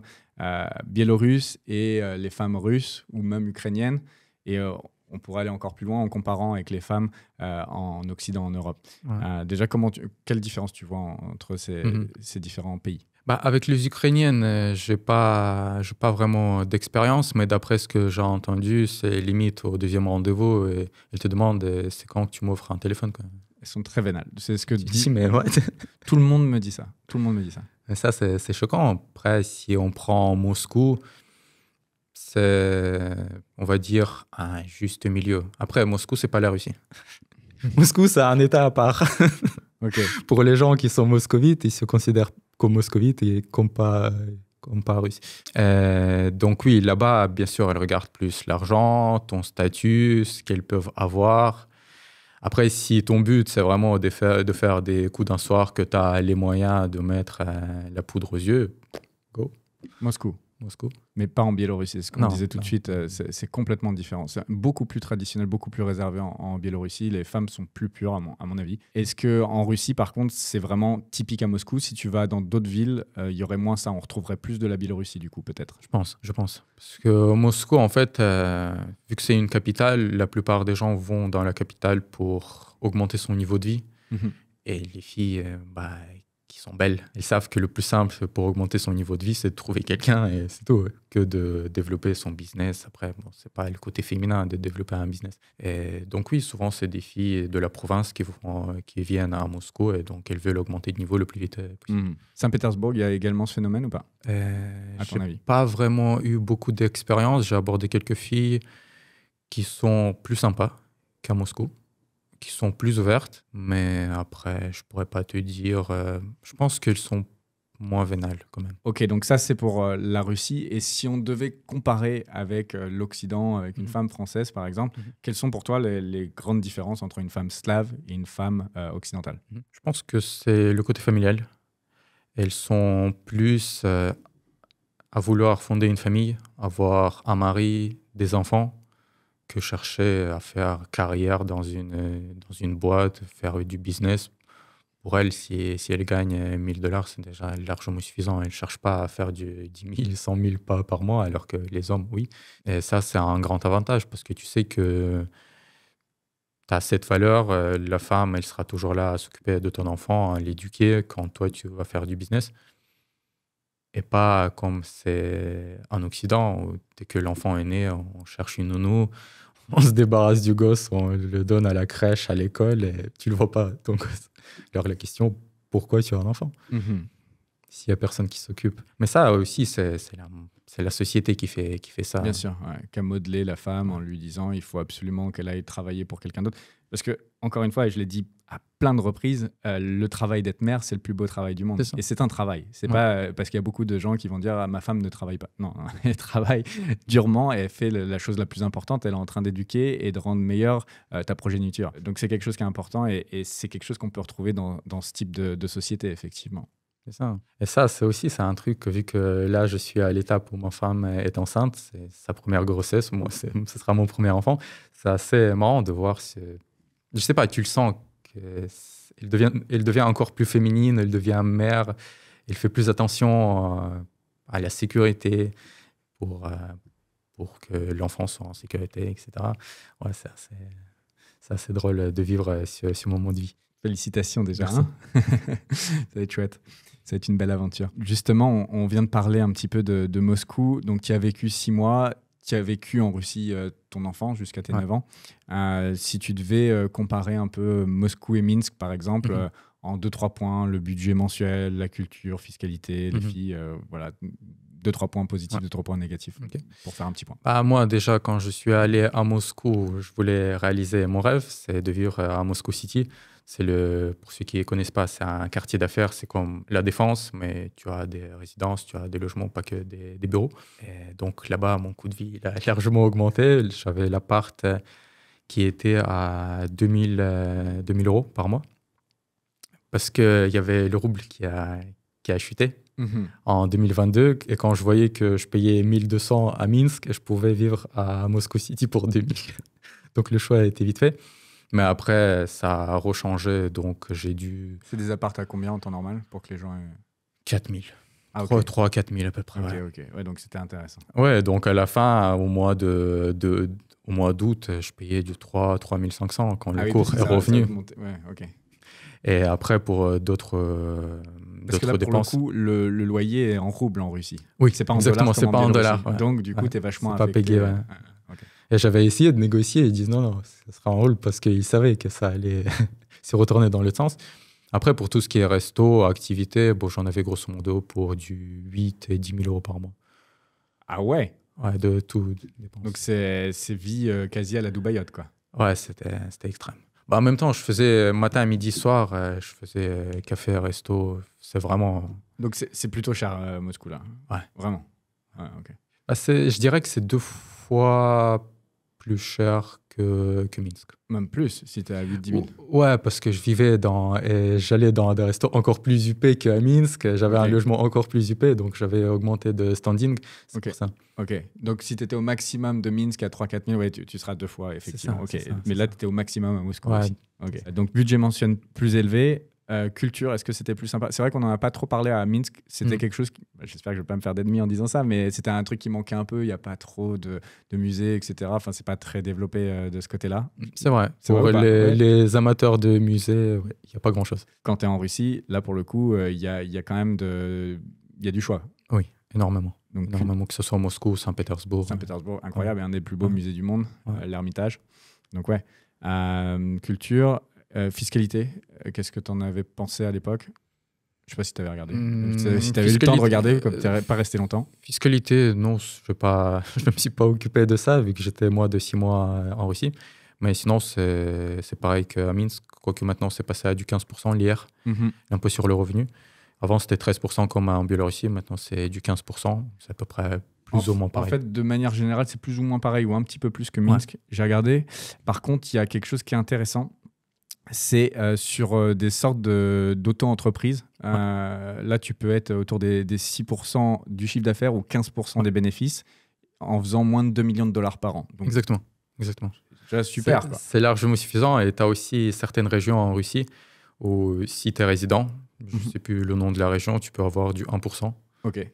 [SPEAKER 2] biélorusses et les femmes russes ou même ukrainiennes. Et on pourrait aller encore plus loin en comparant avec les femmes en Occident, en Europe.
[SPEAKER 1] Ouais.
[SPEAKER 2] Déjà, quelle différence tu vois entre ces différents pays?
[SPEAKER 1] Avec les Ukrainiennes, j'ai pas vraiment d'expérience, mais d'après ce que j'ai entendu, c'est limite au deuxième rendez-vous. Et elles te demandent c'est quand que tu m'offres un téléphone, quoi.
[SPEAKER 2] Elles sont très vénales. C'est ce que dit.
[SPEAKER 1] Mais ouais.
[SPEAKER 2] Tout le monde me dit ça. Tout le monde me dit ça.
[SPEAKER 1] Et ça, c'est choquant. Après, si on prend Moscou, c'est, on va dire, un juste milieu. Après, Moscou, c'est pas la Russie. Moscou, c'est un État à part.
[SPEAKER 2] Okay.
[SPEAKER 1] Pour les gens qui sont moscovites, ils se considèrent comme moscovites et comme pas russes. Donc oui, là-bas, bien sûr, elles regardent plus l'argent, ton statut, ce qu'elles peuvent avoir. Après, si ton but, c'est vraiment de faire des coups d'un soir, que tu as les moyens de mettre la poudre aux yeux, go.
[SPEAKER 2] Moscou. Mais pas en Biélorussie. Ce qu'on disait tout de suite, c'est complètement différent. C'est beaucoup plus traditionnel, beaucoup plus réservé en Biélorussie. Les femmes sont plus pures, à mon avis. Est-ce qu'en Russie, par contre, c'est vraiment typique à Moscou? Si tu vas dans d'autres villes, il y aurait moins ça. On retrouverait plus de la Biélorussie, du coup, peut-être.
[SPEAKER 1] Je pense. Parce que Moscou, en fait, vu que c'est une capitale, la plupart des gens vont dans la capitale pour augmenter son niveau de vie. Mm-hmm. Et les filles, qui sont belles, elles savent que le plus simple pour augmenter son niveau de vie, c'est de trouver quelqu'un et c'est tout, que de développer son business. Après, c'est pas le côté féminin de développer un business. Et donc oui, souvent, c'est des filles de la province qui viennent à Moscou et donc elles veulent augmenter de niveau le plus vite possible.
[SPEAKER 2] Saint-Pétersbourg, il y a également ce phénomène ou pas, à ton avis?
[SPEAKER 1] Pas vraiment eu beaucoup d'expérience. J'ai abordé quelques filles qui sont plus sympas qu'à Moscou, qui sont plus ouvertes, mais après, je pourrais pas te dire. Je pense qu'elles sont moins vénales quand même.
[SPEAKER 2] Ok, donc ça, c'est pour la Russie. Et si on devait comparer avec l'Occident, avec une femme française, par exemple, quelles sont pour toi les grandes différences entre une femme slave et une femme occidentale?
[SPEAKER 1] Je pense que c'est le côté familial. Elles sont plus à vouloir fonder une famille, avoir un mari, des enfants, que chercher à faire carrière dans une boîte, faire du business. Pour elle, si elle gagne $1 000, c'est déjà largement suffisant. Elle ne cherche pas à faire du 10 000, 100 000 pas par mois, alors que les hommes, oui. Et ça, c'est un grand avantage parce que tu sais que tu as cette valeur. La femme, elle sera toujours là à s'occuper de ton enfant, à l'éduquer quand toi, tu vas faire du business. Et pas comme c'est en Occident, où dès que l'enfant est né, on cherche une nounou, on se débarrasse du gosse, on le donne à la crèche, à l'école, et tu le vois pas, ton gosse. Alors la question, pourquoi tu as un enfant s'il n'y a personne qui s'occupe? Mais ça aussi, c'est la société qui fait ça.
[SPEAKER 2] Bien sûr, qui a modelé la femme en lui disant il faut absolument qu'elle aille travailler pour quelqu'un d'autre. Parce que, encore une fois, et je l'ai dit à plein de reprises, le travail d'être mère, c'est le plus beau travail du monde. Et c'est un travail. C'est pas parce qu'il y a beaucoup de gens qui vont dire ma femme ne travaille pas. Non, elle travaille durement et elle fait la chose la plus importante. Elle est en train d'éduquer et de rendre meilleure ta progéniture. Donc c'est quelque chose qui est important et c'est quelque chose qu'on peut retrouver dans ce type de société, effectivement.
[SPEAKER 1] C'est ça. Et ça, c'est un truc, vu que là, je suis à l'étape où ma femme est enceinte, c'est sa première grossesse, moi, ce sera mon premier enfant. C'est assez marrant de voir. Je sais pas, tu le sens qu'elle devient encore plus féminine, elle devient mère, elle fait plus attention à la sécurité pour que l'enfant soit en sécurité, etc. Ouais, c'est assez drôle de vivre ce moment de vie.
[SPEAKER 2] Félicitations déjà. Hein. Ça va être chouette. Ça va être une belle aventure. Justement, on vient de parler un petit peu de Moscou. Donc, tu as vécu 6 mois. Tu as vécu en Russie ton enfant jusqu'à tes 9 ans. Si tu devais comparer un peu Moscou et Minsk, par exemple, en 2-3 points, le budget mensuel, la culture, fiscalité, les filles, voilà, 2-3 points positifs, 2-3 points négatifs, pour faire un petit point.
[SPEAKER 1] Moi, déjà, quand je suis allé à Moscou, je voulais réaliser mon rêve, c'est de vivre à Moscou City. Pour ceux qui ne connaissent pas, c'est un quartier d'affaires, c'est comme la Défense, mais tu as des résidences, tu as des logements, pas que des bureaux. Et donc là-bas, mon coût de vie il a largement augmenté. J'avais l'appart qui était à 2000 euros par mois, parce qu'il y avait le rouble qui a chuté en 2022. Et quand je voyais que je payais 1200 à Minsk, je pouvais vivre à Moscou City pour 2000. Donc le choix a été vite fait. Mais après, ça a rechangé, donc j'ai dû...
[SPEAKER 2] C'est des apparts à combien en temps normal pour que les gens...
[SPEAKER 1] 4000.
[SPEAKER 2] Ah, okay.
[SPEAKER 1] 3-4 000 à peu près.
[SPEAKER 2] Ok. Ouais, donc c'était intéressant.
[SPEAKER 1] Ouais, donc à la fin, au mois d'août, je payais du 3 500 quand le cours est revenu.
[SPEAKER 2] Ouais, ok.
[SPEAKER 1] Et après, pour d'autres
[SPEAKER 2] Parce que là,
[SPEAKER 1] dépenses...
[SPEAKER 2] pour le coup, le loyer est en rouble en Russie.
[SPEAKER 1] Oui,
[SPEAKER 2] c'est pas en
[SPEAKER 1] exactement,
[SPEAKER 2] dollars.
[SPEAKER 1] C'est pas en dollars. Ouais.
[SPEAKER 2] Donc, du coup, tu es vachement
[SPEAKER 1] affecté. C'est pas payé, ouais.
[SPEAKER 2] Okay.
[SPEAKER 1] Et j'avais essayé de négocier, ils disent non, ça sera en rouble parce qu'ils savaient que ça allait se retourner dans le sens. Après, pour tout ce qui est resto, activité, j'en avais grosso modo pour du 8 et 10 000 euros par mois.
[SPEAKER 2] Ah ouais?
[SPEAKER 1] Ouais, de tout.
[SPEAKER 2] Donc, c'est vie quasi à la Dubaïote, quoi.
[SPEAKER 1] Ouais, c'était extrême. En même temps, je faisais matin, midi, soir, je faisais café, resto. C'est vraiment...
[SPEAKER 2] Donc, c'est plutôt cher, Moscou, là?
[SPEAKER 1] Ouais.
[SPEAKER 2] Vraiment? Ouais, ok.
[SPEAKER 1] Je dirais que c'est 2 fois plus cher que Minsk.
[SPEAKER 2] Même plus, si tu es à 8-10 000.
[SPEAKER 1] Ouais, parce que j'allais dans des restos encore plus huppés qu'à Minsk. J'avais un logement encore plus huppé, donc j'avais augmenté de standing. C'est pour ça.
[SPEAKER 2] Ok, donc si tu étais au maximum de Minsk à 3-4 000, ouais, tu seras 2 fois, effectivement.
[SPEAKER 1] C'est ça,
[SPEAKER 2] mais là, tu étais au maximum à Moscou
[SPEAKER 1] ouais.
[SPEAKER 2] aussi. Okay. Donc, budget mentionne plus élevé. Culture, est-ce que c'était plus sympa? C'est vrai qu'on n'en a pas trop parlé à Minsk. C'était quelque chose... J'espère que je ne vais pas me faire d'ennemis en disant ça, mais c'était un truc qui manquait un peu. Il n'y a pas trop de musées, etc. Enfin, c'est pas très développé de ce côté-là.
[SPEAKER 1] C'est vrai. Pour les amateurs de musées, il n'y a pas grand-chose.
[SPEAKER 2] Quand tu es en Russie, là, pour le coup, il y a quand même y a du choix.
[SPEAKER 1] Oui, énormément. Donc, énormément, que ce soit Moscou, Saint-Pétersbourg.
[SPEAKER 2] Saint-Pétersbourg, incroyable, et un des plus beaux musées du monde, l'Ermitage. Donc, ouais. Culture... fiscalité, qu'est-ce que tu en avais pensé à l'époque? Je sais pas si tu avais regardé. Si tu avais eu le temps de regarder, comme tu n'es pas resté longtemps.
[SPEAKER 1] Fiscalité, non, je ne me suis pas occupé de ça, vu que j'étais de 6 mois en Russie. Mais sinon, c'est pareil qu'à Minsk, quoique maintenant, c'est passé à du 15% l'IR, l'impôt sur le revenu. Avant, c'était 13% comme en Biélorussie, maintenant, c'est du 15%. C'est à peu près plus ou moins pareil.
[SPEAKER 2] En fait, de manière générale, c'est plus ou moins pareil, ou un petit peu plus que Minsk. Ouais. J'ai regardé. Par contre, il y a quelque chose qui est intéressant. C'est sur des sortes d'auto-entreprises. Là, tu peux être autour des 6% du chiffre d'affaires ou 15% des bénéfices en faisant moins de 2 millions de dollars par an. Donc,
[SPEAKER 1] Exactement.
[SPEAKER 2] Déjà, super.
[SPEAKER 1] C'est largement suffisant. Et tu as aussi certaines régions en Russie où, si tu es résident, je ne sais plus le nom de la région, tu peux avoir du 1%.
[SPEAKER 2] Ok.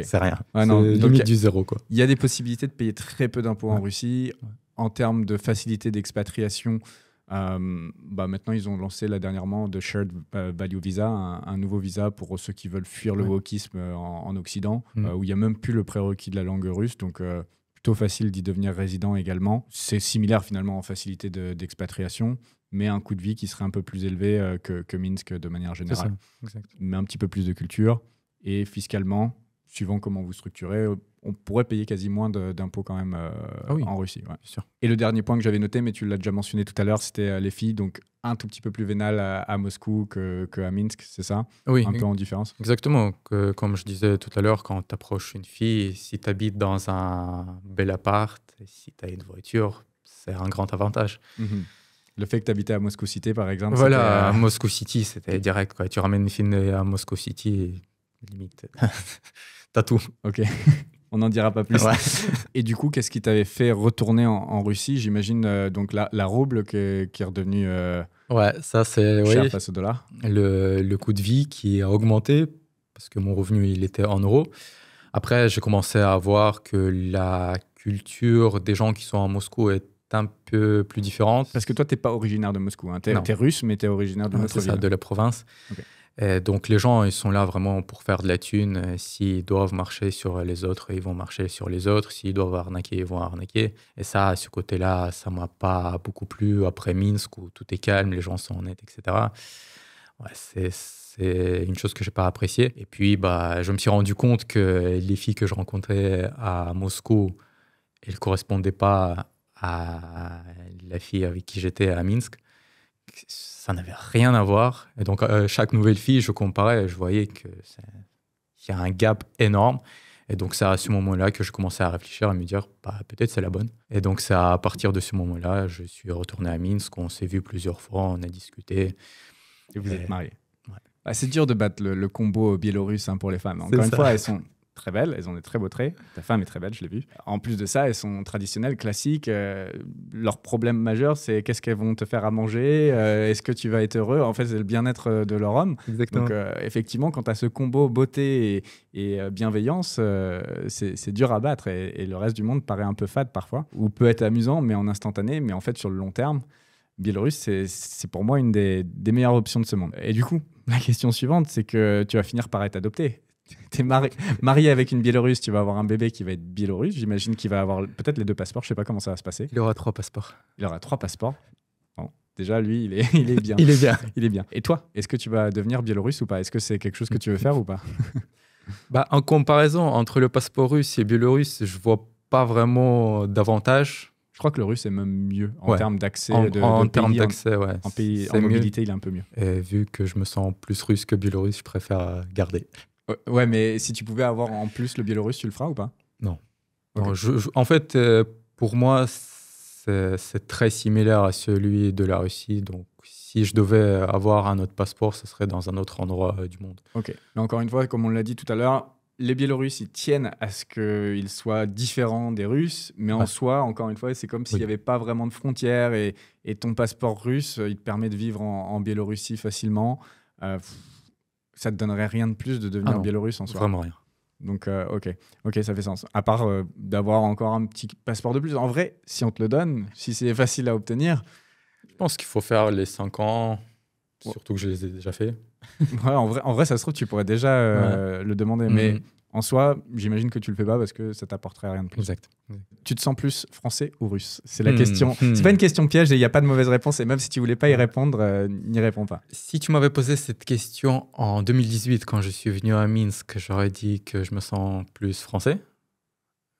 [SPEAKER 1] C'est rien.
[SPEAKER 2] Ouais,
[SPEAKER 1] c'est limite du zéro.
[SPEAKER 2] Il y a des possibilités de payer très peu d'impôts en Russie. En termes de facilité d'expatriation, maintenant, ils ont lancé dernièrement The Shared Value Visa, un nouveau visa pour ceux qui veulent fuir le wokisme en Occident, où il n'y a même plus le prérequis de la langue russe. Donc, plutôt facile d'y devenir résident également. C'est similaire finalement en facilité d'expatriation, mais un coût de vie qui serait un peu plus élevé que Minsk de manière générale. Mais un petit peu plus de culture. Et fiscalement, suivant comment vous structurez, on pourrait payer quasi moins d'impôts quand même en Russie. Ouais.
[SPEAKER 1] Sûr.
[SPEAKER 2] Et le dernier point que j'avais noté, mais tu l'as déjà mentionné tout à l'heure, c'était les filles. Donc, un tout petit peu plus vénal à Moscou qu'à Minsk, c'est ça?
[SPEAKER 1] Oui.
[SPEAKER 2] Un peu en différence.
[SPEAKER 1] Exactement. Comme je disais tout à l'heure, quand tu approches une fille, si tu habites dans un bel appart, si tu as une voiture, c'est un grand avantage.
[SPEAKER 2] Le fait que tu habitais à Moscou City, par exemple.
[SPEAKER 1] Voilà, à Moscou City, c'était direct. Tu ramènes une fille à Moscou City, limite, t'as tout.
[SPEAKER 2] Ok. On n'en dira pas plus. Ouais. Et du coup, qu'est-ce qui t'avait fait retourner en Russie? J'imagine donc la rouble qui est redevenue
[SPEAKER 1] ça c'est
[SPEAKER 2] cher face au dollar.
[SPEAKER 1] Le coût de vie qui a augmenté parce que mon revenu il était en euros. Après, j'ai commencé à voir que la culture des gens qui sont à Moscou est un peu plus différente.
[SPEAKER 2] Parce que toi, tu n'es pas originaire de Moscou. Hein. Tu es russe, mais tu es originaire de notre
[SPEAKER 1] C'est ça,
[SPEAKER 2] ville.
[SPEAKER 1] de la province.
[SPEAKER 2] Okay.
[SPEAKER 1] Et donc, les gens, ils sont là vraiment pour faire de la thune. S'ils doivent marcher sur les autres, ils vont marcher sur les autres. S'ils doivent arnaquer, ils vont arnaquer. Et ça, à ce côté-là, ça ne m'a pas beaucoup plu. Après Minsk, où tout est calme, les gens sont honnêtes, etc. Ouais, c'est une chose que je n'ai pas appréciée. Et puis, je me suis rendu compte que les filles que je rencontrais à Moscou, elles ne correspondaient pas à la fille avec qui j'étais à Minsk. Ça n'avait rien à voir. Et donc, chaque nouvelle fille, je comparais et je voyais qu'il y a un gap énorme. Et donc, c'est à ce moment-là que je commençais à réfléchir, à me dire, peut-être c'est la bonne. Et donc, c'est à partir de ce moment-là, je suis retourné à Minsk. On s'est vu plusieurs fois, on a discuté.
[SPEAKER 2] Et vous êtes mariés.
[SPEAKER 1] Ouais.
[SPEAKER 2] C'est dur de battre le combo biélorusse pour les femmes. Encore une fois, elles sont très belles, elles ont des très beaux traits. Ta femme est très belle, je l'ai vu. En plus de ça, elles sont traditionnelles, classiques. Leur problème majeur, c'est qu'est-ce qu'elles vont te faire à manger, est-ce que tu vas être heureux. En fait, c'est le bien-être de leur homme.
[SPEAKER 1] Exactement.
[SPEAKER 2] Donc, effectivement, quand tu as ce combo beauté et bienveillance, c'est dur à battre. Et le reste du monde paraît un peu fade parfois, ou peut être amusant, mais en instantané. Mais en fait, sur le long terme, Biélorusse, c'est pour moi une des meilleures options de ce monde. Et du coup, la question suivante, c'est que tu vas finir par être adopté. Tu es marié avec une Biélorusse, tu vas avoir un bébé qui va être biélorusse. J'imagine qu'il va avoir peut-être les 2 passeports. Je ne sais pas comment ça va se passer.
[SPEAKER 1] Il aura 3 passeports.
[SPEAKER 2] Il aura 3 passeports. Bon, déjà, lui, il est bien.
[SPEAKER 1] Il est bien.
[SPEAKER 2] Il est bien. Et toi, est-ce que tu vas devenir biélorusse ou pas? Est-ce que c'est quelque chose que tu veux faire ou pas?
[SPEAKER 1] En comparaison entre le passeport russe et biélorusse, je ne vois pas vraiment d'avantage.
[SPEAKER 2] Je crois que le russe est même mieux en termes d'accès.
[SPEAKER 1] En termes d'accès, ouais.
[SPEAKER 2] En mobilité, il est un peu mieux.
[SPEAKER 1] Et vu que je me sens plus russe que biélorusse, je préfère garder.
[SPEAKER 2] Ouais, mais si tu pouvais avoir en plus le biélorusse, tu le feras ou pas?
[SPEAKER 1] Non.
[SPEAKER 2] Okay.
[SPEAKER 1] Non, en fait, pour moi, c'est très similaire à celui de la Russie. Donc, si je devais avoir un autre passeport, ce serait dans un autre endroit du monde.
[SPEAKER 2] Ok. Mais encore une fois, comme on l'a dit tout à l'heure, les Biélorusses, ils tiennent à ce qu'ils soient différents des Russes, mais en soi, encore une fois, c'est comme s'il n'y avait pas vraiment de frontières et ton passeport russe, il te permet de vivre en Biélorussie facilement. Ça ne te donnerait rien de plus de devenir biélorusse en soi.
[SPEAKER 1] Vraiment rien.
[SPEAKER 2] Donc, ok, ça fait sens. À part d'avoir encore un petit passeport de plus. En vrai, si on te le donne, si c'est facile à obtenir...
[SPEAKER 1] Je pense qu'il faut faire les 5 ans, surtout que je les ai déjà fait.
[SPEAKER 2] Ouais, en vrai, ça se trouve, tu pourrais déjà le demander. Mais en soi, j'imagine que tu le fais pas parce que ça t'apporterait rien de plus.
[SPEAKER 1] Exact.
[SPEAKER 2] Tu te sens plus français ou russe? C'est la question. C'est pas une question piège et il n'y a pas de mauvaise réponse. Et même si tu voulais pas y répondre, n'y réponds pas.
[SPEAKER 1] Si tu m'avais posé cette question en 2018, quand je suis venu à Minsk, j'aurais dit que je me sens plus français.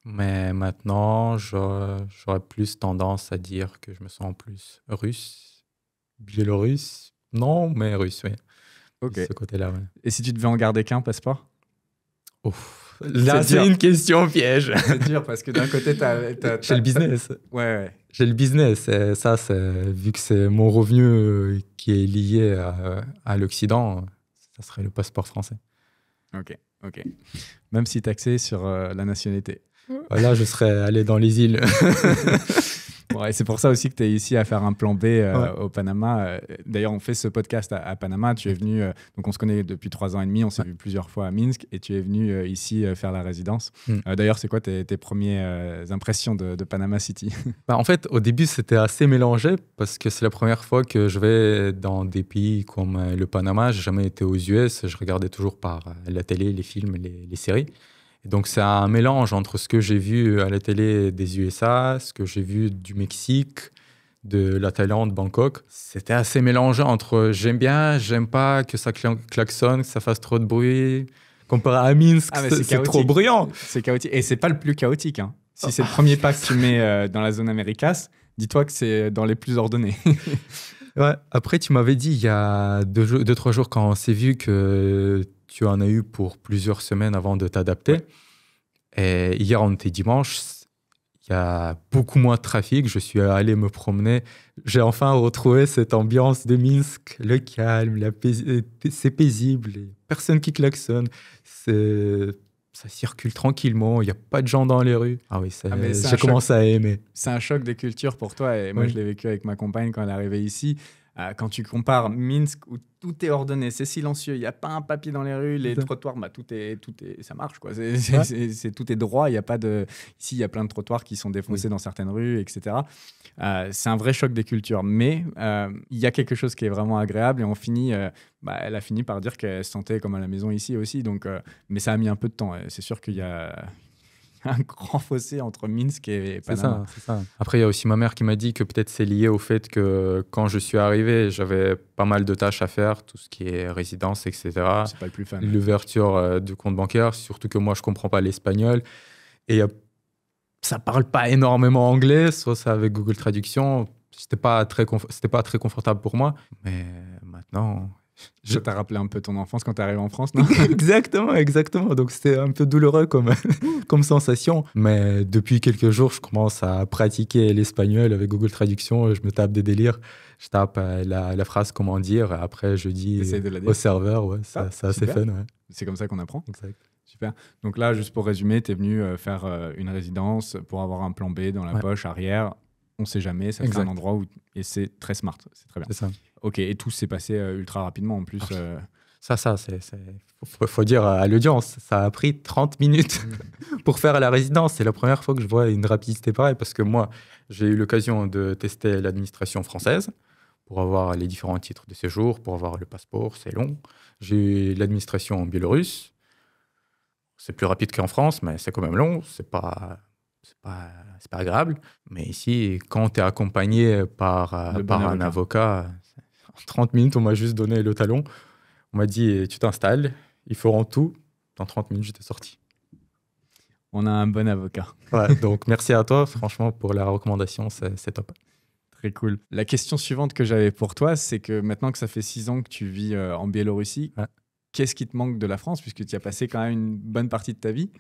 [SPEAKER 1] Mais maintenant, j'aurais plus tendance à dire que je me sens plus russe. Biélorusse, non, mais russe, oui.
[SPEAKER 2] Ok.
[SPEAKER 1] De ce côté-là, ouais.
[SPEAKER 2] Et si tu devais en garder qu'un passeport?
[SPEAKER 1] Ouf. Là, c'est une question piège.
[SPEAKER 2] C'est dur parce que d'un côté,
[SPEAKER 1] j'ai le business.
[SPEAKER 2] Ouais.
[SPEAKER 1] J'ai le business. Et ça, vu que c'est mon revenu qui est lié à l'Occident, ça serait le passeport français.
[SPEAKER 2] Ok. Même si taxé sur la nationalité.
[SPEAKER 1] Là, je serais allé dans les îles.
[SPEAKER 2] Bon, et c'est pour ça aussi que tu es ici à faire un plan B au Panama. D'ailleurs, on fait ce podcast à Panama. Tu es venu, donc on se connaît depuis 3 ans et demi. On s'est vu plusieurs fois à Minsk et tu es venu ici faire la résidence. D'ailleurs, c'est quoi tes premières impressions de Panama City?
[SPEAKER 1] En fait, au début, c'était assez mélangé parce que c'est la première fois que je vais dans des pays comme le Panama. Je n'ai jamais été aux US. Je regardais toujours par la télé, les films, les séries. Et donc, c'est un mélange entre ce que j'ai vu à la télé des USA, ce que j'ai vu du Mexique, de la Thaïlande, Bangkok. C'était assez mélangé entre j'aime bien, j'aime pas, que ça klaxonne, que ça fasse trop de bruit. Comparé à Minsk, c'est trop bruyant.
[SPEAKER 2] C'est chaotique. Et c'est pas le plus chaotique. Hein. Si c'est le premier pas que tu mets dans la zone Americas, dis-toi que c'est dans les plus ordonnés.
[SPEAKER 1] Ouais. Après, tu m'avais dit il y a 2-3 jours quand on s'est vu que tu en as eu pour plusieurs semaines avant de t'adapter. Ouais. Et hier, on était dimanche. Il y a beaucoup moins de trafic. Je suis allé me promener. J'ai enfin retrouvé cette ambiance de Minsk, le calme, c'est paisible, personne qui klaxonne. Ça circule tranquillement, il n'y a pas de gens dans les rues. Ah oui, j'ai commencé à aimer.
[SPEAKER 2] C'est un choc des cultures pour toi. Et moi, je l'ai vécu avec ma compagne quand elle est arrivée ici. Quand tu compares Minsk, où tout est ordonné, c'est silencieux, il n'y a pas un papier dans les rues, les trottoirs, tout est, ça marche, quoi. Tout est droit, il y a pas de... Ici, il y a plein de trottoirs qui sont défoncés dans certaines rues, etc. C'est un vrai choc des cultures, mais il y a quelque chose qui est vraiment agréable et elle a fini par dire qu'elle se sentait comme à la maison ici aussi, donc, mais ça a mis un peu de temps. C'est sûr qu'il y a un grand fossé entre Minsk et Panama.
[SPEAKER 1] C'est ça. Après, il y a aussi ma mère qui m'a dit que peut-être c'est lié au fait que quand je suis arrivé, j'avais pas mal de tâches à faire, tout ce qui est résidence, etc.
[SPEAKER 2] C'est pas le plus fun.
[SPEAKER 1] L'ouverture du compte bancaire, surtout que moi, je comprends pas l'espagnol. Et ça parle pas énormément anglais, soit ça avec Google Traduction. C'était pas très confortable pour moi. Mais maintenant...
[SPEAKER 2] Ça t'a rappelé un peu ton enfance quand t'es arrivé en France, non?
[SPEAKER 1] Exactement. Donc, c'était un peu douloureux comme sensation. Mais depuis quelques jours, je commence à pratiquer l'espagnol avec Google Traduction. Je me tape des délires. Je tape la phrase comment dire. Après, je dis au serveur. Ouais, c'est assez fun. Ouais.
[SPEAKER 2] C'est comme ça qu'on apprend.
[SPEAKER 1] Exact.
[SPEAKER 2] Super. Donc là, juste pour résumer, t'es venu faire une résidence pour avoir un plan B dans la poche arrière. On sait jamais, ça fait un endroit où... Et c'est très smart, c'est très bien.
[SPEAKER 1] C'est ça.
[SPEAKER 2] Ok, et tout s'est passé ultra rapidement en plus.
[SPEAKER 1] Ça, faut dire à l'audience, ça a pris 30 minutes pour faire la résidence. C'est la première fois que je vois une rapidité pareille parce que moi, j'ai eu l'occasion de tester l'administration française pour avoir les différents titres de séjour, pour avoir le passeport, c'est long. J'ai eu l'administration en biélorusse. C'est plus rapide qu'en France, mais c'est quand même long. C'est pas agréable. Mais ici, quand tu es accompagné par un avocat, en 30 minutes, on m'a juste donné le talon. On m'a dit, tu t'installes, ils feront tout. Dans 30 minutes, j'étais sorti.
[SPEAKER 2] On a un bon avocat.
[SPEAKER 1] Ouais, donc, merci à toi, franchement, pour la recommandation. C'est top.
[SPEAKER 2] Très cool. La question suivante que j'avais pour toi, c'est que maintenant que ça fait 6 ans que tu vis en Biélorussie, qu'est-ce qui te manque de la France, puisque tu y as passé quand même une bonne partie de ta vie?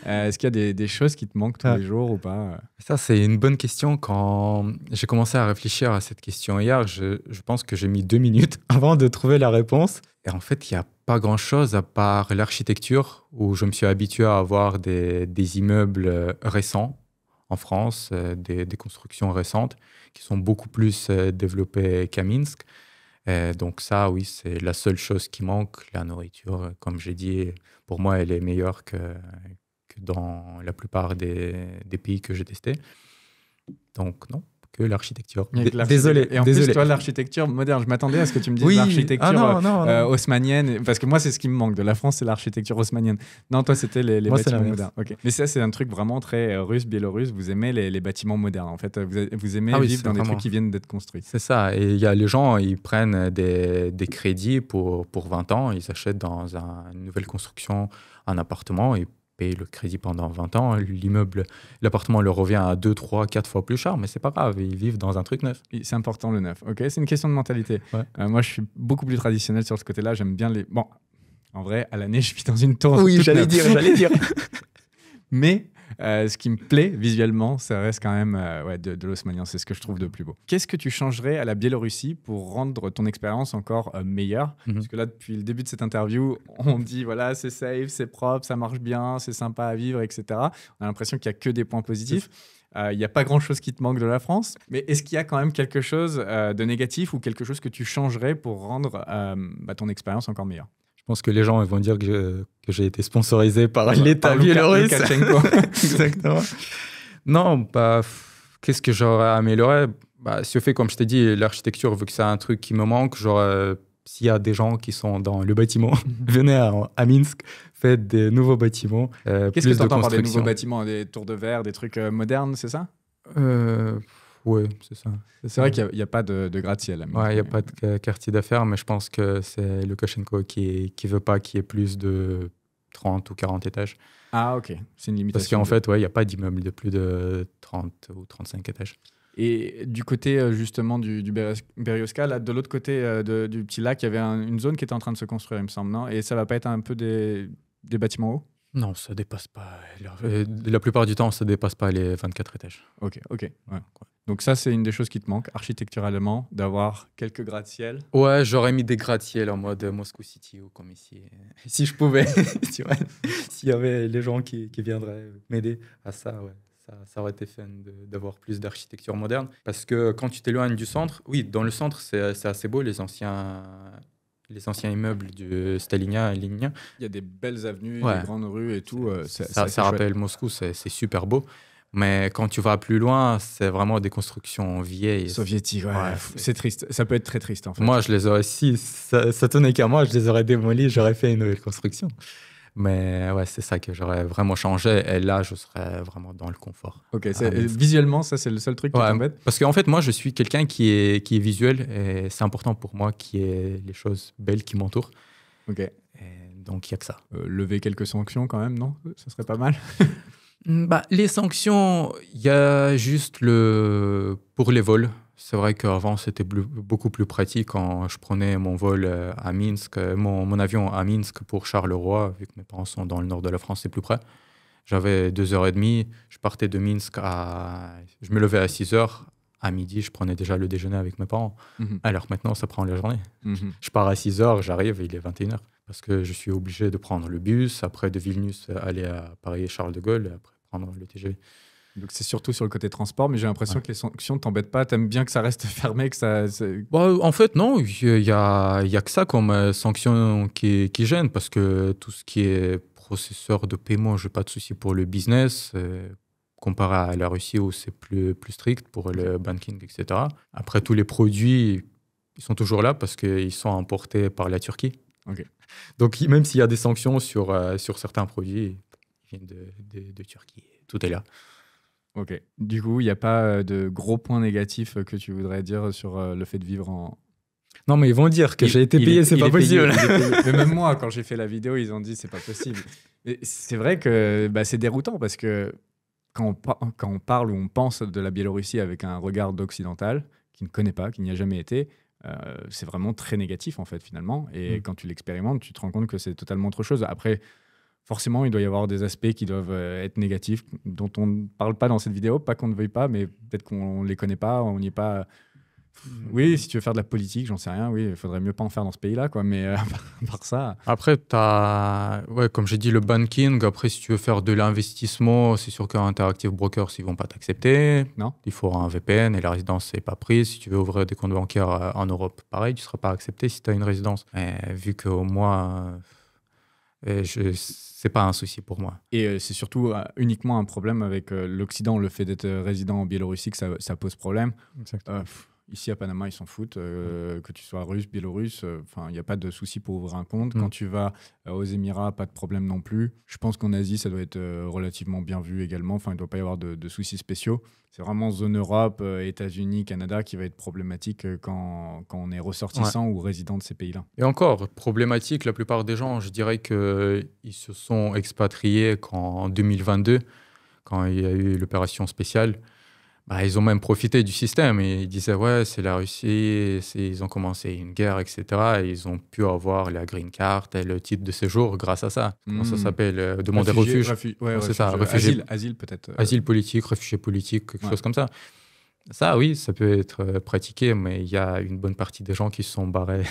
[SPEAKER 2] Est-ce qu'il y a des choses qui te manquent tous les jours ou pas?
[SPEAKER 1] Ça, c'est une bonne question. Quand j'ai commencé à réfléchir à cette question hier, je pense que j'ai mis 2 minutes avant de trouver la réponse. Et en fait, il n'y a pas grand-chose à part l'architecture, où je me suis habitué à avoir des immeubles récents en France, des constructions récentes qui sont beaucoup plus développées qu'à Minsk. Donc ça, oui, c'est la seule chose qui manque. La nourriture, comme j'ai dit, pour moi, elle est meilleure que dans la plupart des pays que j'ai testés. Donc non, que l'architecture. Désolé.
[SPEAKER 2] Et en plus, toi, l'architecture moderne, je m'attendais à ce que tu me dises l'architecture haussmannienne, parce que moi, c'est ce qui me manque de la France, c'est l'architecture haussmannienne. Non, toi, c'était les bâtiments modernes. Okay. Mais ça, c'est un truc vraiment très russe, biélorusse. Vous aimez les bâtiments modernes. En fait, vous aimez vivre dans des trucs qui viennent d'être construits.
[SPEAKER 1] C'est ça. Et il y a les gens, ils prennent des crédits pour 20 ans. Ils achètent dans une nouvelle construction un appartement et payer le crédit pendant 20 ans, l'appartement leur revient à 2, 3, 4 fois plus cher, mais c'est pas grave, ils vivent dans un truc neuf.
[SPEAKER 2] C'est important le neuf, ok? C'est une question de mentalité. Ouais. Moi, je suis beaucoup plus traditionnel sur ce côté-là, j'aime bien les... Bon, en vrai, à l'année, je vis dans une tour.
[SPEAKER 1] Oui, j'allais dire.
[SPEAKER 2] Mais ce qui me plaît visuellement, ça reste quand même de l'haussmannien, c'est ce que je trouve de plus beau. Qu'est-ce que tu changerais à la Biélorussie pour rendre ton expérience encore meilleure? Parce que là, depuis le début de cette interview, on dit voilà, c'est safe, c'est propre, ça marche bien, c'est sympa à vivre, etc. On a l'impression qu'il n'y a que des points positifs. Il n'y a pas grand-chose qui te manque de la France. Mais est-ce qu'il y a quand même quelque chose de négatif ou quelque chose que tu changerais pour rendre ton expérience encore meilleure?
[SPEAKER 1] Je pense que les gens ils vont dire que j'ai été sponsorisé par l'État biélorusse. Exactement. Non, qu'est-ce que j'aurais amélioré? Si au fait, comme je t'ai dit, l'architecture, vu que c'est un truc qui me manque, s'il y a des gens qui sont dans le bâtiment, venez à Minsk, faites des nouveaux bâtiments.
[SPEAKER 2] Qu'est-ce que tu entends par des nouveaux bâtiments? Des tours de verre, des trucs modernes, c'est ça?
[SPEAKER 1] Oui, c'est ça.
[SPEAKER 2] C'est vrai qu'il n'y a pas de gratte-ciel.
[SPEAKER 1] Oui, il n'y a pas de quartier d'affaires, mais je pense que c'est Loukachenko qui ne veut pas qu'il y ait plus de 30 ou 40 étages.
[SPEAKER 2] Ah, ok. C'est une limitation.
[SPEAKER 1] Parce qu'en fait, il n'y a pas d'immeuble de plus de 30 ou 35 étages.
[SPEAKER 2] Et du côté justement du Berioska, là, de l'autre côté du petit lac, il y avait une zone qui était en train de se construire, il me semble, non? Et ça ne va pas être un peu des bâtiments hauts?
[SPEAKER 1] Non, ça ne dépasse pas. La plupart du temps, ça ne dépasse pas les 24 étages.
[SPEAKER 2] Ok. Ouais. Donc ça, c'est une des choses qui te manque, architecturalement, d'avoir quelques gratte-ciel.
[SPEAKER 1] Ouais, j'aurais mis des gratte-ciel en mode Moscou City ou comme ici. Si je pouvais, s'il y avait les gens qui viendraient m'aider à ça, ouais. ça aurait été fun d'avoir plus d'architecture moderne. Parce que quand tu t'éloignes du centre, oui, dans le centre, c'est assez beau, les anciens immeubles du stalinien et léninien.
[SPEAKER 2] Il y a des belles avenues,
[SPEAKER 1] Ouais.
[SPEAKER 2] des grandes rues et tout.
[SPEAKER 1] Ça rappelle Moscou, c'est super beau. Mais quand tu vas plus loin, c'est vraiment des constructions vieilles.
[SPEAKER 2] Soviétiques, ouais.
[SPEAKER 1] Ouais,
[SPEAKER 2] C'est triste. Ça peut être très triste, en fait.
[SPEAKER 1] Moi, je les aurais, si ça tenait qu'à moi, je les aurais démolis, j'aurais fait une nouvelle construction. Mais ouais, c'est ça que j'aurais vraiment changé. Et là, je serais vraiment dans le confort.
[SPEAKER 2] Ok, visuellement, ça, c'est le seul truc qui t'embête?
[SPEAKER 1] Parce qu'en fait, moi, je suis quelqu'un qui est visuel et c'est important pour moi qu'il y ait les choses belles qui m'entourent.
[SPEAKER 2] Ok.
[SPEAKER 1] Et donc, il n'y a que ça.
[SPEAKER 2] Lever quelques sanctions quand même, non? Ça serait pas mal.
[SPEAKER 1] Les sanctions, il y a juste pour les vols. C'est vrai qu'avant, c'était beaucoup plus pratique quand je prenais mon vol à Minsk, mon avion à Minsk pour Charleroi, vu que mes parents sont dans le nord de la France, c'est plus près. J'avais 2h30, je partais de Minsk je me levais à 6h. À midi, je prenais déjà le déjeuner avec mes parents. Alors maintenant, ça prend la journée. Je pars à 6h, j'arrive, il est 21h. Parce que je suis obligé de prendre le bus, après de Vilnius, aller à Paris-Charles de Gaulle, et après prendre le TGV.
[SPEAKER 2] Donc c'est surtout sur le côté transport, mais j'ai l'impression que les sanctions ne t'embêtent pas. T'aimes bien que ça reste fermé, que ça...
[SPEAKER 1] En fait, non, il y a que ça comme sanction qui gêne, parce que tout ce qui est processeur de paiement, je n'ai pas de souci pour le business, comparé à la Russie où c'est plus strict pour le banking, etc. Après, tous les produits, ils sont toujours là parce qu'ils sont importés par la Turquie.
[SPEAKER 2] Okay.
[SPEAKER 1] Donc, même s'il y a des sanctions sur certains produits, ils viennent de Turquie. Tout est là.
[SPEAKER 2] Ok. Du coup, il n'y a pas de gros points négatifs que tu voudrais dire sur le fait de vivre en...
[SPEAKER 1] Non, mais ils vont dire que j'ai été payé, c'est pas possible.
[SPEAKER 2] Mais même moi, quand j'ai fait la vidéo, ils ont dit c'est pas possible. Et c'est vrai que c'est déroutant parce que quand on parle ou on pense de la Biélorussie avec un regard d'occidental, qui ne connaît pas, qui n'y a jamais été, c'est vraiment très négatif en fait finalement. Et quand tu l'expérimentes, tu te rends compte que c'est totalement autre chose. Après, forcément, il doit y avoir des aspects qui doivent être négatifs, dont on ne parle pas dans cette vidéo, pas qu'on ne veuille pas, mais peut-être qu'on ne les connaît pas, on n'y est pas... Oui, si tu veux faire de la politique, j'en sais rien, oui, il faudrait mieux pas en faire dans ce pays-là, quoi, mais à part ça...
[SPEAKER 1] Après, comme j'ai dit, le banking, après, si tu veux faire de l'investissement, c'est sûr qu'un Interactive Brokers, ils vont pas t'accepter.
[SPEAKER 2] Non.
[SPEAKER 1] Il faut un VPN et la résidence, c'est pas pris. Si tu veux ouvrir des comptes bancaires en Europe, pareil, tu seras pas accepté si tu as une résidence. Et vu que moi... c'est pas un souci pour moi.
[SPEAKER 2] Et c'est surtout uniquement un problème avec l'Occident, le fait d'être résident en Biélorussie, que ça pose problème. Ici à Panama, ils s'en foutent. Que tu sois russe, biélorusse, il n'y a pas de souci pour ouvrir un compte. Quand tu vas aux Émirats, pas de problème non plus. Je pense qu'en Asie, ça doit être relativement bien vu également. Il ne doit pas y avoir de soucis spéciaux. C'est vraiment zone Europe, États-Unis, Canada qui va être problématique quand on est ressortissant ou résident de ces pays-là.
[SPEAKER 1] Et encore, problématique, la plupart des gens, je dirais qu'ils se sont expatriés en 2022, quand il y a eu l'opération spéciale. Ils ont même profité du système et ils disaient ouais, c'est la Russie, ils ont commencé une guerre, etc. Et ils ont pu avoir la green card et le titre de séjour grâce à ça. Comment ça s'appelle? Demander refuge.
[SPEAKER 2] C'est
[SPEAKER 1] ça,
[SPEAKER 2] asile peut-être.
[SPEAKER 1] Asile politique, réfugié politique, quelque chose comme ça. Ça, oui, ça peut être pratiqué, mais il y a une bonne partie des gens qui se sont barrés.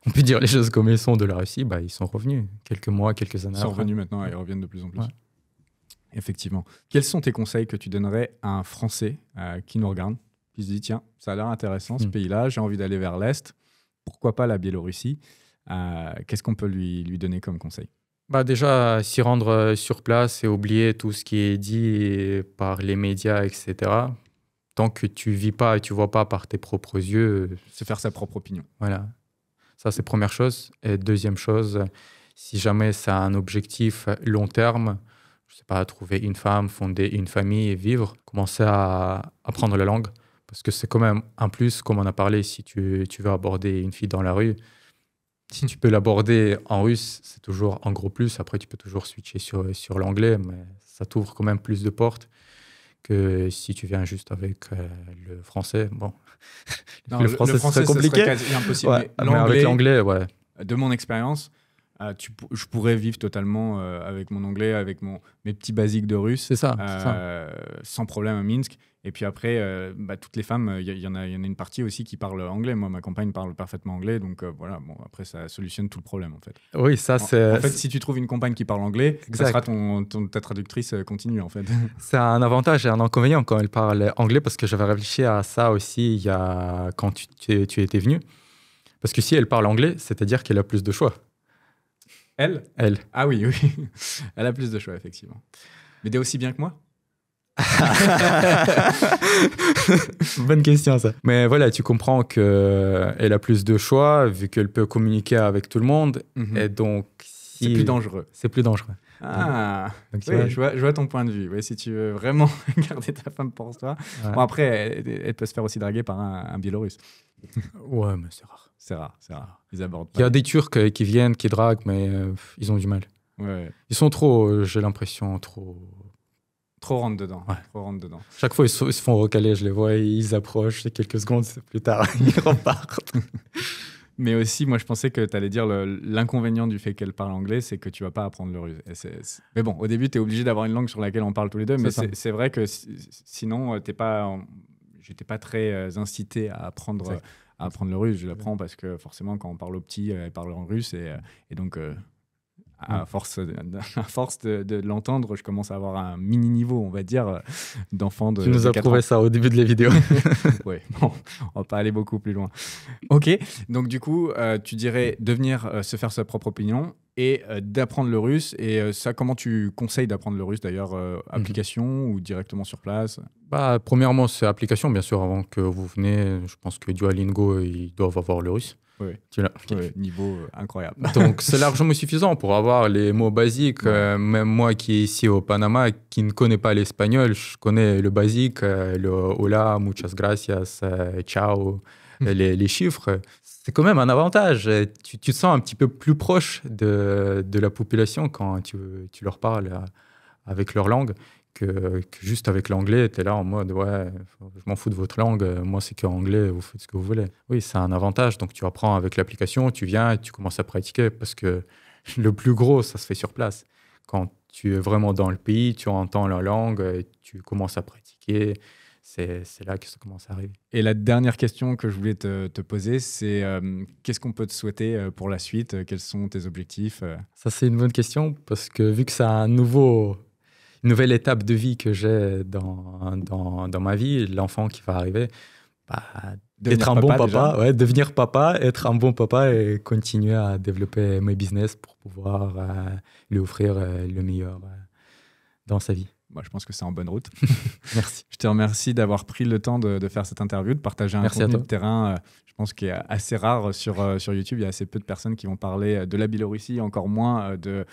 [SPEAKER 1] On peut dire les choses comme elles sont de la Russie. Ils sont revenus quelques mois, quelques années.
[SPEAKER 2] Ils sont revenus maintenant et ils reviennent de plus en plus. Ouais. Effectivement. Quels sont tes conseils que tu donnerais à un Français qui nous regarde, qui se dit tiens, ça a l'air intéressant ce pays-là, j'ai envie d'aller vers l'Est, pourquoi pas la Biélorussie? Qu'est-ce qu'on peut lui donner comme conseil?
[SPEAKER 1] Déjà, s'y rendre sur place et oublier tout ce qui est dit par les médias, etc. Tant que tu vis pas et tu vois pas par tes propres yeux...
[SPEAKER 2] Se faire sa propre opinion.
[SPEAKER 1] Voilà. Ça, c'est première chose. Et deuxième chose, si jamais c'est un objectif long terme, je sais pas, trouver une femme, fonder une famille et vivre, commencer à apprendre la langue. Parce que c'est quand même un plus, comme on a parlé, si tu veux aborder une fille dans la rue, si tu peux l'aborder en russe, c'est toujours un gros plus. Après, tu peux toujours switcher sur l'anglais, mais ça t'ouvre quand même plus de portes que si tu viens juste avec le français. Bon,
[SPEAKER 2] non, le français, c'est compliqué. C'est impossible.
[SPEAKER 1] Ouais, mais avec l'anglais, ouais.
[SPEAKER 2] De mon expérience, Je pourrais vivre totalement avec mon anglais, avec mes petits basiques de russe.
[SPEAKER 1] C'est ça.
[SPEAKER 2] Sans problème à Minsk. Et puis après, toutes les femmes, il y en a une partie aussi qui parle anglais. Moi, ma compagne parle parfaitement anglais. Donc voilà, bon, après, ça solutionne tout le problème en fait.
[SPEAKER 1] Oui, ça c'est...
[SPEAKER 2] En fait, si tu trouves une compagne qui parle anglais, ça sera ta traductrice continue en fait.
[SPEAKER 1] C'est un avantage et un inconvénient quand elle parle anglais, parce que j'avais réfléchi à ça aussi quand tu étais venu. Parce que si elle parle anglais, c'est-à-dire qu'elle a plus de choix.
[SPEAKER 2] Elle ? Ah oui. Elle a plus de choix, effectivement. Mais t'es aussi bien que moi ?
[SPEAKER 1] Bonne question, ça. Mais voilà, tu comprends qu'elle a plus de choix, vu qu'elle peut communiquer avec tout le monde. Et donc,
[SPEAKER 2] c'est plus dangereux.
[SPEAKER 1] C'est plus dangereux.
[SPEAKER 2] Ah, donc, oui, je vois ton point de vue. Oui, si tu veux vraiment garder ta femme pour toi. Ouais. Bon, après, elle peut se faire aussi draguer par un Biélorusse.
[SPEAKER 1] Ouais, mais c'est rare.
[SPEAKER 2] C'est rare. Ils abordent pas.
[SPEAKER 1] Il y a des Turcs qui viennent, qui draguent, mais ils ont du mal.
[SPEAKER 2] Ouais.
[SPEAKER 1] Ils sont trop, j'ai l'impression, trop
[SPEAKER 2] rentre dedans.
[SPEAKER 1] Ouais.
[SPEAKER 2] Trop rentre dedans.
[SPEAKER 1] Chaque fois, ils se font recaler, je les vois, ils approchent, et quelques secondes plus tard, ils repartent.
[SPEAKER 2] Mais aussi, moi, je pensais que tu allais dire l'inconvénient du fait qu'elle parle anglais, c'est que tu vas pas apprendre le russe. Mais bon, au début, tu es obligé d'avoir une langue sur laquelle on parle tous les deux, mais c'est vrai que sinon, j'étais pas très incité à apprendre le russe. Je l'apprends parce que forcément, quand on parle au petit, elle parle en russe. Et donc, à force de l'entendre, je commence à avoir un mini-niveau, on va dire, d'enfant de 4 ans.
[SPEAKER 1] Tu nous as prouvé ça au début de la vidéo.
[SPEAKER 2] Oui, bon, on va pas aller beaucoup plus loin. Ok, donc du coup, tu dirais de venir se faire sa propre opinion et d'apprendre le russe. Et ça, comment tu conseilles d'apprendre le russe d'ailleurs, application ou directement sur place?
[SPEAKER 1] Premièrement, c'est application, bien sûr, avant que vous venez. Je pense que Duolingo, ils doivent avoir le russe.
[SPEAKER 2] Oui, niveau incroyable.
[SPEAKER 1] Donc, c'est largement suffisant pour avoir les mots basiques. Même moi qui est ici au Panama, qui ne connais pas l'espagnol, je connais le basique, le hola, muchas gracias, ciao, les chiffres. C'est quand même un avantage. Tu te sens un petit peu plus proche de la population quand tu leur parles avec leur langue. Que juste avec l'anglais, tu es là en mode je m'en fous de votre langue, moi c'est qu'anglais, vous faites ce que vous voulez. Oui, c'est un avantage. Donc tu apprends avec l'application, tu viens et tu commences à pratiquer, parce que le plus gros, ça se fait sur place. Quand tu es vraiment dans le pays, tu entends la langue, et tu commences à pratiquer. C'est là que ça commence à arriver.
[SPEAKER 2] Et la dernière question que je voulais te poser, c'est qu'est-ce qu'on peut te souhaiter pour la suite? Quels sont tes objectifs?
[SPEAKER 1] Ça, c'est une bonne question, parce que vu que c'est une nouvelle étape de vie que j'ai dans ma vie, l'enfant qui va arriver, être un bon papa, devenir papa, être un bon papa et continuer à développer mes business pour pouvoir lui offrir le meilleur dans sa vie.
[SPEAKER 2] Moi, je pense que c'est en bonne route.
[SPEAKER 1] Merci.
[SPEAKER 2] Je te remercie d'avoir pris le temps de faire cette interview, de partager un contenu de terrain, je pense, qui est assez rare sur YouTube. Il y a assez peu de personnes qui vont parler de la Biélorussie, encore moins de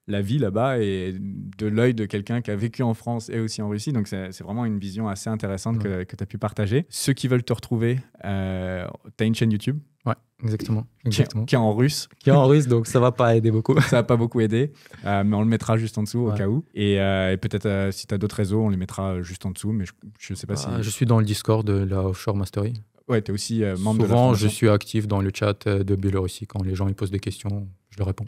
[SPEAKER 2] la vie là-bas et de l'œil de quelqu'un qui a vécu en France et aussi en Russie. Donc, c'est vraiment une vision assez intéressante que tu as pu partager. Ceux qui veulent te retrouver, tu as une chaîne YouTube.
[SPEAKER 1] Ouais, exactement.
[SPEAKER 2] Qui est en russe.
[SPEAKER 1] Qui est en russe, donc ça va pas aider beaucoup.
[SPEAKER 2] Ça va pas beaucoup aider, mais on le mettra juste en dessous au cas où. Et peut-être si tu as d'autres réseaux, on les mettra juste en dessous, mais je sais pas si...
[SPEAKER 1] Je suis dans le Discord de la Offshore Mastery.
[SPEAKER 2] Ouais, tu es aussi membre de la
[SPEAKER 1] formation. Souvent, je suis actif dans le chat de Biélorussie. Quand les gens ils posent des questions, je leur réponds.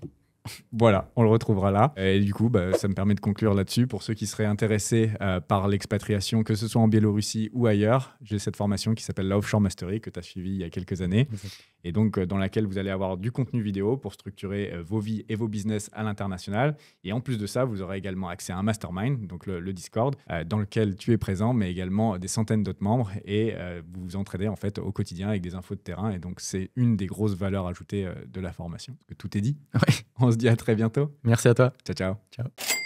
[SPEAKER 2] Voilà, on le retrouvera là. Et du coup, ça me permet de conclure là-dessus. Pour ceux qui seraient intéressés par l'expatriation, que ce soit en Biélorussie ou ailleurs, j'ai cette formation qui s'appelle la Offshore Mastery, que tu as suivie il y a quelques années. Exactement. Et donc, dans laquelle vous allez avoir du contenu vidéo pour structurer vos vies et vos business à l'international. Et en plus de ça, vous aurez également accès à un mastermind, donc le Discord, dans lequel tu es présent, mais également des centaines d'autres membres. Et vous vous entraidez en fait au quotidien avec des infos de terrain. Et donc, c'est une des grosses valeurs ajoutées de la formation. Tout est dit.
[SPEAKER 1] Ouais.
[SPEAKER 2] On se dit à très bientôt.
[SPEAKER 1] Merci à toi.
[SPEAKER 2] Ciao, ciao.
[SPEAKER 1] Ciao.